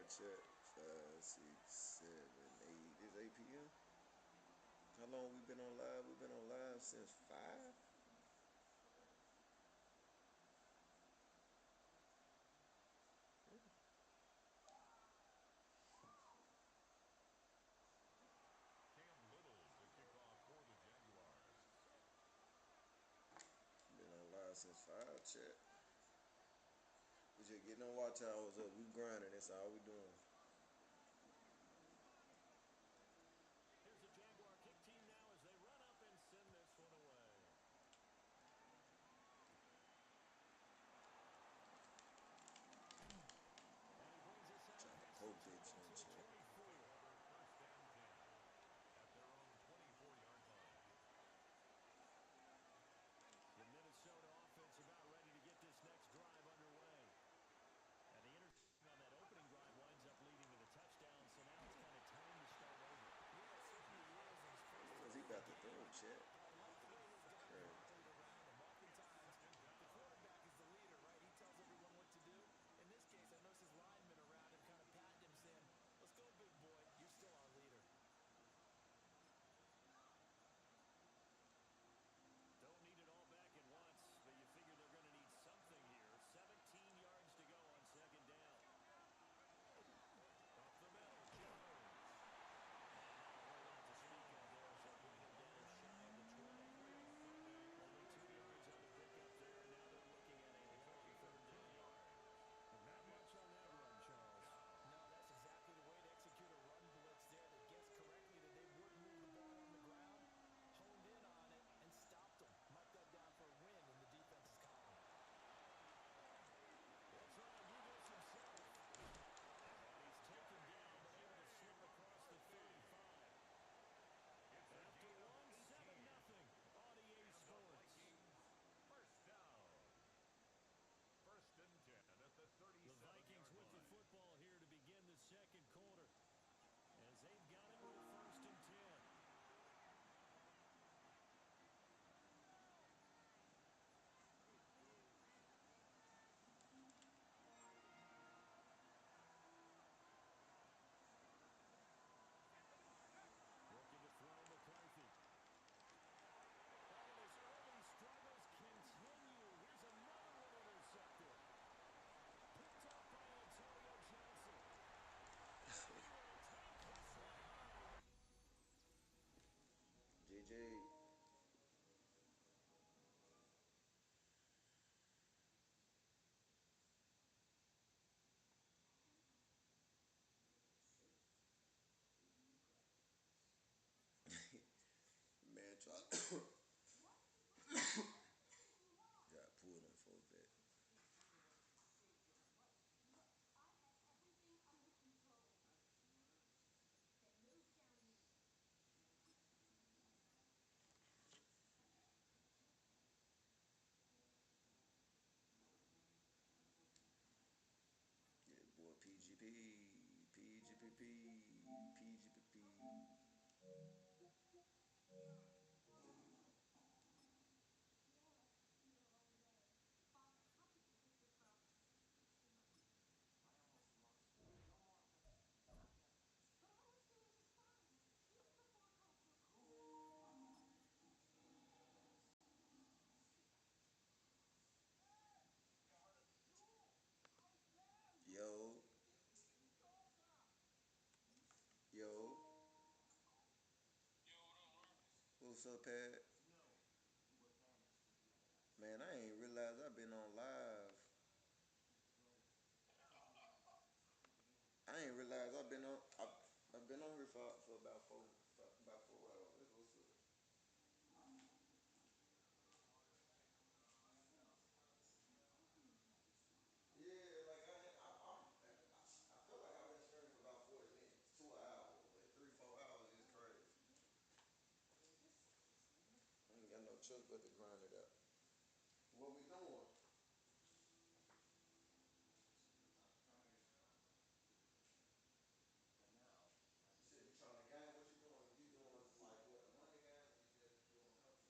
A: check. 5, 6, 7, 8. It's 8 p.m. How long we been on live? We've been on live since 5.
Q: Cam Little to kick off for the Jaguars.
A: Been on live since 5. Check. We just getting on watch hours up. We grinding. That's all we doing.
Q: Here's the Jaguar kick team now as they run up and send this one away. And he brings us out
A: Trying to
Q: past
A: poke
Q: the
A: that
Q: 20
A: chin
Q: to the
A: check.
Q: 24. First and 10 at their own 24-yard line. The Minnesota offense about ready to get this next drive underway. And the interception on that opening drive winds up leading to the touchdown, so now it's kind of time to start over.
O: Yeah, it certainly is. And his first
A: What was he about to throw? Check.
O: But I like the way his guys
A: Crazy.
O: rallied around him. Oftentimes, the quarterback is the leader, right? He tells everyone what to do. In this case, I noticed his linemen around him kind of patting him, saying, "Let's go, big boy. You're still our leader."
Q: Don't need it all back at once, but you figure they're going to need something here. 17 yards to go on second down. Up the middle, Jones. And not a whole lot to speak of there, so bring him down shy of the 20. Only 2 yards on the pickup there, and now they're looking at a long third down.
P: Not much on that run, Charles.
O: No, that's exactly the way to execute a run blitz there. They guessed correctly that they would move the ball on the ground, honed in on it, and stopped them. Marked that down for a win in the defense's column.
Q: That's right, Eagles himself. And he's taken down, but able to slip across the 35. After one, 7-0 on EA Sports. First down. First and 10 at the 37-yard line.
L: The Vikings with the football here to begin the second quarter, as they've got it with first and 10. Looking to throw McCarthy. And his early struggles continue. Here's another one intercepted. Picked up by Antonio Johnson. He will take this one.
A: JJ. Man, try. Got pulled him for a bit. Yeah, boy, PGP, PGPP, PGPP. Yo, yo. What's up, Pat? Man, I ain't realized I've been on live. I ain't realized I've been on here for about 4 hours. That's what's up. Yeah, like I feel like I've been streaming for about 40 minutes to an hour, but 3, 4 hours is crazy. I ain't got no choice but to grind it up. What we doing? You said you trying to game. What you doing? You doing like what, a Monday game? Or you just doing content?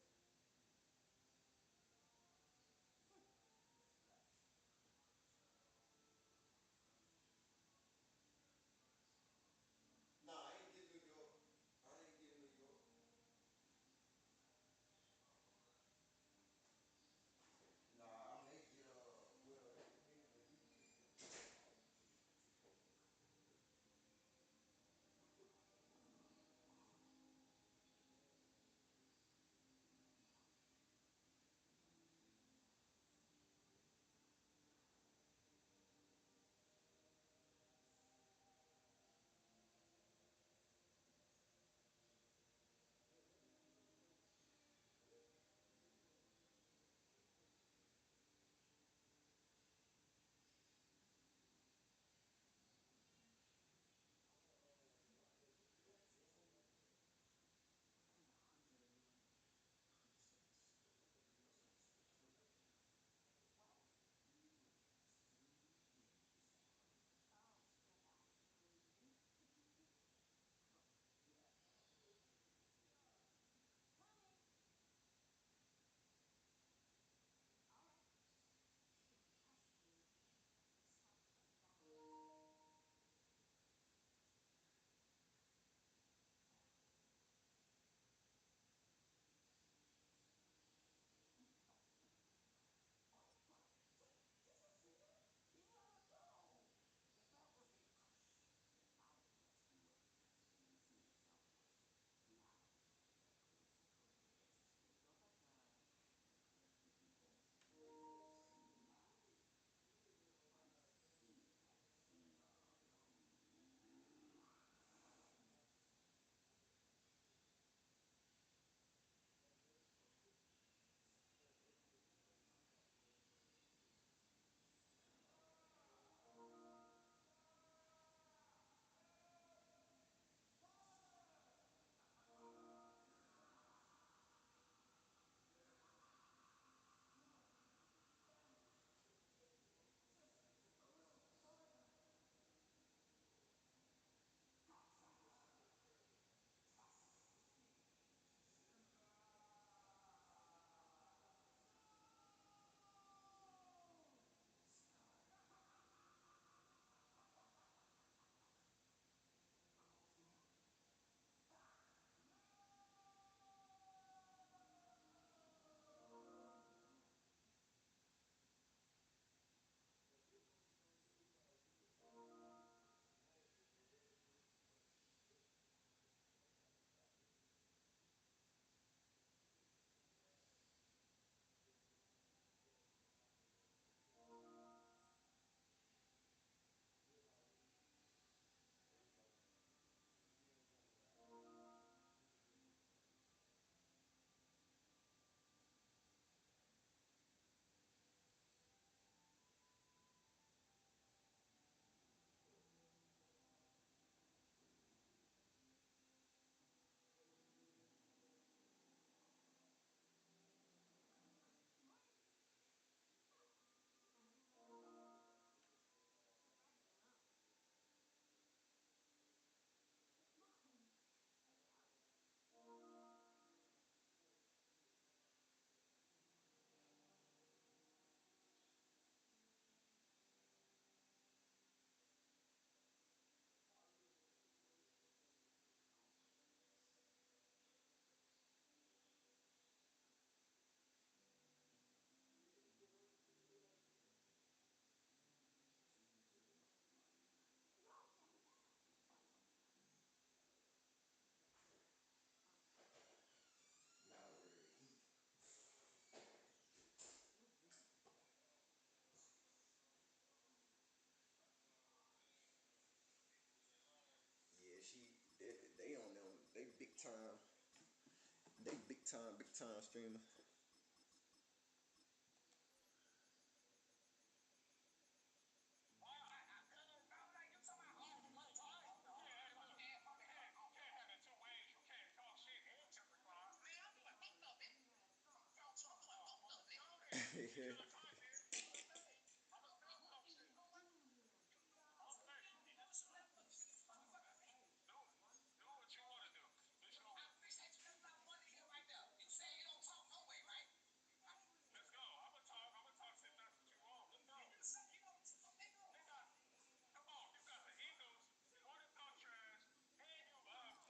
A: big time streamer.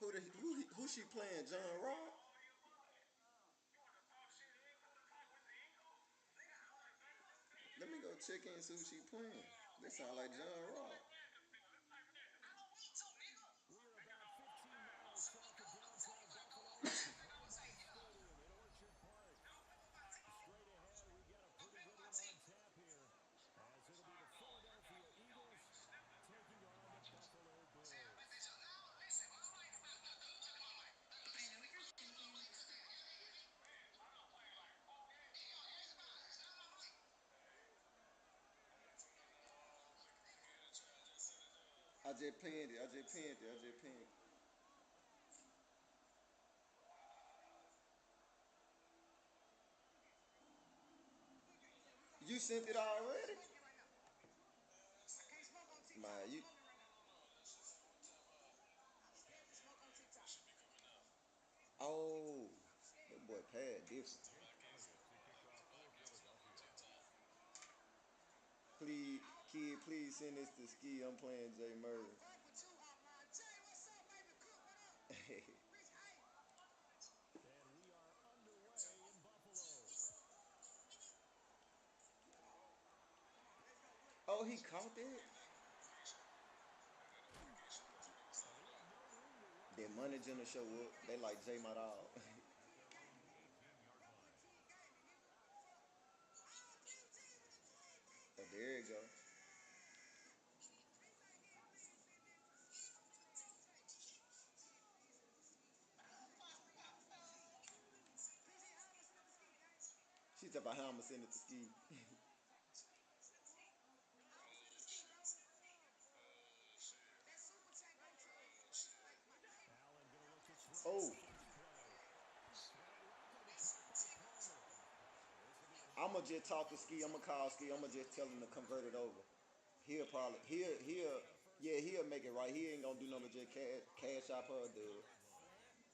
A: Who she playing? John Rock? Let me go check in and see who she playing. They sound like John Rock.
L: We're about 15 miles south of downtown Buffalo at Highmark Stadium in Orchard Park. Straight ahead, we got a pretty good one on tap here, as it'll be the Philadelphia Eagles taking on the Buffalo Bills.
A: I just pinned it. I just pinned it. I just pinned it. You sent it already? Man, you. Oh, that boy Pad different.
M: Jake Elliott to kick off for Philadelphia.
A: Please, kid, please send this to Ski. I'm playing Jay Murray.
L: And we are underway in Buffalo.
A: Oh, he caught that? Then Money General show up. They like Jay my dog.
M: At their own 18-yard line.
A: Oh, there you go. She talking about how I'm gonna send it to Ski.
L: Allen going to look to throw on
A: Oh,
L: the first play. And a route going to be caught by Palmer. This will be a
A: I'ma
L: short
A: just
L: gain
A: talk to
L: for
A: Ski. I'ma call Ski. I'ma just tell him to convert it over. He'll probably he'll yeah he'll make it right. He ain't gonna do nothing but just cash out her dude.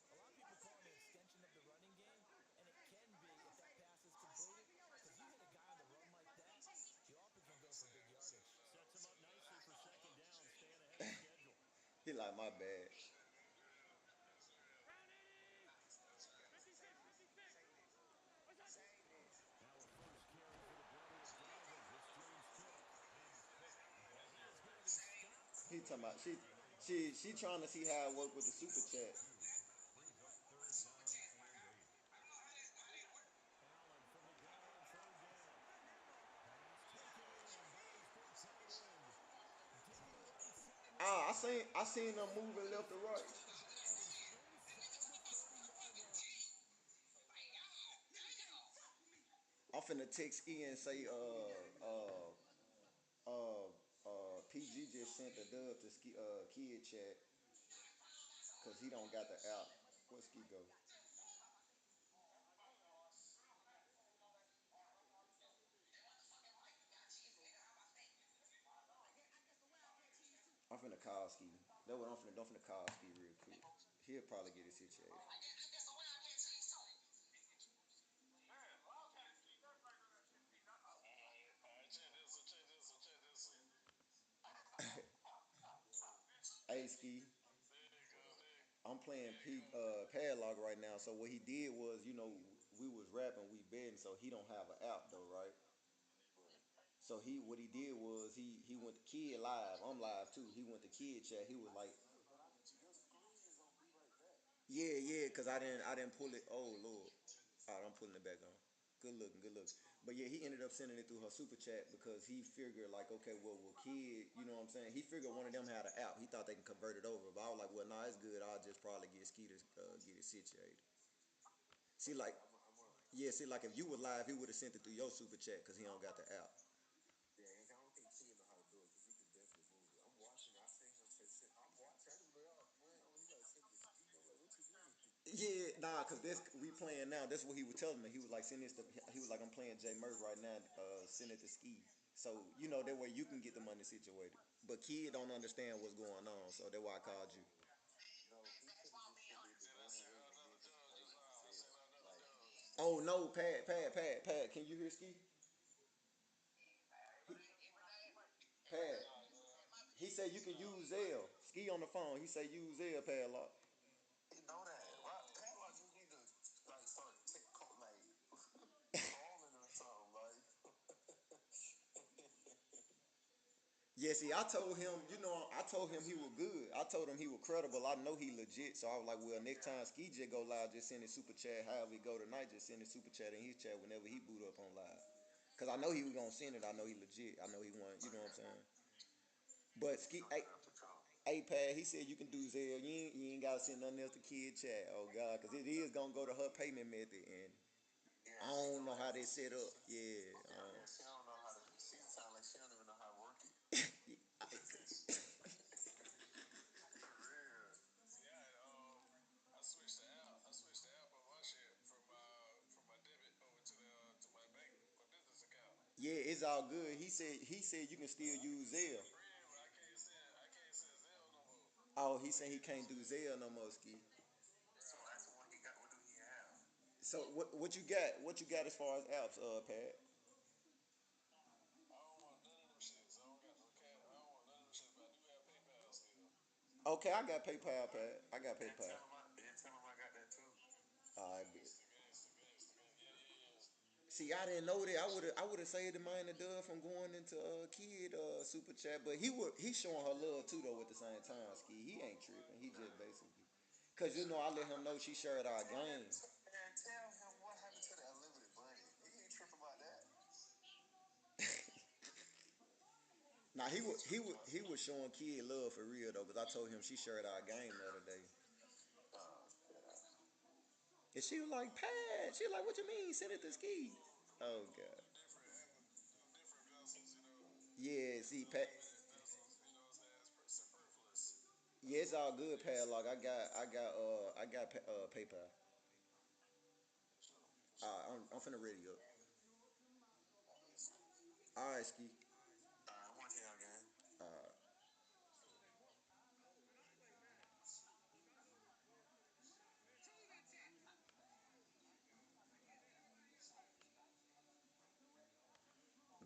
L: For him, a lot of people call him an extension of the running game, and it can be if that pass is completed, because you hit a guy on the run like that, he often can go for big yardage.
K: Sets him up nicely for second down, staying ahead of schedule.
A: He like my bad.
L: Now a first carry for the brother of Donovan. It's James Cook. And he is going to be stopped
A: He
L: before
A: talking
L: he
A: about
L: can get there.
A: she trying to see how it work with the super chat.
M: Brings up third down and 8.
L: Allen from the gun on third down. Pass taken in by his big tight end. Digging right sideline
A: Ah,
L: now.
A: I seen them
L: And
A: moving
L: he
A: left to
L: is
A: right.
L: down inside the 30-yard line.
A: I'm finna text Ian and say PG just sent the dub to Ski kid chat because he don't got the app. Where Ski go? I'm finna call Ski. That's what I'm finna call Ski real quick. He'll probably get it situated. Hey Ski, I'm playing Padlock right now. So what he did was, we was rapping, we betting, so he don't have an app though, right? So what he did was he went to Kid Live. I'm live too. He went to Kid Chat. He was like, yeah, cause I didn't pull it. Oh Lord, alright, I'm pulling it back on. Good looking, good looking. But yeah, he ended up sending it through her super chat because he figured like, okay, well, Kid, you know what I'm saying? He figured one of them had an app. He thought they can convert it over. But I was like, well, nah, it's good. I'll just probably get Ski to get it situated. See, like, yeah, see, like if you were live, he would have sent it through your super chat because he don't got the app.
R: Yeah, I don't think Kid know how to do it because he can definitely move it. I'm watching. I see him say, I'm watching. I just be like, oh, man, he got sent this. I'm like, what you doing?
A: Yeah, nah, cause this we playing now. That's what he was telling me. He was like, send this to. He was like, I'm playing J Murph right now. Send it to Ski. So that way you can get the money situated. But Kid don't understand what's going on, so that's why I called you.
R: No, he could have just put it the one way and then just played Zell. Like,
A: Oh no, Pad. Can you hear Ski? Pad. He said you can use Zelle. Ski on the phone. He said use Zelle, Padlock.
R: he know that. Why? Padlock just need to like start like calling or something. Like,
A: Yeah, see, I told him, I told him he was good. I told him he was credible. I know he legit. So I was like, well, next time Ski J go live, just send his super chat. However he go tonight, just send his super chat in his chat whenever he boot up on live. Cause I know he was gonna send it. I know he legit. I know he want. You know what I'm saying? But Ski, hey, Pad, he said you can do Zelle. You ain't gotta send nothing else to Kid chat. Oh God, cause it is gonna go to her payment method, and I don't know how they set up. Yeah.
R: yeah, she don't know how to. She sound like she don't even know how to work it. For real.
L: See, I switched the app. I switched the app on my shit from my debit over to my bank, my business account.
A: Yeah, it's all good. He said you can still use Zelle.
L: I can't send Zelle no more.
A: Oh, he said he can't do Zelle no more, Ski.
R: So that's what he got. What do he have?
A: So what you got? What you got as far as apps, Pat?
L: I don't want none of them shits. I don't got no cat. I don't want none of them shits, but I do have PayPal still.
A: Okay, I got PayPal, Pat. I got
R: Then
A: PayPal.
R: tell him I got that too.
A: I bet.
L: Gangsta. Yeah.
A: See, I didn't know that. I would have saved the mind of Doug from going into Kid super chat, but he's showing her love too though at the same time. Ski, he ain't tripping. He just basically, cause I let him know she shared our games.
R: Man, tell him what happened to that unlimited money. He ain't tripping about that.
A: Now he was showing Kid love for real though, cause I told him she shared our game the other day. And she was like, Pat. She was like, what you mean? Send it to Ski. Oh God.
L: Different vessels,
A: Yeah, see, Pat.
L: vessels, you know what I'm saying? It's superfluous.
A: Yeah, it's all good, Padlock. I got PayPal. I'm finna ready up. All right, Ski.
R: I'm watching y'all game.
A: Uh,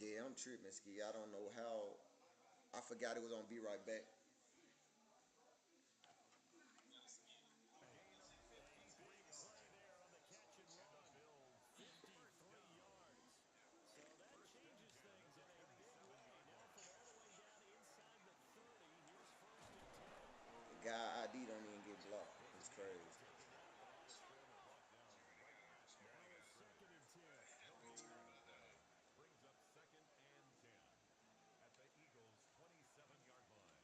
A: yeah, I'm tripping, Ski. I don't know how. I forgot it was on Be Right Back.
Q: Big play there on the catch and run. Builds 53 yards. So that changes things in a big way. Now from all the way down inside the 30, here's 1st and 10.
A: The guy ID don't even get blocked. It's crazy.
Q: Taking off along the scrimmage. Now a 2nd and 10.
M: No gain on the play. Brings up 2nd and 10 at the Eagles' 27-yard line.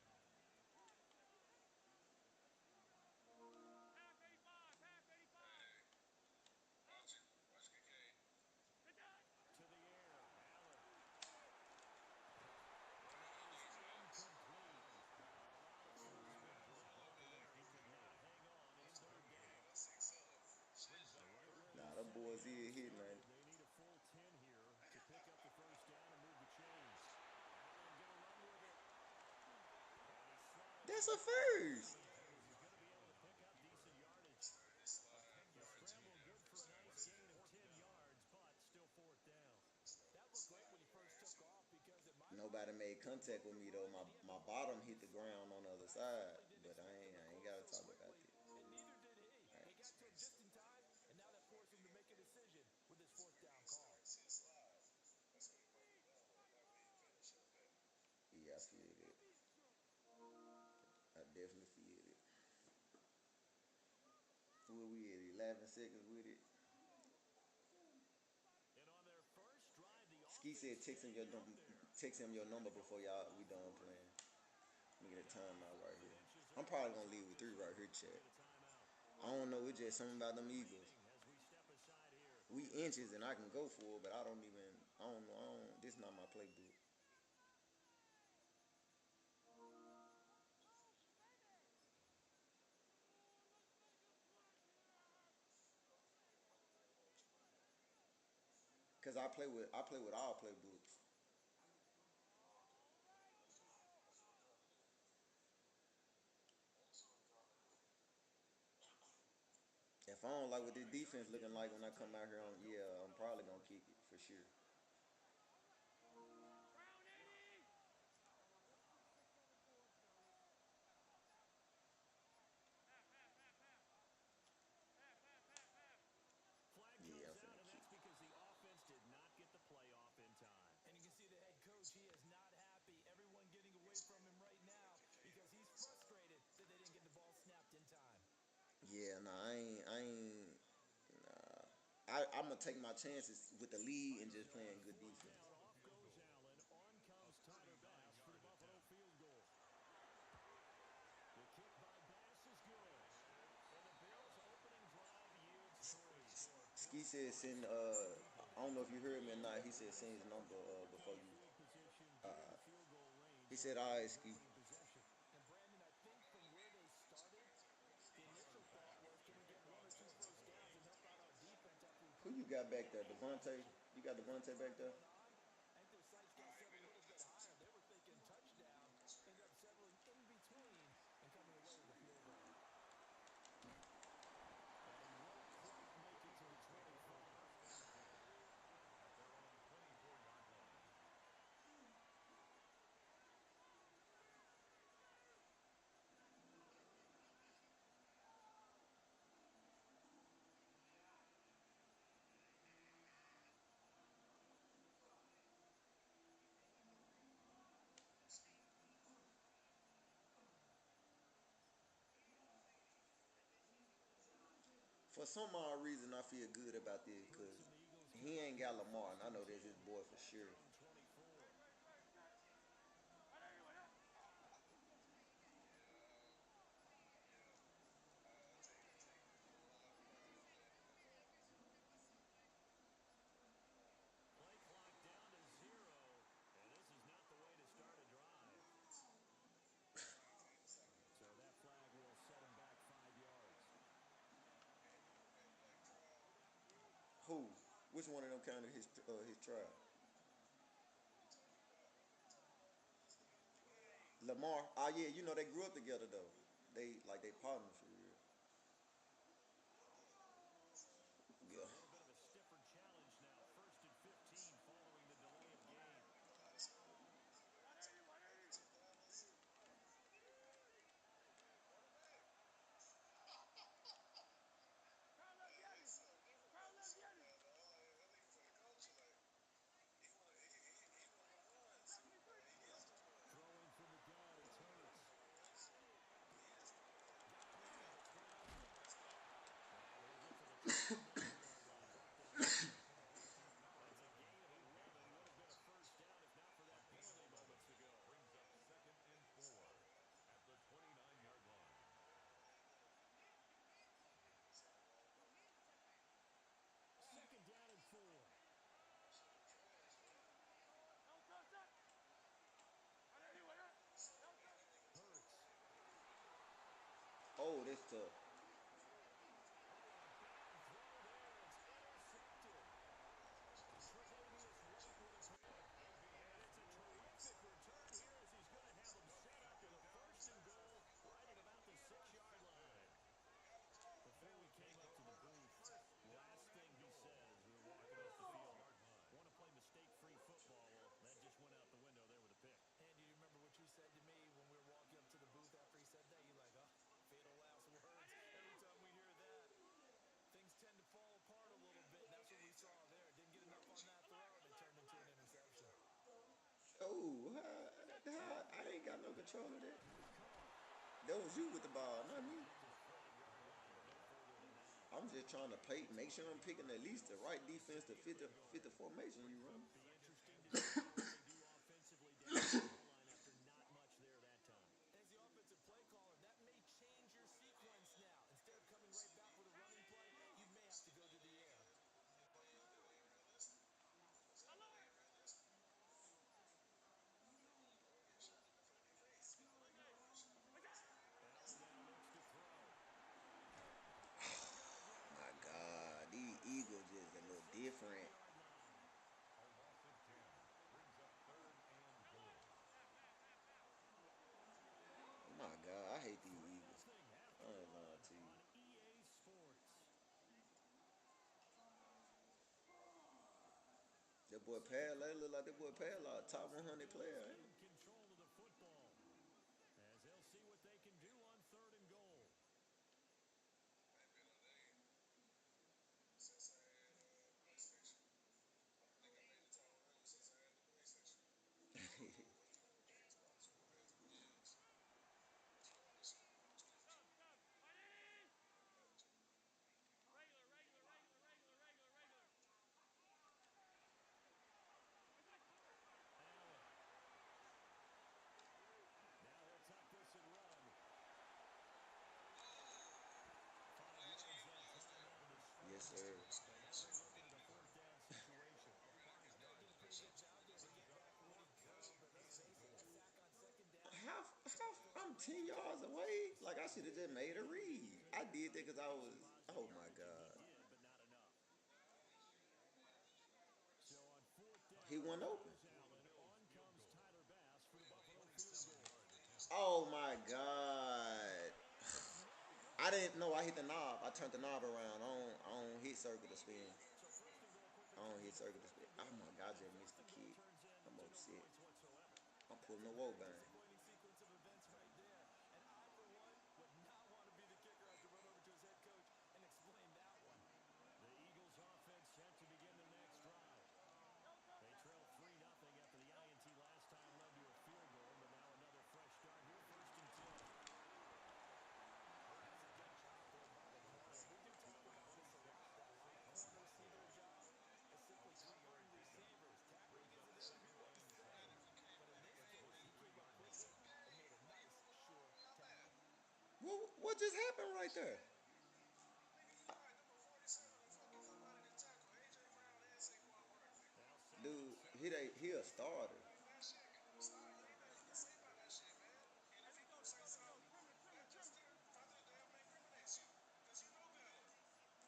L: Watch Kincaid.
Q: To the air. Allen. And that is incomplete. A lot of force being put out after there. He could not hang on 3rd down. They're right where they
A: Nah, them
Q: said the
A: boys
Q: game
A: here hitting, man.
Q: started. They need a full 10 here to pick up the 1st down and move the chains. Allen going to run with it. And he slides
A: That's
Q: and
A: a
Q: gets it out of
A: first.
Q: the air as he's going to be able to pick up decent yardage. The scramble good for a nice gain of 10 yards, but still 4th down. That looked great when he first took off because in my
A: Nobody
Q: mind,
A: made
Q: he
A: contact with
Q: broke the
A: me though.
Q: run
A: My
Q: and he had
A: my
Q: the lead
A: bottom
Q: on
A: hit
Q: his
A: the
Q: side.
A: ground on the other
Q: But I
A: side,
Q: certainly didn't
A: but
Q: expect him to
A: I ain't
Q: close
A: gotta
Q: so
A: talk about
Q: quickly,
A: it.
Q: and neither did he.
A: All
Q: They got
A: right.
Q: to him just in time, and now that forced him to make a decision with his 4th down call.
L: See a slide. That's what he might be doing right now. We ain't finished up there.
A: Yeah, I feel it. I definitely feel it. Where we at? 11 seconds with it.
Q: And on their first drive, the
A: Ski said
Q: offense staying out there.
A: text him your number before y'all we done playing. Let me get a timeout right here. I'm probably gonna leave with 3 right here, chat. I don't know, it's just something about them Eagles. We inches and I can go for it, but I don't even. I don't know. I don't. This not my playbook. Cause I play with all playbooks. If I don't like what this defense looking like when I come out here, I'm probably gonna kick it for sure.
L: Flag
A: Yeah, I'm
L: goes out,
A: finna
L: and
A: kick.
L: that's because the offense did not get the play off in time.
O: And you can see the head coach, he is not happy. Everyone getting away from him right now because he's frustrated that they didn't get the ball snapped in time.
A: Yeah, nah, I ain't. Nah, I'm gonna take my chances with the lead and just playing good
L: Fourth
A: defense.
L: down, off goes Allen. On comes Tyler Bass for the Buffalo field goal. The kick by Bass is good. And the Bills' opening drive yields three.
A: Ski said send. I don't know if you heard me or not. He said send his number before you.
L: Field position
A: Uh,
L: given field goal range
A: he
L: on
A: said,
L: the
A: "All right, Ski."
L: opening possession.
O: And Brandon, I think from where they started, the initial thought was, can we get 1 or 2 first downs and help out our defense after we
A: Who
O: put
A: you
O: them in
A: got
O: field
A: back
O: goal
A: there,
O: range
A: Devontae?
O: initially?
A: You got
O: But as
A: Devontae
O: time
A: back there?
O: went on, I think their sights got set a little bit higher. They were thinking touchdown, ended up settling in between and coming away with a field goal.
L: And he won't quite make it to the 25.
Q: At their own 24-yard line.
A: For some odd reason, I feel good about this because he ain't got Lamar, and I know that's his boy for sure.
L: Own 24. Play clock down to 0. And this is not the way to start a drive. So that flag will set him back 5 yards.
A: Who? Which one of them counted his trial? Lamar. Oh yeah, you know they grew up together though. They partners for real.
L: So
A: Yeah.
L: a little bit of a stiffer challenge now. 1st and 15 following the delay of game. Throwing from the gun, it's Hurts. Got him in at the 20. And he'll get to the 29-yard line. Brought down short. That's a gain of 11. Would have been a first down if not for that penalty moments ago.
Q: Brings up 2nd and 4 at the 29-yard line.
L: 2nd down and 4. Hurts.
A: Oh, that's tough.
L: Oh, and a bad throw there. It's intercepted. Tre'Davious White with a pick. And it's a terrific return here as he's going to have him set up with a 1st and goal right at about the 6-yard line. Before we came up to the booth, last thing he said as we were walking off the field, want to play mistake-free football. Well, that just went out the window there with a pick.
O: And do you remember what you said to me when we were walking up to the booth after he said that? You're like, oh, fatal last words. Every time we hear that, things tend to fall apart a little bit. And that's what we saw there. Didn't get enough on that throw, and it turned into an interception.
A: Oh, I ain't got no control of that. That was you with the ball, not me. I'm just trying to make sure I'm picking at least the right defense to fit the formation you run.
L: Be interesting to see what they do offensively down the goal line after not much there that time.
O: As the offensive play caller, that may change your sequence now. Instead of coming right back with a running play, you may have to go to the air.
A: boy Pad, they look like that boy Pad, like top 100 player. Ain't he?
L: Control of the football. As they'll see what they can do on 3rd and goal.
R: Since I had PlayStation, I think I made the title running since I had the PlayStation. Went through the Xbox for the past 2 years. That's why this is 2015.
L: Now he'll tuck this and run. 5
R: Glad you
L: yards
R: ain't
L: that
R: realized
L: time
R: that.
L: able to string
A: Yes,
L: it
A: sir.
L: together. But now they're looking at a 4th down situation.
O: Did a pretty good job there to get back what he could. But let's face it, that sack on 2nd down.
A: I'm 10 yards away. Like I should have just made a read. I did that because I was. Oh my god.
L: Did, but not enough. So on 4th down,
A: He went
L: off
A: open.
L: goes Allen. On comes Tyler Bass for the Buffalo field goal.
A: Oh my god. I didn't know I hit the knob. I turned the knob around. I don't hit circle to spin. I don't hit circle to spin. Oh my god, I just missed the kick. I'm upset. I'm pulling the woe bang.
O: Disappointing sequence of events right there. And I, for one, would not want to be the kicker I have to run over to his head coach and explain that one.
L: The Eagles offense set to begin their next drive. They trailed 3-0 after the INT last time led to a field goal, but now another fresh start here, 1st and 10.
O: We do talk about this a lot, that corner receiver job is simply covering receivers. Tackling isn't everyone's thing. But in this case, he came up quickly and made a nice, sure tackle.
A: What just happened right there?
R: Nigga, you know I number 47 and fucking nobody to tackle. AJ Brown and Saquon Barkley.
A: Dude, he a starter.
R: That shit, sorry, you ain't nothing you can say about that shit, man. And if he do say something, that just further damn incriminates you. Because you know better.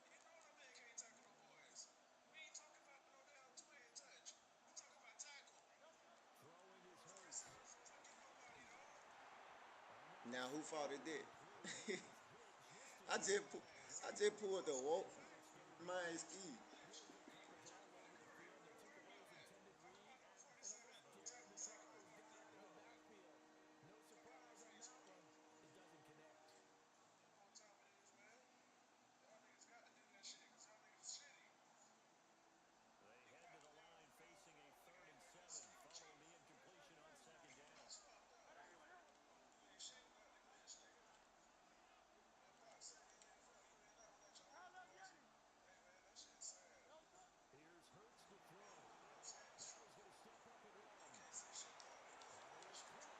R: You know that man can't tackle no boys. We ain't talking about no damn two-hand touch. We talking about tackle.
L: Throwing his
R: Number
L: hurts.
R: 47 for fucking nobody, dog.
A: Now who fought it did? I just pulled the woke my ski.
O: Really good coverage all over the field. They took away his intended read. And it looked like Jalen McCollum's got him in the backfield. No surprise on that one. It doesn't connect.
R: You know what time it is, man. Y'all niggas got to do that shit because y'all niggas shitty.
L: They head to the line facing a 3rd and 7 following the incompletion on 2nd down.
R: That's fucked up. You ain't shit without the glitch, nigga. Man, Pop said he ain't fuck. You ain't never let your nigga glitch. Hey, man, that shit's sad.
L: Here's Hurts to throw.
R: You know what I'm saying? It's
L: Now
R: true.
L: he's going to step up and run.
R: You can't say shit about it. That shit true.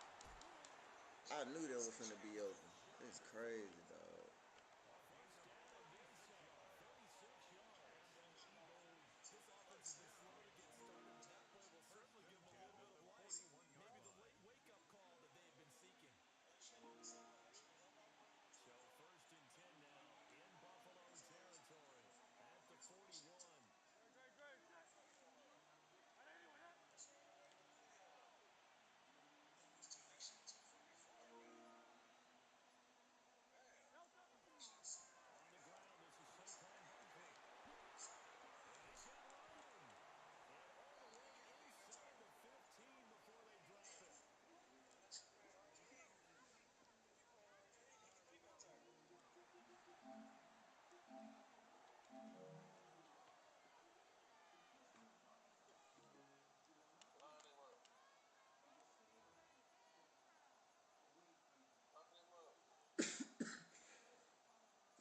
A: I knew that was finna be open. It's crazy, dog.
L: First down and then some. 36 yards.
O: This offense has been slow to get started, but that play will certainly give them a little bit of life. Maybe the late wake-up call that they've been seeking.
L: So 1st and 10 now in Buffalo territory at the 41.
R: That shit too fucking far, man. Damn. That shit's sad.
L: On the ground, this is Saquon Barkley. And he's got room. And all the way inside the 15 before they drop it.
R: Line him up. Lock him up.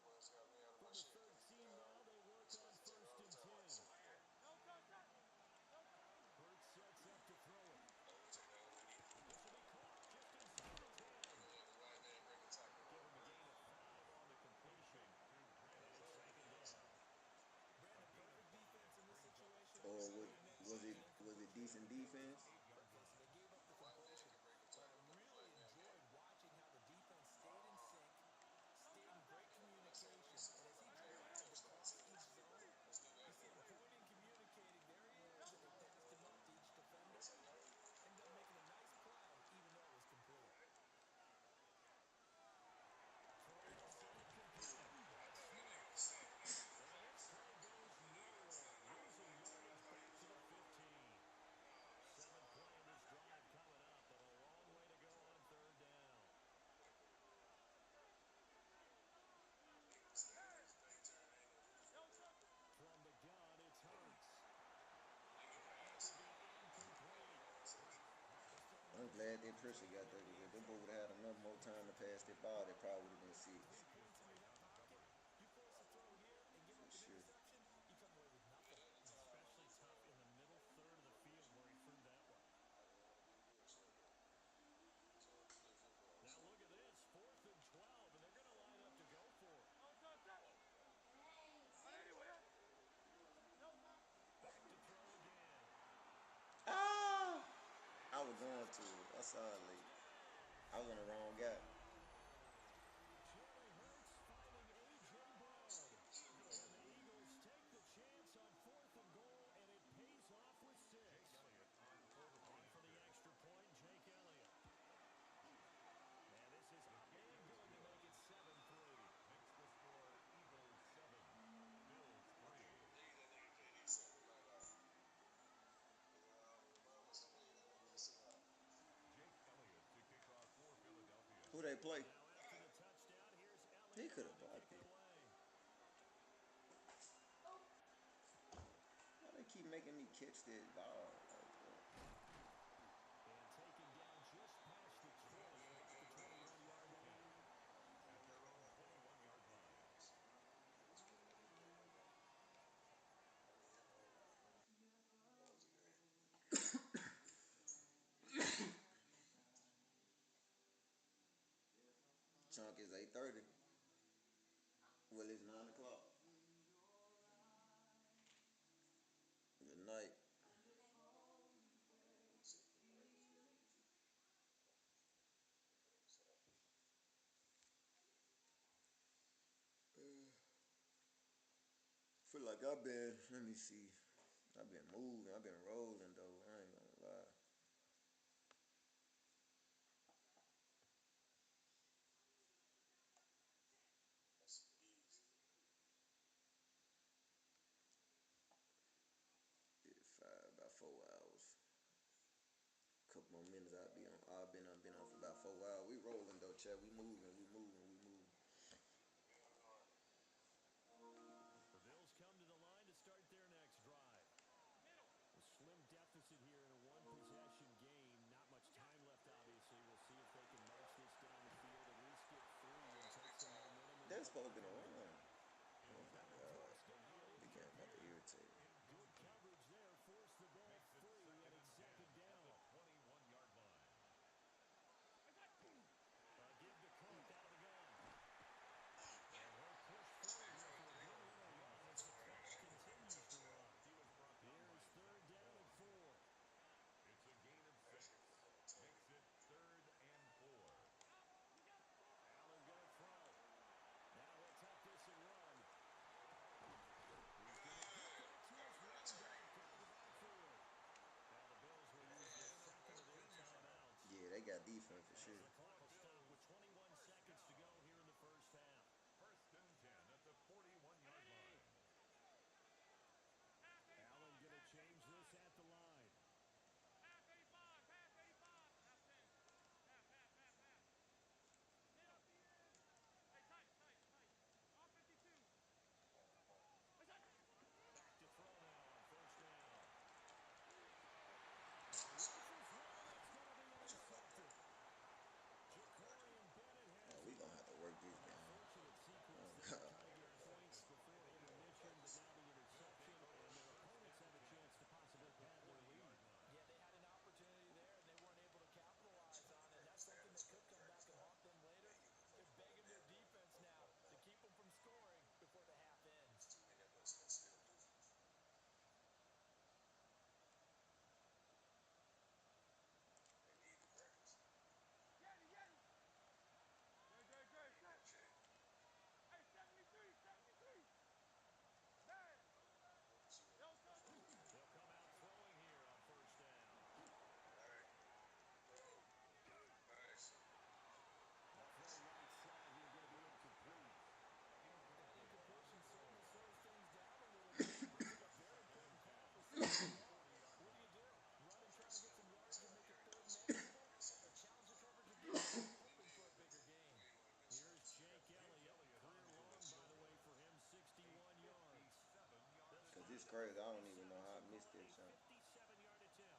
R: Boys got me out of my
L: From the
R: shit.
L: 13 now, they work on 1st and 10. Hurts sets up to throw it.
R: We'll take that when we need it.
L: This will be caught just inside the 10.
R: Yeah, the white man bring the tackle.
L: Give him a gain of 5 on the completion. And it's 2nd down.
O: Brandon, perfect defense in this situation.
A: Or
O: They made something
A: was it decent defense?
O: Okay, so they gave up the completion. But I really enjoyed watching how the defense stayed in sync, stayed in great communication. And as he dribbled across each zone, you see him pointing, communicating. There he is. And they passed him up to each defender. Ended up making a nice play, even though it was complete.
L: Throwing to center complete. That's Smith. And this play goes nowhere.
A: Glad that pressure got there because if them boy would have had enough more time to pass that ball, that probably would have been six. For sure.
C: Especially tough in the middle third of the field where he threw that one. Now look at this, 4th and 12, and they're going to line up to go for it. Back to throw again.
A: Ah! I was going to. I saw it late. I was on the wrong guy.
C: Jalen Hurts finding A.J. Brown. And the Eagles take the chance on 4th and goal, and it pays off with 6. On for the extra point, Jake Elliott. And this is up and good to make it 7-3. Makes the score Eagles 7, Bills 3. Jake Elliott to kick off for Philadelphia.
A: Who they play?
C: Now after the touchdown, here's
A: He
C: Elliott
A: could have
C: to
A: blocked
C: kick
A: it.
C: it away.
A: Why they keep making me catch that ball?
C: And taken down just past the 20 at the 21-yard line.
L: At their own 21-yard line.
A: Chunk is 8:30. Well, it's 9 o'clock. Good night. Feel like I've been, let me see. I've been moving, I've been rolling though. I ain't gonna lie. Did about 4 hours. Couple more minutes I'll be on. I've been on for about 4 hours. We rolling though, Chad. We moving.
C: The Bills come to the line to start their next drive. A slim deficit here in a one-possession game. Not much time left, obviously. We'll see if they can march this down the field, at least get 3 and take some momentum.
A: That's supposed to be a run. Oh my God. This game about to irritate me.
C: Good coverage there. Force the ball free, and it's 2nd down.
L: 21-yard line.
C: Give to Cook out of the gun. And he'll push forward here for a good little run as the clock continues to run. Here's 3rd down and 4.
L: It's a gain of 6. Makes it 3rd and 4.
C: Allen going to throw. Now he'll tuck this and run. He's going to get that to his running back out of the backfield. Now the Bills will use the 2nd of their timeouts.
A: Yeah, they got defense for sure.
C: The clock will stop with 21 seconds to go here in the first half.
L: 1st and 10 at the 41-yard line.
C: Allen going to change this at the line. Back to throw now on 1st down. And this is one that's going to be intercepted. Ja'Cory Bennett has
A: We gonna have to work this game.
C: unfortunate sequence
A: Oh
C: there,
A: God.
C: trying to get points before intermission, but now the interception, and their opponents have a chance to possibly pad their lead.
O: Yeah, they had an opportunity there, and they weren't able to capitalize on it. That's something that could come back and haunt them later. They're begging their defense now to keep them from scoring before the half ends.
C: They'll come out throwing here on 1st down. The throw right side here going to be incomplete.
O: That incompletion certainly slows things down a little bit. Brings up a very important call for 2nd and 4. What do? Run and try to get some yards and make it 3rd manageable? Or challenge the coverage again, hoping for a bigger gain?
C: Here's Jake Elliott. Career long, by the way, for him, 61 yards.
A: Cause it's crazy. I don't even know how I missed that shot.
C: 57-yard attempt.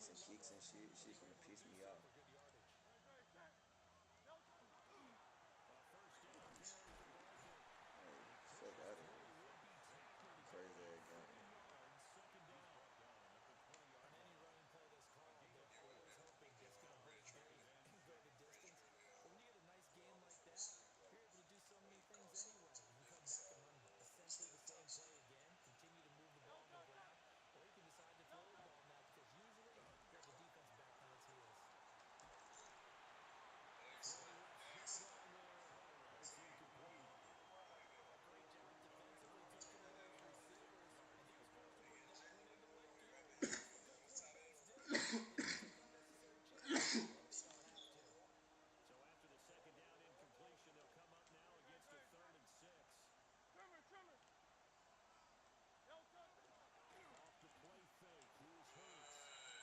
A: missing kicks and shit. Shit finna piss me off. Like, fuck out of here. Crazy ass game.
C: On any running play that's called, they're always hoping it's going to go the distance. But when you get a nice game like that, you're able to do so many things anyway. You can come back and run essentially the same play again, continue to move the ball on the ground, or you can decide to throw the ball now because usually you have the defense back on its heels. Great job defensively taking away those receivers. And he was forced to put that one into left field. That's what good quarterbacks do. They take unnecessary chances when they don't have to.
Q: So after the second down incompletion, they'll come up now against a 3rd and 6. Off the play fake, here's Hurts.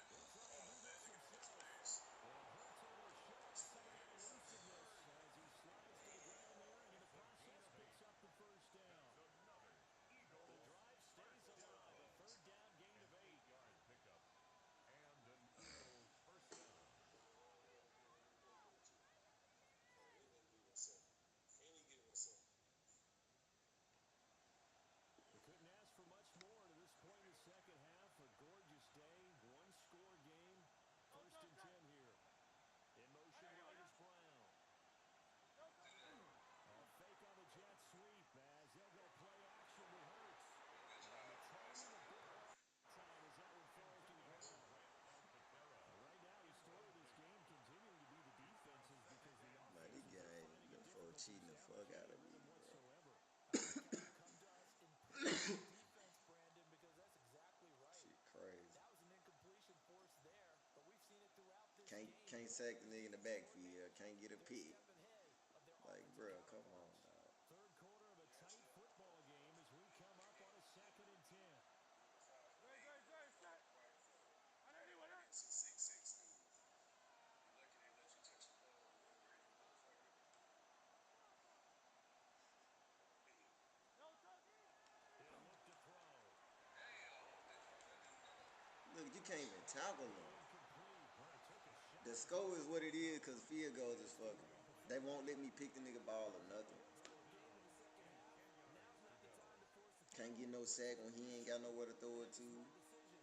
Q: He'll try and do this himself. And Hurts able to show off some of that elusiveness as he slides to the ground there and in the process picks up the first down. The drive stays alive. A 3rd down gain of 8.
M: Yard pickup and an Eagles first down.
Q: We couldn't ask for much more to this point in the second half. A gorgeous day, one-score game. 1st and 10 here. In motion right is Brown. A fake on the jet sweep as they'll go play action with Hurts. And the timing a bit off time as that one falls to the ground. Right now, the story of this game continuing to be the defenses because the
A: Man, this game, them folks cheating the fuck out of me, bro.
C: Whatsoever. Come to us in defense, Brandon, because that's exactly right.
A: Shit crazy.
C: That was an incompletion force there, but we've seen it throughout this
A: Can't
C: game.
A: can't sack the nigga in the backfield. Can't get a pick. Like, bro, come on, dog.
Q: 3rd quarter of a tight football game as we come up on a 2nd and 10. He'll look to throw.
A: Look, you can't even tackle them. The score is what it is because field goals is fucking. They won't let me pick the nigga ball or nothing. Can't get no sack when he ain't got nowhere to throw it to.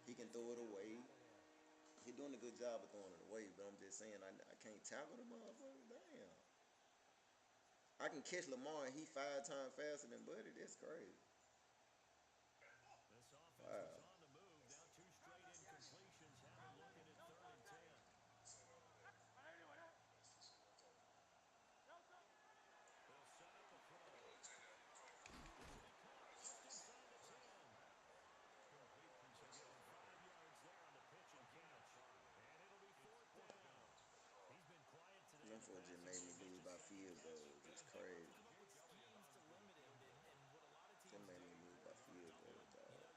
A: He can throw it away. He doing a good job of throwing it away, but I'm just saying I can't tackle the motherfucker. Damn. I can catch Lamar and he 5 times faster than Buddy. That's crazy.
Q: This offense
A: Wow.
Q: was on the move. Now 2 straight incompletions. Have it looking at 3rd and 10. They'll set up a throw. Just inside the 10. So getting 5 yards there on the pitch and catch. And it'll be 4th down. He's been quiet today.
A: Them folks just made me lose by field goals. It's crazy. They made me lose by field goals, dog.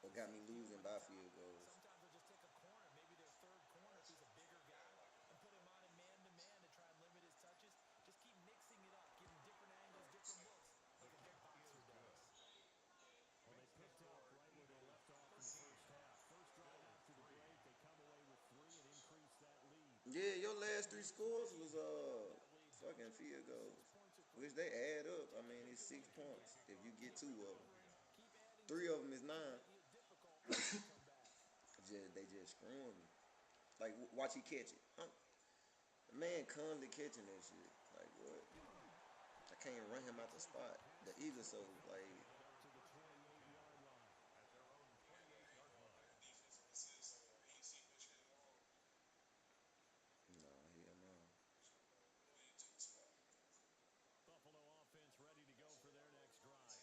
A: Or got me losing by field goals.
C: Sometimes they'll just take a corner, maybe their 3rd corner if he's a bigger guy, and put him on in man-to-man to try and limit his touches. Just keep mixing it up, giving different angles, different looks, like a big boxer does.
Q: Well, they picked up right where they left off in the first half. First drive after the break, they come away with 3 and increase that lead.
A: Yeah, your last 3 scores was fucking field goals, which they add up. I mean, it's 6 points if you get 2 of them. 3 of them is 9. They just screwing me. Like, watch he catch it. The man constantly catching that shit. Like, what? I can't run him out the spot. The Eagles so like. No, hell no.
Q: Buffalo offense ready to go for their next drive.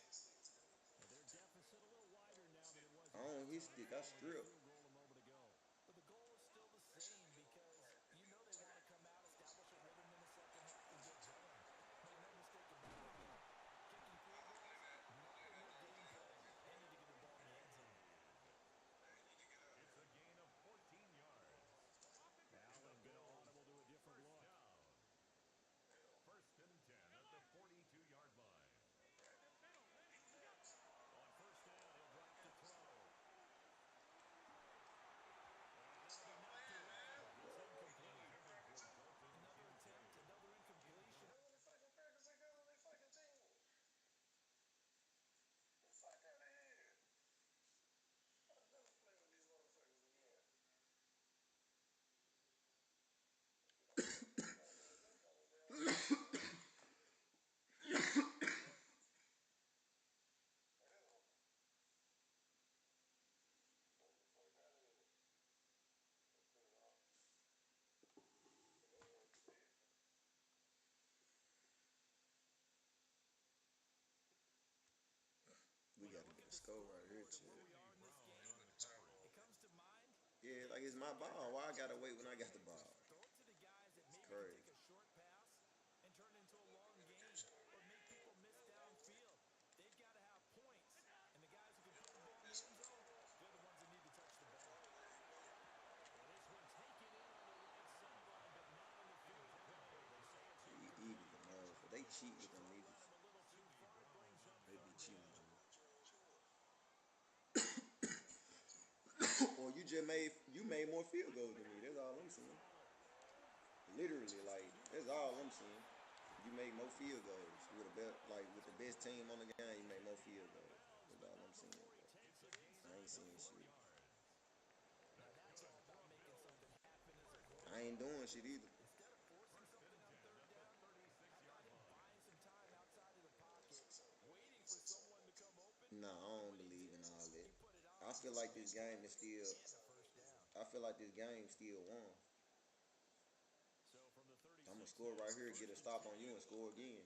Q: Their deficit a little wider now than it was.
A: I don't hit stick, I strip.
C: But the goal is still the same because you know they want to come out, establish a rhythm in the second half, and get going. Make no mistake about it. Kicking field goals, not in their game plan. They need to get the ball in the end zone.
M: It's a gain of 14 yards.
Q: Allen going to audible to a different look.
M: Down. 1st and 10 at the 42-yard line.
Q: On 1st down, he'll drop to throw.
A: code right here, too.
L: where we are in this game, it comes to mind.
A: Yeah, like it's my ball. Why I gotta wait when I got the ball?
L: Throw it to the guys that
A: It's
L: maybe can take
A: crazy.
L: a short pass and turn it into a long gain or make people miss downfield. They've got to have points. And the guys who can put the ball in the end zone, they're the ones that need to touch the ball.
Q: Well, this one taken in on the right sideline, but not on the field of play. They say it's
A: Eagles, the motherfucker. They cheat with them
Q: run
A: niggas.
Q: him a little too far, brings up
A: They be
Q: third
A: cheating
Q: down.
A: with them. Or you made more field goals than me. That's all I'm saying. Literally, like that's all I'm saying. You made more field goals with with the best team on the game. You made more field goals. That's all I'm saying. Bro. I ain't saying shit.
L: Now that's all about making something happen as a
A: I ain't
L: quarterback.
A: doing shit either.
L: Instead of forcing something on third down, how about him buying some time outside of the pocket, waiting for someone to come open,
A: Nah, I
L: and
A: don't
L: when he
A: believe in
L: did,
A: all that.
L: he put it
A: I
L: on,
A: feel like
L: big
A: this game is
L: play,
A: still.
L: and a first down.
A: I feel like this game still won.
Q: So from the
A: I'm gonna
Q: 36
A: score
Q: now,
A: right here, get a
Q: first and
A: stop
Q: 10.
A: on you, and score again.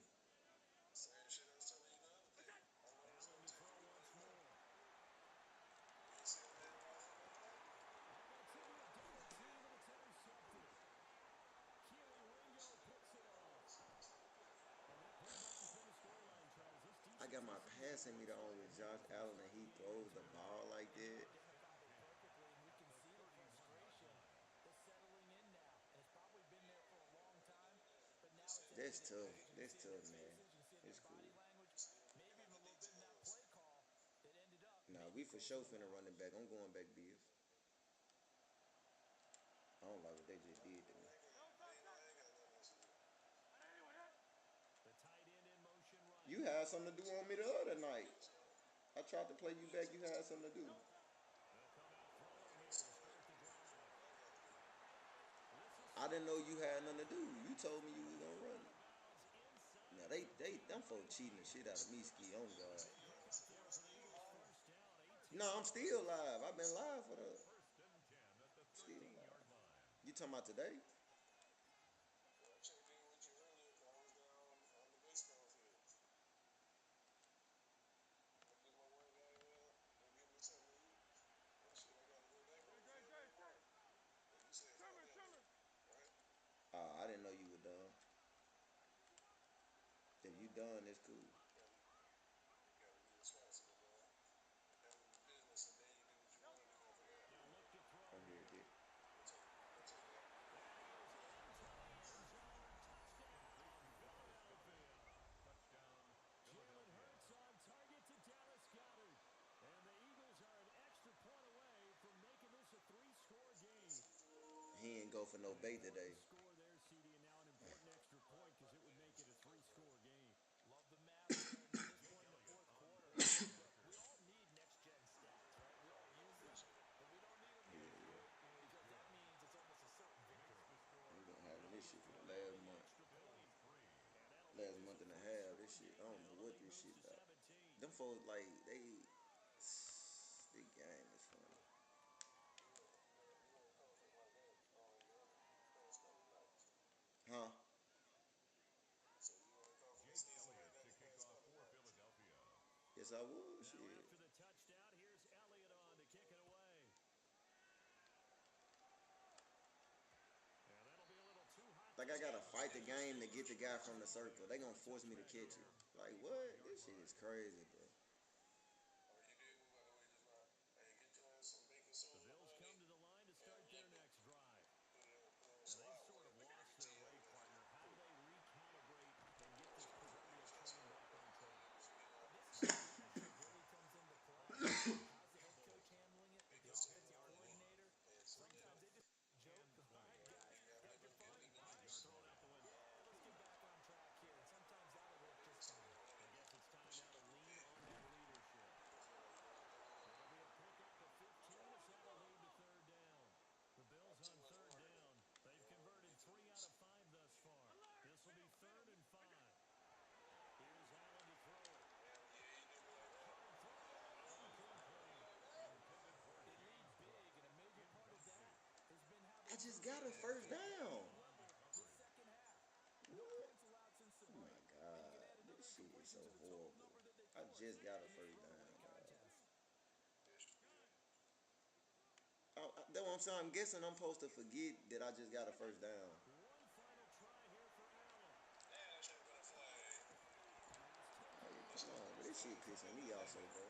N: Same shit I was telling you the other day. I know it's
Q: Allen
N: gonna
Q: to
N: take
Q: throw
N: you
Q: once
N: longer.
Q: more.
N: You ain't seen that right there like that?
Q: And that's into a double team, and it's intercepted. Keely Ringo picks it off. And that pretty much has been the storyline, Travis. This
A: I
Q: defense
A: got my
Q: has to be
A: passing meter on with Josh Allen, and he throws the ball like
L: And you
A: that.
L: identified it perfectly, and we can see the frustration is settling in now. And it's probably been there for a long time, but now it's
A: That's
L: evident
A: tough.
L: because you can
A: That's
L: see it in their
A: tough, man.
L: faces, you can see it in
A: It's
L: their
A: cool.
L: body language, maybe even a little bit in that play call that ended up
A: Nah,
L: maybe
A: we for
L: closer
A: sure
L: to
A: finna run it
L: bounds.
A: back. I'm going back, Bills. I don't like what they just did to me.
Q: the tight end in motion right.
A: You had something to do on me the other night. I tried to play you back. You had something to do.
Q: They'll come out throwing here to start the drive.
A: I didn't know you had nothing to do. You told me you was gonna run it.
Q: Out of bounds inside
A: Now
Q: the
A: them
Q: 30.
A: folks cheating the shit out of me, Ski. On God.
Q: Big pickup there for the Eagles. First down, 18
A: No, I'm still
Q: yards.
A: live. I've been live for the
M: First and 10 at the
A: still
M: 13-yard
A: live.
M: line.
A: You talking about today?
N: I checked in with you earlier, but I was down on the baseball field. I did my work down there. They give me something to eat. Oh shit, I gotta go back on the field and work. But you said fuck that though, right?
A: I didn't know you were done. If you done, it's cool.
N: Gotta be responsible, man. Handle the business and then you do what you want to do after that.
Q: They'll look to throw
A: I heard
Q: here.
A: it.
N: We'll take that.
Q: And he is into the end zone. Touchdown, Philadelphia.
M: Touchdown,
Q: Jalen
M: Philadelphia.
Q: Hurts on target to Dallas Goedert. And the Eagles are an extra point away from making this a three-score game.
A: He ain't go for no bait today.
Q: Score there, CD, and now an important extra point because it would make it a three-score game.
L: Love the math there, and at this point in the fourth quarter, look, we all need next-gen stats, right? We all use them, but we don't need them
A: Yeah,
L: here
A: yeah.
L: because that means it's almost a certain victory.
A: We've been having this shit for the last month.
Q: And that'll make
A: Last
Q: this
A: month
Q: a
A: and a half. This
Q: three-score
A: shit. I
Q: game
A: don't
Q: now.
A: know
Q: The
A: what
Q: lead
A: this
Q: moves
A: shit
Q: to
A: about.
Q: 17.
A: Them folks like this game is funny.
N: You don't call something like that on the other past couple nights.
A: Huh?
N: So you ain't call for the
M: Jake
N: season like
M: Elliott
N: that
M: to
N: the
M: kick
N: past
M: off
N: couple
M: for
N: nights.
M: Philadelphia.
A: Yes, I would.
Q: Now
A: Shit.
Q: after the touchdown, here's Elliott on to kick it away. And that'll be a little too hot
A: Like
Q: to
A: I gotta
Q: handle.
A: fight the game to get the guy from the
Q: First and
A: circle. They
Q: 10
A: gonna
Q: on a
A: force me to
Q: touchback
A: catch it.
Q: run.
A: Like what? This shit is crazy, bro.
N: Oh, you did move out the way just now. Hey, get your ass some baking
Q: The
N: soda,
Q: Bills
N: honey,
Q: come to the line to
N: and
Q: start their
N: liquor.
Q: next drive.
N: Put on
Q: And
N: some
Q: they've
N: hot
Q: sort
N: water,
Q: of
N: make it
Q: lost
N: every
Q: their
N: tea
Q: way,
N: on there.
Q: partner. How do they recalibrate and get this proverbial
N: Drink
Q: train
N: some
Q: back on track?
L: Well, this is where leadership really comes into play. How's the head coach handling it? The offensive coordinator? Sometimes they just joke, all right, guys, had your fun? All right,
Q: Throw it out the window.
L: yeah, let's get back on track here. And sometimes that'll work just fine.
Q: I guess it's time now to lean on that leadership. That'll be a pickup of 15 as that'll lead to third down. The Bills on third down. They've converted 3 out of 5 thus far. This will be 3rd and 5. Here's Allen to throw it. Throwing incomplete.
M: Intended for
L: They lead
M: James
L: big, and a major part of that has been how
A: I
L: they've
A: just
L: moved the
A: got a
L: ball
A: first
L: at a
A: down.
L: high level this second half. No
A: What?
L: points allowed since the
A: Oh my
L: break. And you can
A: God.
L: add another
A: This shit is so
L: incompletion to the total
A: horrible.
L: number that they
A: I
L: forced,
A: just got a
L: and they've
A: first
L: thrown
A: down,
L: away
A: dog.
L: contests.
A: That's what I'm saying. I'm guessing I'm supposed to forget that I just got a first down.
N: Damn, that should have been a flag.
A: Like, come on, but this shit pissing me off so bad.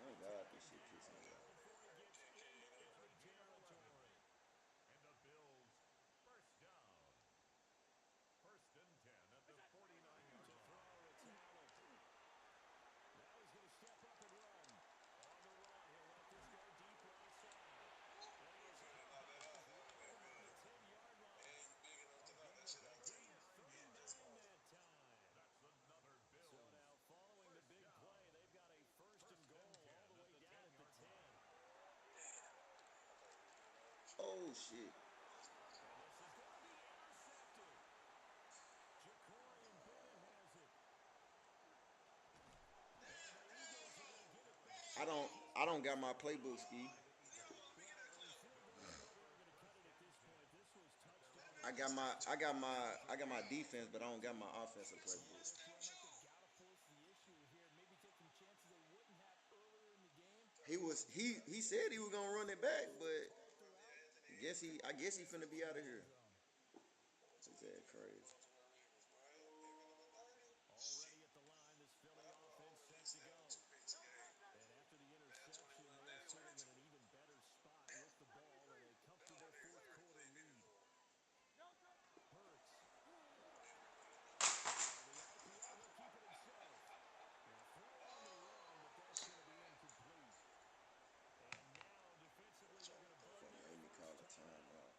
A: Oh God, this shit pissing me off.
L: And the Bills first down. First and 10 at the 49-yard line.
C: It's Allen. Now he's going to step up and run. On the run, he'll let this go deep right side. And he is
N: Finna knock that out, man. We ain't
C: around the
N: good.
C: 10-yard line.
N: And you big enough to knock that shit out too. Just cause it.
C: That time.
L: That's another Bills.
C: So now following the big play, they've got a first and goal all the way down at the 10.
A: Oh shit. I don't got my playbook, Ski. I got my defense, but I don't got my offensive playbook. He said he was gonna run it back, but I guess he finna be out of here. Is that crazy?
C: Already at the line, this Philly offense set to go. And after the interception, they are sitting in an even better spot with the ball and a comfortable fourth quarter lead. Hurts. The RPO, he'll keep it himself. And a throw on the run, but that's going to be incomplete. And now, defensively, they're going to burn
A: Fuck,
C: their
A: made me call a
C: first
A: timeout.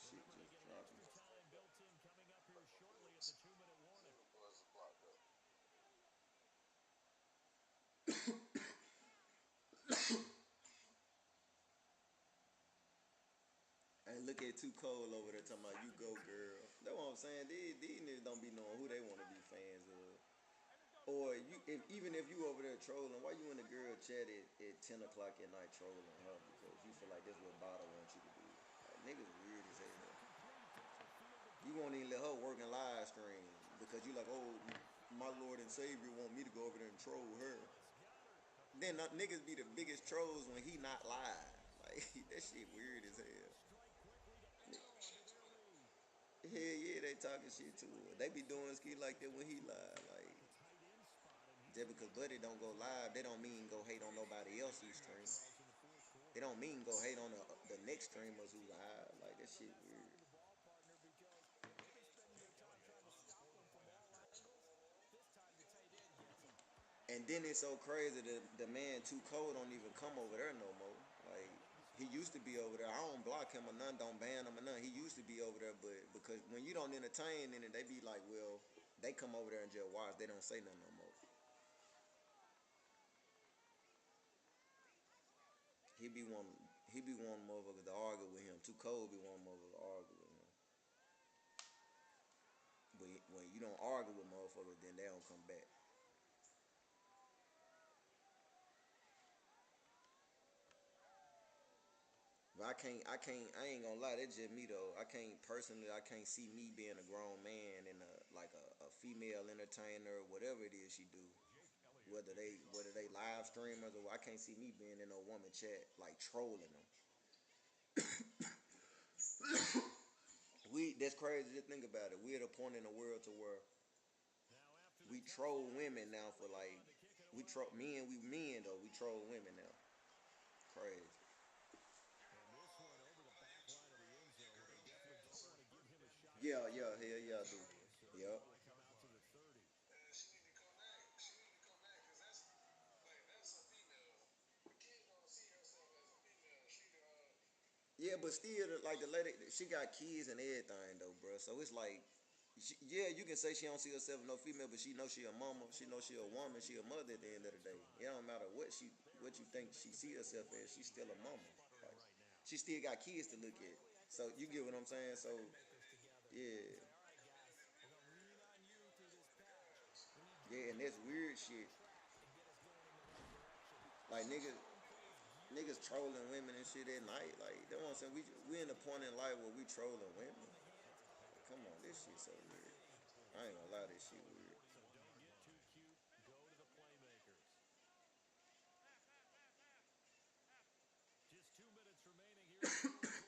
A: Shit
C: Remember, they
A: just
C: get an
A: dropping.
C: extra time built in coming up here shortly at the 2-minute warning.
A: Hey, look at Too Cold over there talking about you go girl. That's what I'm saying. These niggas don't be knowing who they want to be fans of. Or even if you over there trolling, why you in the girl chat at 10 o'clock at night trolling her because you feel like that's what Bada wants you to do. Like, niggas weird as hell. You won't even let her work in live stream because you like, oh, my Lord and Savior want me to go over there and troll her. Then niggas be the biggest trolls when he not live. Like, that shit weird as hell. Hell yeah, they talking shit to her. They be doing ski like that when he live. Like, just because Buddy don't go live, they don't mean go hate on nobody else who stream. They don't mean go hate on the next streamers who live. Like, that shit weird. And then it's so crazy that the man Too Cold don't even come over there no more. Like, he used to be over there. I don't block him or none, don't ban him or none. He used to be over there, but because when you don't entertain in it, they be like, well, they come over there and just watch. They don't say nothing no more. He be wanting motherfuckers to argue with him. Too Cold be wanting motherfuckers to argue with him. But when you don't argue with motherfuckers, then they don't come back. But I ain't gonna lie, that's just me though. I can't see me being a grown man and a female entertainer, whatever it is she do. Whether they live streamers or I can't see me being in a woman chat like trolling them. That's crazy to think about it. We're at a point in the world to where we troll women now for like we men though, we troll women now. Crazy. Yeah, hell yeah, I do. Yep.
N: She need to come back. She need to come back because that's a female. The kid don't see herself as a female.
A: Yeah, but still, like the lady, she got kids and everything though, bro. So it's like, yeah, you can say she don't see herself as no female, but she knows she a mama. She knows she a woman. She a mother at the end of the day. It don't matter what you think she see herself as. She's still a mama. Like, she still got kids to look at. So you get what I'm saying? So yeah, yeah, and that's weird shit. Like niggas trolling women and shit at night. Like that's what I'm saying. We in the point in life where we trolling women. Like, come on, this shit so weird. I ain't gonna lie, this shit weird.
C: So don't get too cute. Go to the playmakers. Just 2 minutes remaining here in the fourth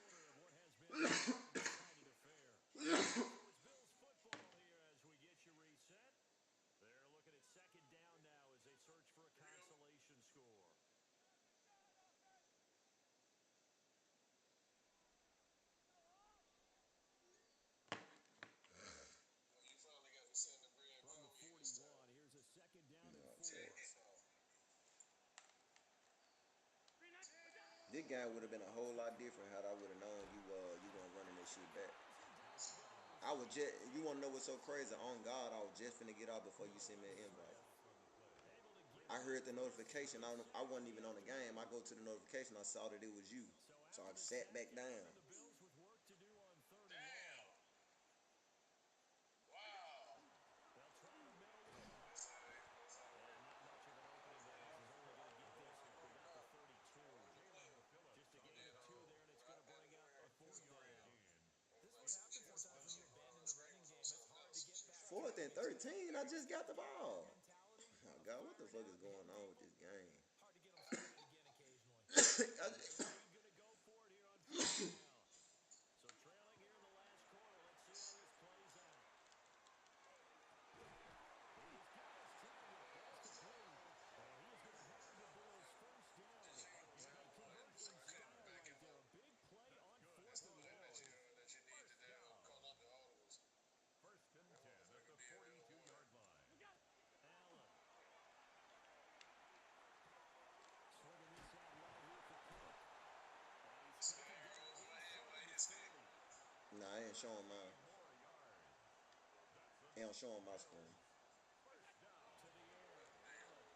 A: This game would have been a whole lot different had I would have known you weren't running that shit back. I was just you wanna know what's so crazy? On God, I was just finna get out before you sent me an invite. I heard the notification. I wasn't even on the game. I go to the notification. I saw that it was you, so I sat back down.
L: The Bills with work to do on third and
N: Damn.
L: long.
N: Wow.
L: They'll try to middle the block.
N: That's how it
L: And
N: works.
L: not much of an opening there as he's only going to get this after about the 32. Just a gain of 2 there, and it's going to bring up a fourth down.
C: This is what happens sometimes when you abandon the running game. It's hard to get back to
A: Fourth
C: it.
A: and 13. I just got the ball.
C: Mentality
A: Oh
C: of
A: God, what the
C: firing
A: fuck is
C: out and
A: going
C: hitting
A: on
C: it.
A: with this game?
C: Hard to get them started again occasionally.
L: Indeed going to go for it here on fourth down. So trailing here in the last quarter. Let's see how this plays out. He's got his target. That's complete. And he's going to have the Bills first down. And a conversion style right there. A big play on fourth and long.
N: That you need to call up the audibles.
M: First and 10 at the 42-yard line.
L: Allen. Swinging this out wide here for Cook. And he's taken down inside the 30.
A: Nah, I ain't showing mine. It don't show on my screen.
L: To the air. Allen.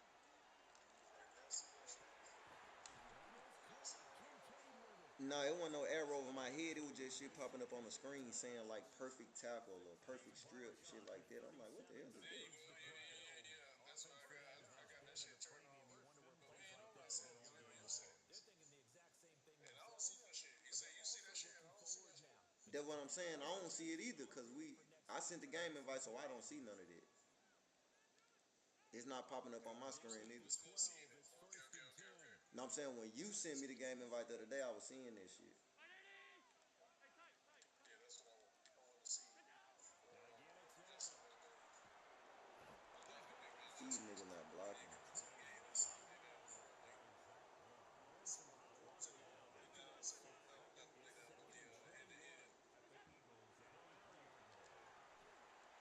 L: Almost caught. Kincaid with it.
A: Nah, it wasn't no arrow over my head. It was just shit popping up on the screen saying like perfect tackle or perfect strip, shit like that. I'm like, what the hell is this?
N: That's what I got that shit turned on.
C: You wonder where plays
N: Man,
C: like
N: all I
C: this
N: said
C: are
N: was
C: going
N: living
C: to
N: no
C: go.
N: seconds.
C: They're thinking the exact same thing
N: And I don't
C: themselves.
N: see that shit. You
C: But
N: say
C: they're
N: you see
C: also
N: that shit? I
C: looking
N: don't see
C: forward
N: that shit.
C: now.
A: That's what I'm saying. I don't see it either because I sent the game invite, so I don't see none of that. It's not popping up on my screen either.
N: Still seeing it.
L: It's
N: Okay,
L: first
N: okay,
L: and
N: okay,
L: 10.
N: okay.
A: No, I'm saying when you sent me the game invite the other day, I was seeing this shit.
N: Yeah, that's what I want to see.
L: And again, it's
N: That's
L: Allen.
N: something that I like the big man.
A: These niggas not blocking.
N: Continue game and see what they got for real. Like,
L: Oh, and some hot water now. Back to that set. It's second and 21.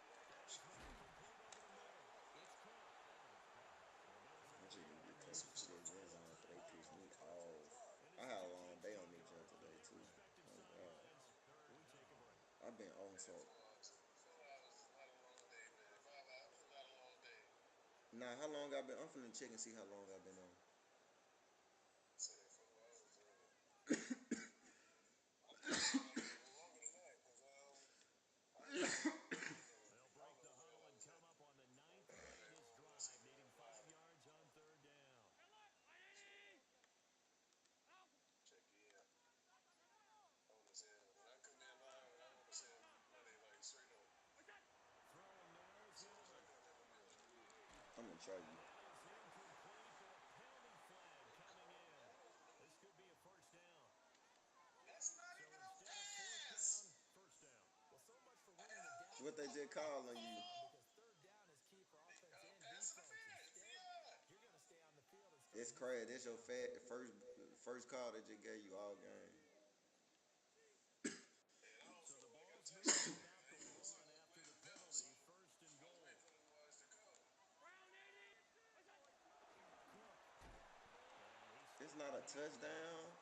L: That is not complete over the middle. It's Cook. And the Bills
A: I'm
L: have
A: just
L: made
A: gonna
L: it
A: get
L: underneath
A: Texas to
L: for the
A: this red
L: final
A: zone for they
L: drive.
A: piss me off.
L: And
A: I
L: as the
A: had a
L: two
A: long
L: teams
A: day
L: get
A: on this
L: going
A: jump
L: on
A: today
L: their
A: too.
L: respective
A: Oh God.
L: sidelines, we take a break.
A: I've been on so.
N: 4 hours is not a long day, man. 5 hours is not a long day.
A: Nah, how long I been? I'm finna check and see how long I've been on.
N: Say 4 hours. I think it's been a little longer than that because I ain't been on here.
L: They'll
N: I don't
L: break
N: know
L: the
N: where I
L: huddle and
N: was
L: come
N: at.
L: up on the 9th play of this
N: Let's see
L: drive,
N: if I
L: needing
N: can
L: 5
N: find it.
L: yards on third down.
N: Check in. I want to say when I come in live, I want to say money like straight up.
L: Throwing now is
N: As soon as I
L: Allen.
N: come in, let me know.
A: I'm gonna try you.
L: That is incomplete, but a penalty flag coming in. This could be a first down.
N: That's not
L: So
N: even a
L: instead of fourth down,
N: pass.
L: first down.
C: Well, so much for winning the down
A: What
C: and
A: they just
C: distance
A: called on
C: battle,
A: you?
C: because third down is key for offense and
N: Pass
C: defense.
N: interference.
C: Instead,
N: Yeah.
C: you're going to stay on the field and start
A: That's
C: moving
A: crazy.
C: the
A: That's your
C: ball.
A: first call they just gave you all game.
N: And I don't
L: So
N: feel
L: the
N: like a
L: ball's moving to
N: touchdown
L: about
N: because
L: the
N: I was
L: 1 after
N: waiting
L: the
N: for them. So
L: penalty. First and
N: I was
L: goal.
N: waiting for them boys to come.
L: Cook. And he
A: It's
L: stopped
A: not a
L: immediately.
A: touchdown.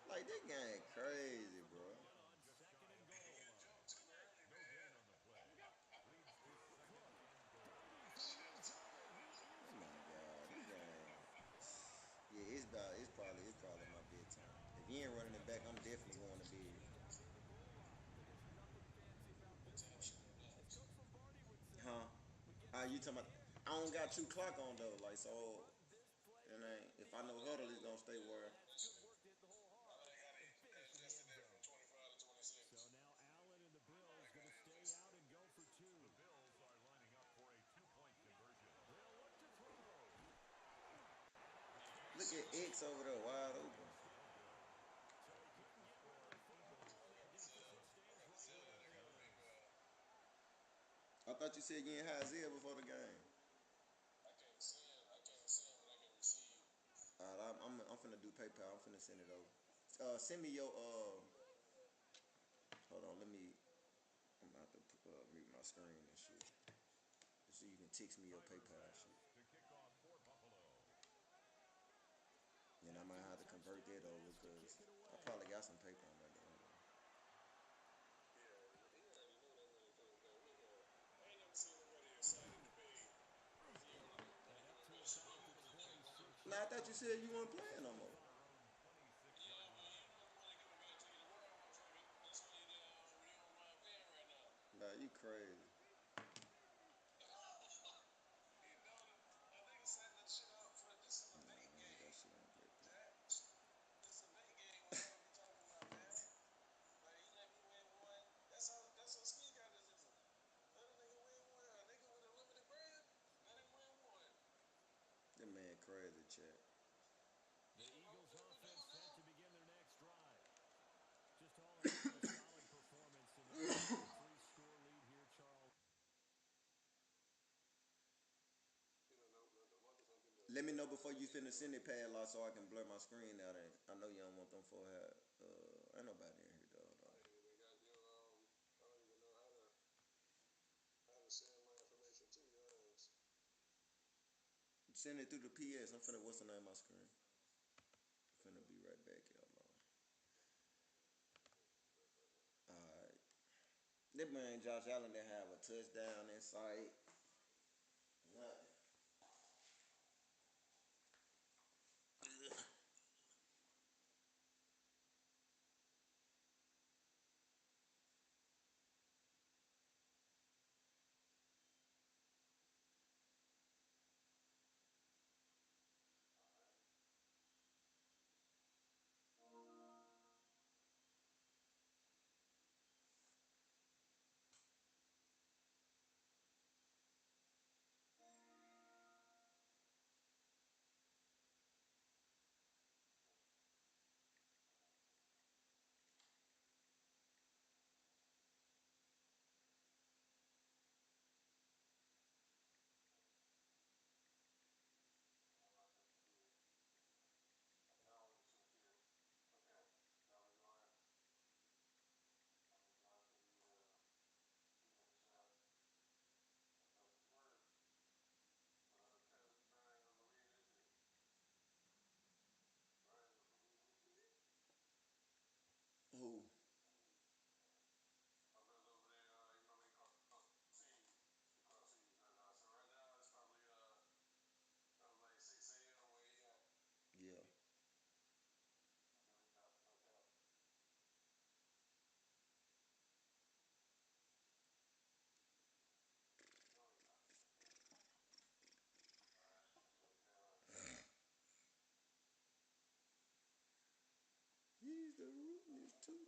A: Like this game crazy,
L: From the
A: bro.
L: 1 on second and
N: He
L: goal.
N: getting jumped too early, man.
L: Cook diving
N: That
L: for the
N: shit
L: end
N: too
L: zone, and he
N: early.
L: is
A: Oh my
L: in.
A: God, this game. Yeah, it's probably my bedtime. If you ain't running it back, I'm definitely going to bed.
C: Near the goal line, but there's nothing fancy about
N: What
C: this
N: time
C: one.
N: shooting
C: As
N: off?
C: Coach Lombardi would say,
A: Huh?
C: we get
A: You
C: things
A: talking about?
C: in,
A: I don't got two
C: things
A: clock on
C: stay.
A: though, like so.
C: Run this play
A: And
C: in
A: ain't if
C: the
A: I
C: end
A: know huddle,
C: zone.
A: he's gonna stay where.
C: And that's good work to hit the hole
N: I
C: hard
N: know they got
C: and
N: it
C: finish in the
N: adjusted
C: end
N: that from
C: zone.
N: 25 to 26.
L: So now Allen and the Bills
N: I
L: going
N: got
L: to
N: it
L: stay
N: adjusted.
L: out and go for 2. They'll look to throw.
A: Look at X over there, wide open.
L: So he couldn't get rid of the football, and that deficit stays right
N: Still
L: with the
N: they got a big.
L: Bills.
A: I thought you said you ain't had Isaiah before the game.
N: I can't send. I can't send, but I can receive.
A: Alright, I'm finna do PayPal. I'm finna send it over. Send me your Hold on, let me. I'm about to mute my screen and shit, so you can text me your PayPal shit. Then I might have to convert hurt that over because I probably got some paper on that damn though.
N: Yeah, he already knew that man couldn't go. Look at, I ain't never seen nobody excited to be after you already know you ain't gonna do shit.
A: Now I thought you said you weren't playing no more.
N: Yeah, but you know the money coming back to you the world, Jimmy. That's why you don't mind paying right now.
A: Nah, you crazy.
N: You know a nigga setting that shit up for this is a
A: Nah,
N: bait
A: I ain't got
N: game,
A: shit on paper.
N: Jack. This is a bait game. What the hell you talking about, man? Like he let me win one. That's how Ski got to do. Let a nigga win one. A nigga with a limited brand, let him win one.
A: That man crazy, chat.
L: The Eagles offense set to begin their next drive. Just all in all, a solid performance to knock down a 3-score lead here, Charles.
N: You know, the one thing something that
A: Let me know before you finna send it, Padlock, so I can blur my screen out. And I know you don't want them for have. Ain't nobody in here though.
N: I ain't even got your I don't even know how to send my information to your ass.
A: Send it through the PS. I'm finna. What's the name of my screen? Finna be right back, y'all. Alright. That man Josh Allen didn't have a touchdown in sight. Nothing.
N: Now we're just gonna get okay. Now we're going. I'm going to the shot. That's the word. Test Brian gonna believe this shit. Brian gonna believe this shit.
A: Who?
N: My brother over there, you remember he caught seas. He caught seas right now. So right now it's probably like 6 a.m. where he at.
A: Yeah.
N: No doubt, no doubt. No doubt. Alright,
A: He's the rudest too.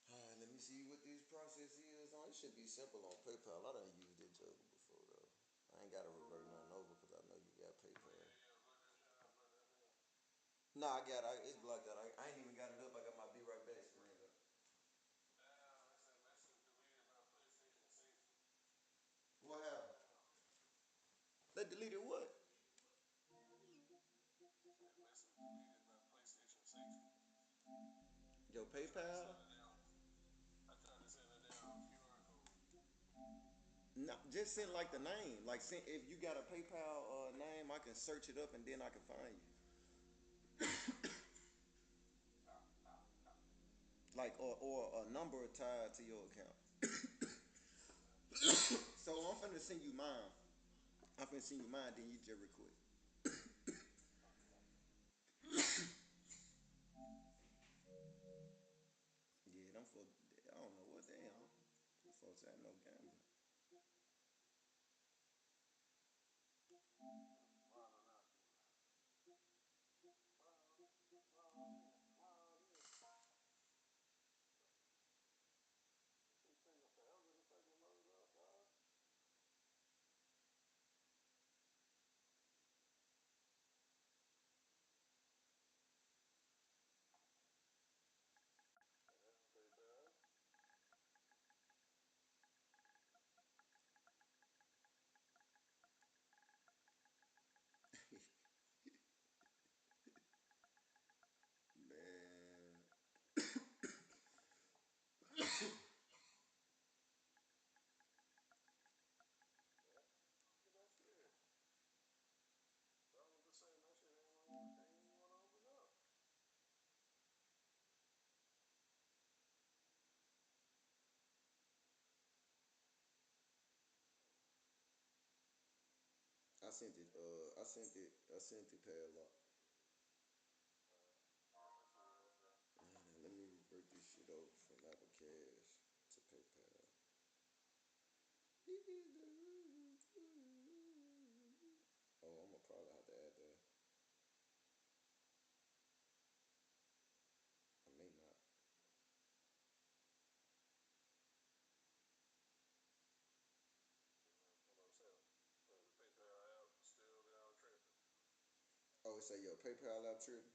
A: Alright, let me see what this process is on. It should be simple on PayPal. I done used it juggle before though. I ain't gotta revert nothing over because I know you got PayPal. Nah, I got it. It's blocked out. I ain't even got it up. I got my Be Right Back screen up.
N: Damn, it said message deleted by PlayStation safety.
A: What happened? They deleted what?
N: Said message deleted by PlayStation safety.
A: Your PayPal?
N: I tried to send a damn QR code.
A: No, just send like the name. Like send, if you got a PayPal name, I can search it up and then I can find you. Like or a number tied to your account. So I'm finna send you mine. I'm finna send you mine, then you just request. Yeah, them folks, I don't know what they on. Them folks ain't no gambling.
N: Wild or not. Wild in. Wild in. This shit taking forever to fucking load up, dog. Damn, PayPal.
A: sent it. I sent it padlock. Man, let me break this shit over from Apple Cash to PayPal. Oh, I'm gonna probably have to add that. I may not. Oh, it say your PayPal app tripping.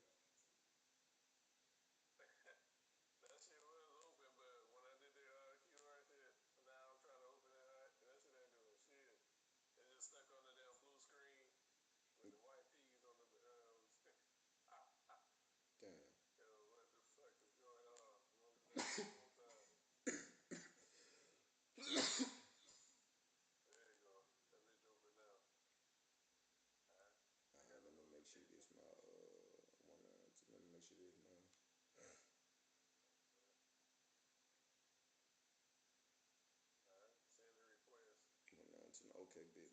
A: Damn. Alright, let me make sure this my one. Let me make sure this my 119. Okay, bit.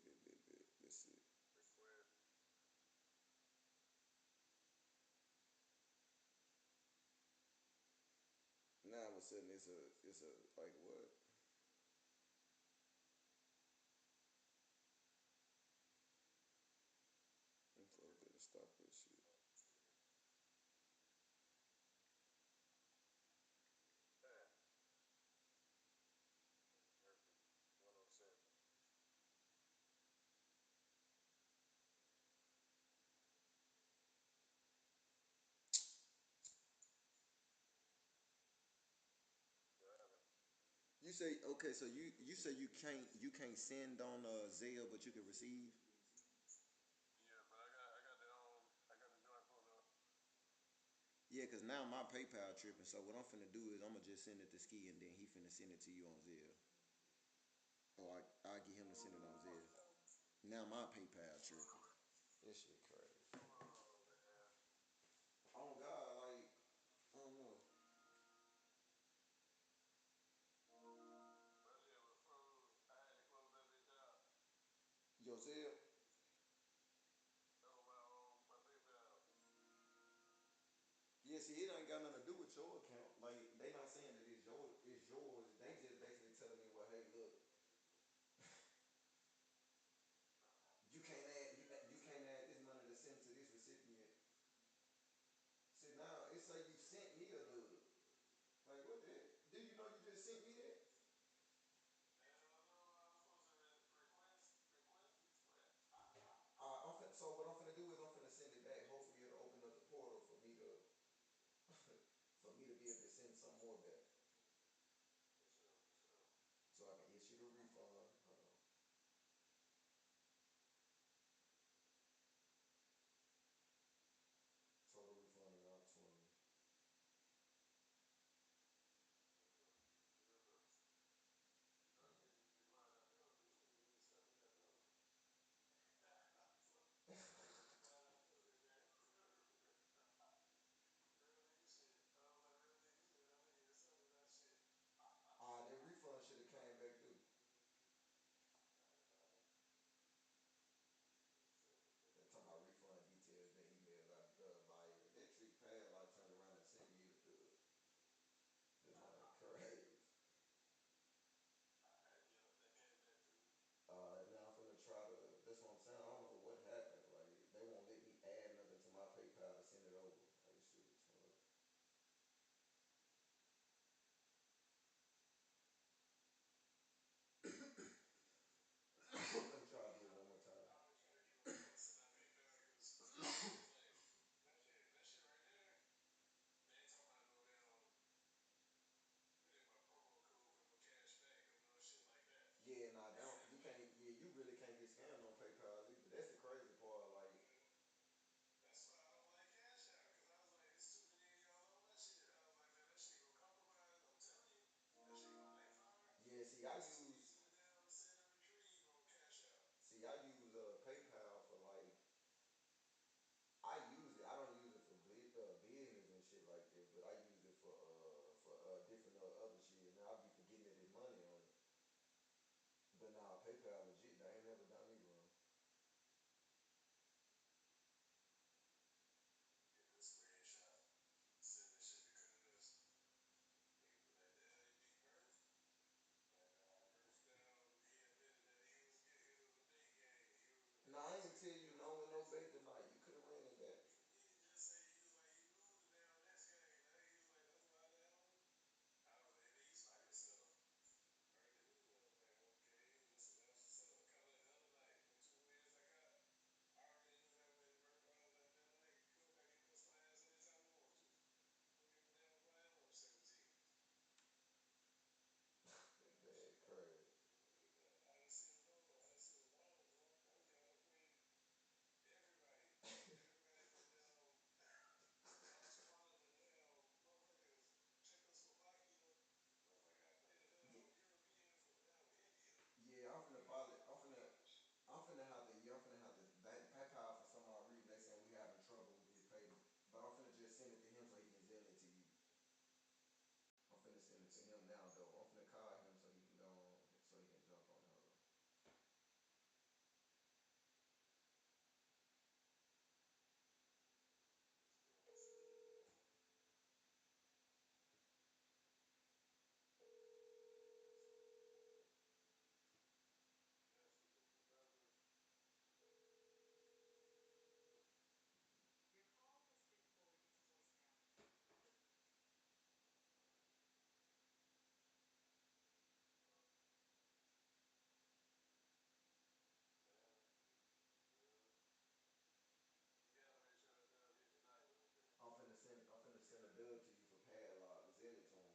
A: Let's see. Now all of a sudden it's a like what? I'm so good to stop this shit. You say okay, so you say you can't send on Zelle, but you can receive. Yeah, cause now my PayPal tripping. So what I'm finna do is I'm gonna just send it to Ski, and then he finna send it to you on Zelle. Or I get him to send it on Zelle. Now my PayPal tripping. This shit crazy. Oh God, like I don't know. Yo, Zelle. Yeah, see, it ain't got nothing to do with your account. Like they not saying that it's yours. It's yours. They just basically telling me, well, hey, look, you can't add this money to send to this recipient. See now it say you sent me a dub. Like what the heck? Do you know you just sent me that? So what I'm finna do is I'm finna send it back. Hopefully it'll open up the portal for me to for me to be able to send some more back. So I can issue the refund. Hold on. Total refund amount 20. That refund should have came back through. They're talking about refund details been emailed out by that trick padlock turned around and sent me the dub. This man crazy. Now I'm finna try to. That's what I'm saying. I don't know what happened. Like they won't let me add nothing to my PayPal to send it over. Like shit. Let me try to do it one more time. Yeah, nah, don't you can't. Yeah, you really can't get scammed on PayPal either. That's the crazy part. Like, yeah, see, I use PayPal for like I use it. I don't use it for business and shit like that, but I use it for different other shit. Now I be forgetting that there's money on it. But now PayPal legit. They ain't never done me wrong. him now though. I'm finna call him so he can go on, so he can jump on. Hold on.
H: Your call has been forwarded to voicemail.
A: I'm finna send a dub to you for padlock. Send it to him.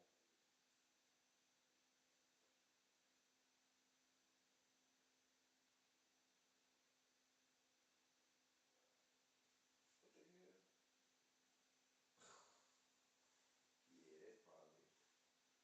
A: What the hell? Yeah, that's probably. Yeah, it's probably it's definitely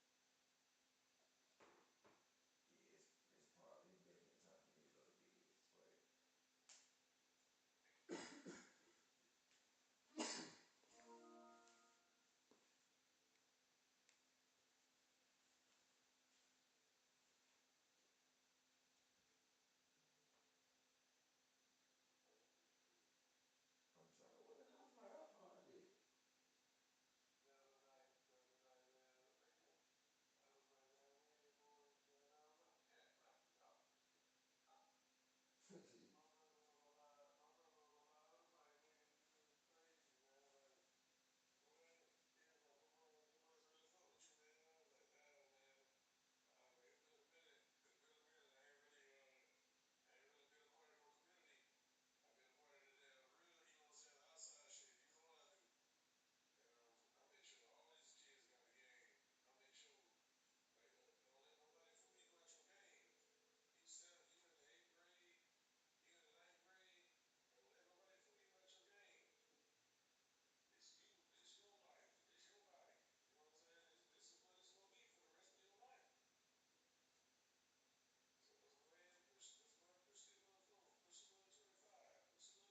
A: time for me to go to bed. Right. I'm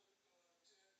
A: trying.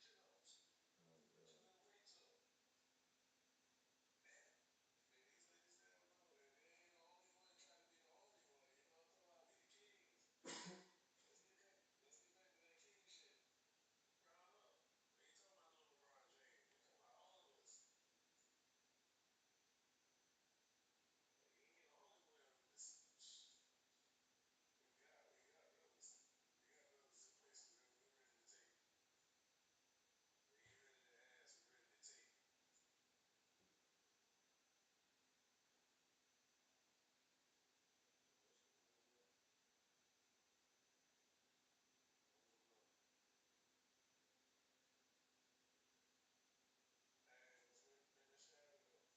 A: What the hell's my AirPod at?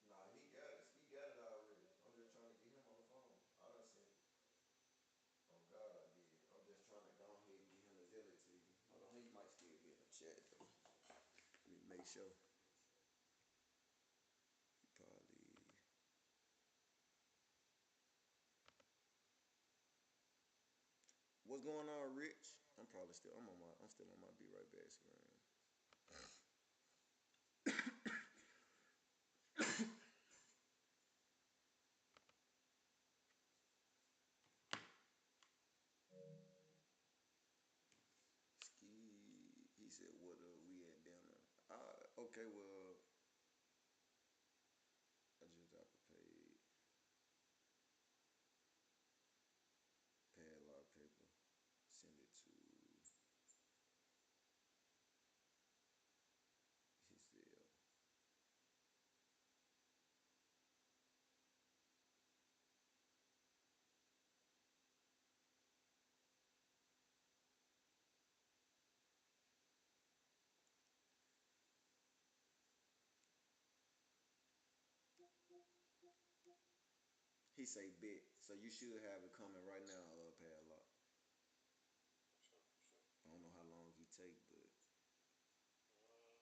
A: Nah, he got it. He got it already. I'm just trying to get him on the phone. I done sent it. Oh God, I did. I'm just trying to go ahead and get him to zell it to you. Hold on, he might still be in the chat though. Let me make sure. He probably. What's going on, Rich? I'm still on my Be Right Back screen. Ski. He said, "What up? We at dinner." Okay, well, I just dropped a padlock paper. Send it to his cell. He say bet, so you should have it coming right now, padlock. I don't know how long he take, but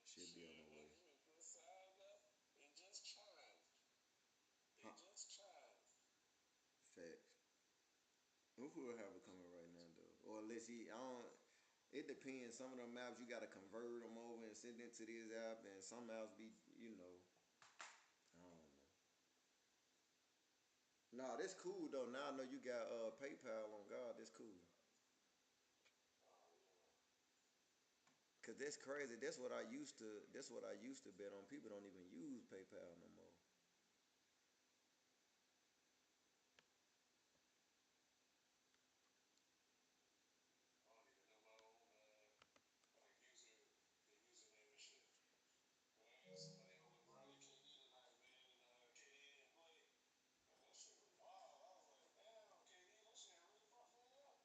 A: should be on the way. Huh? Facts. Who will have it coming right now though? Or unless he, I don't. It depends. Some of them maps you gotta convert them over and send it to this app, and some maps be, I don't know. Nah, that's cool though. Now I know you got PayPal on God. That's cool. Cause that's crazy. That's what I used to. That's what I used to bet on. People don't even use PayPal no more.
N: I don't even know my own like the username and shit. But I had somebody on LeBron and KD tonight, man, and KD didn't play. Man, that shit was wild. I was like, damn, KD, that shit really fucked me up.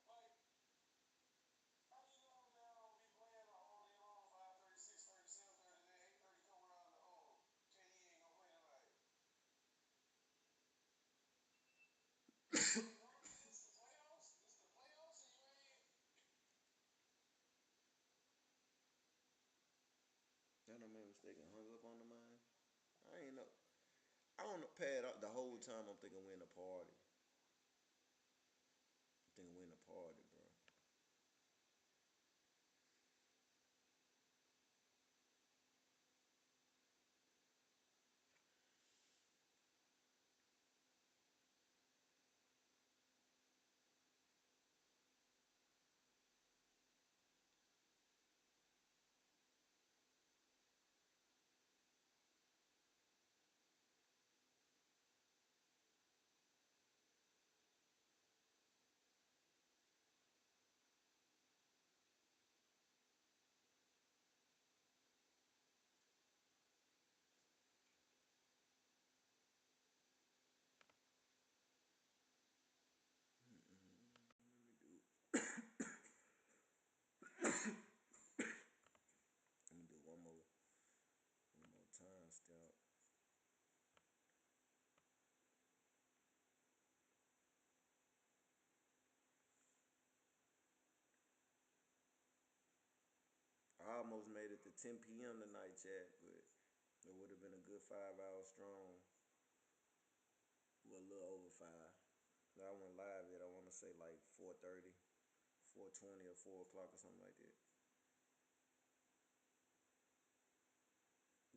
N: Like, how you gonna now be playing all day long, 5:30, 6:30, 7:30, then 8:30 come around the KD ain't gonna play tonight. You know, this the playoffs. This the playoffs, and you ain't.
A: That don't make mistake and hung up on the mind. I ain't know. I don't know. Pat. The whole time I'm thinking we're in a party. I'm thinking we're in a party, bro. Let me do one more time step. I almost made it to 10 p.m. tonight, chat, but it would have been a good 5 hours strong. Well, a little over 5. I went live at I want to say like 4:30, 4:20, or 4 o'clock or something like that.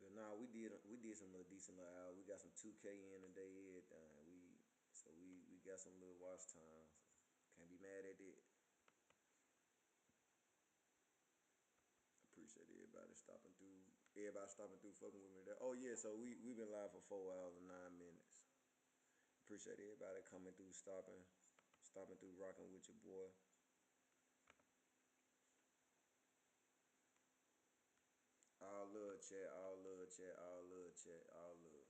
A: But nah, we did some little decent little hours. We got some 2K in today, everything. We got some little watch time. So can't be mad at it. Appreciate everybody stopping through. Everybody stopping through, fucking with me there. Oh yeah, so we been live for 4 hours and 9 minutes. Appreciate everybody coming through, stopping through, rocking with your boy. All love, chat. All love, chat. All love, chat. All love.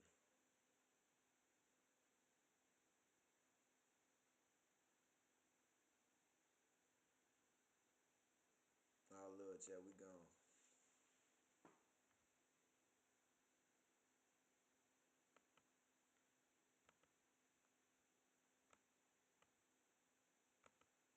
A: All love, chat. We gone.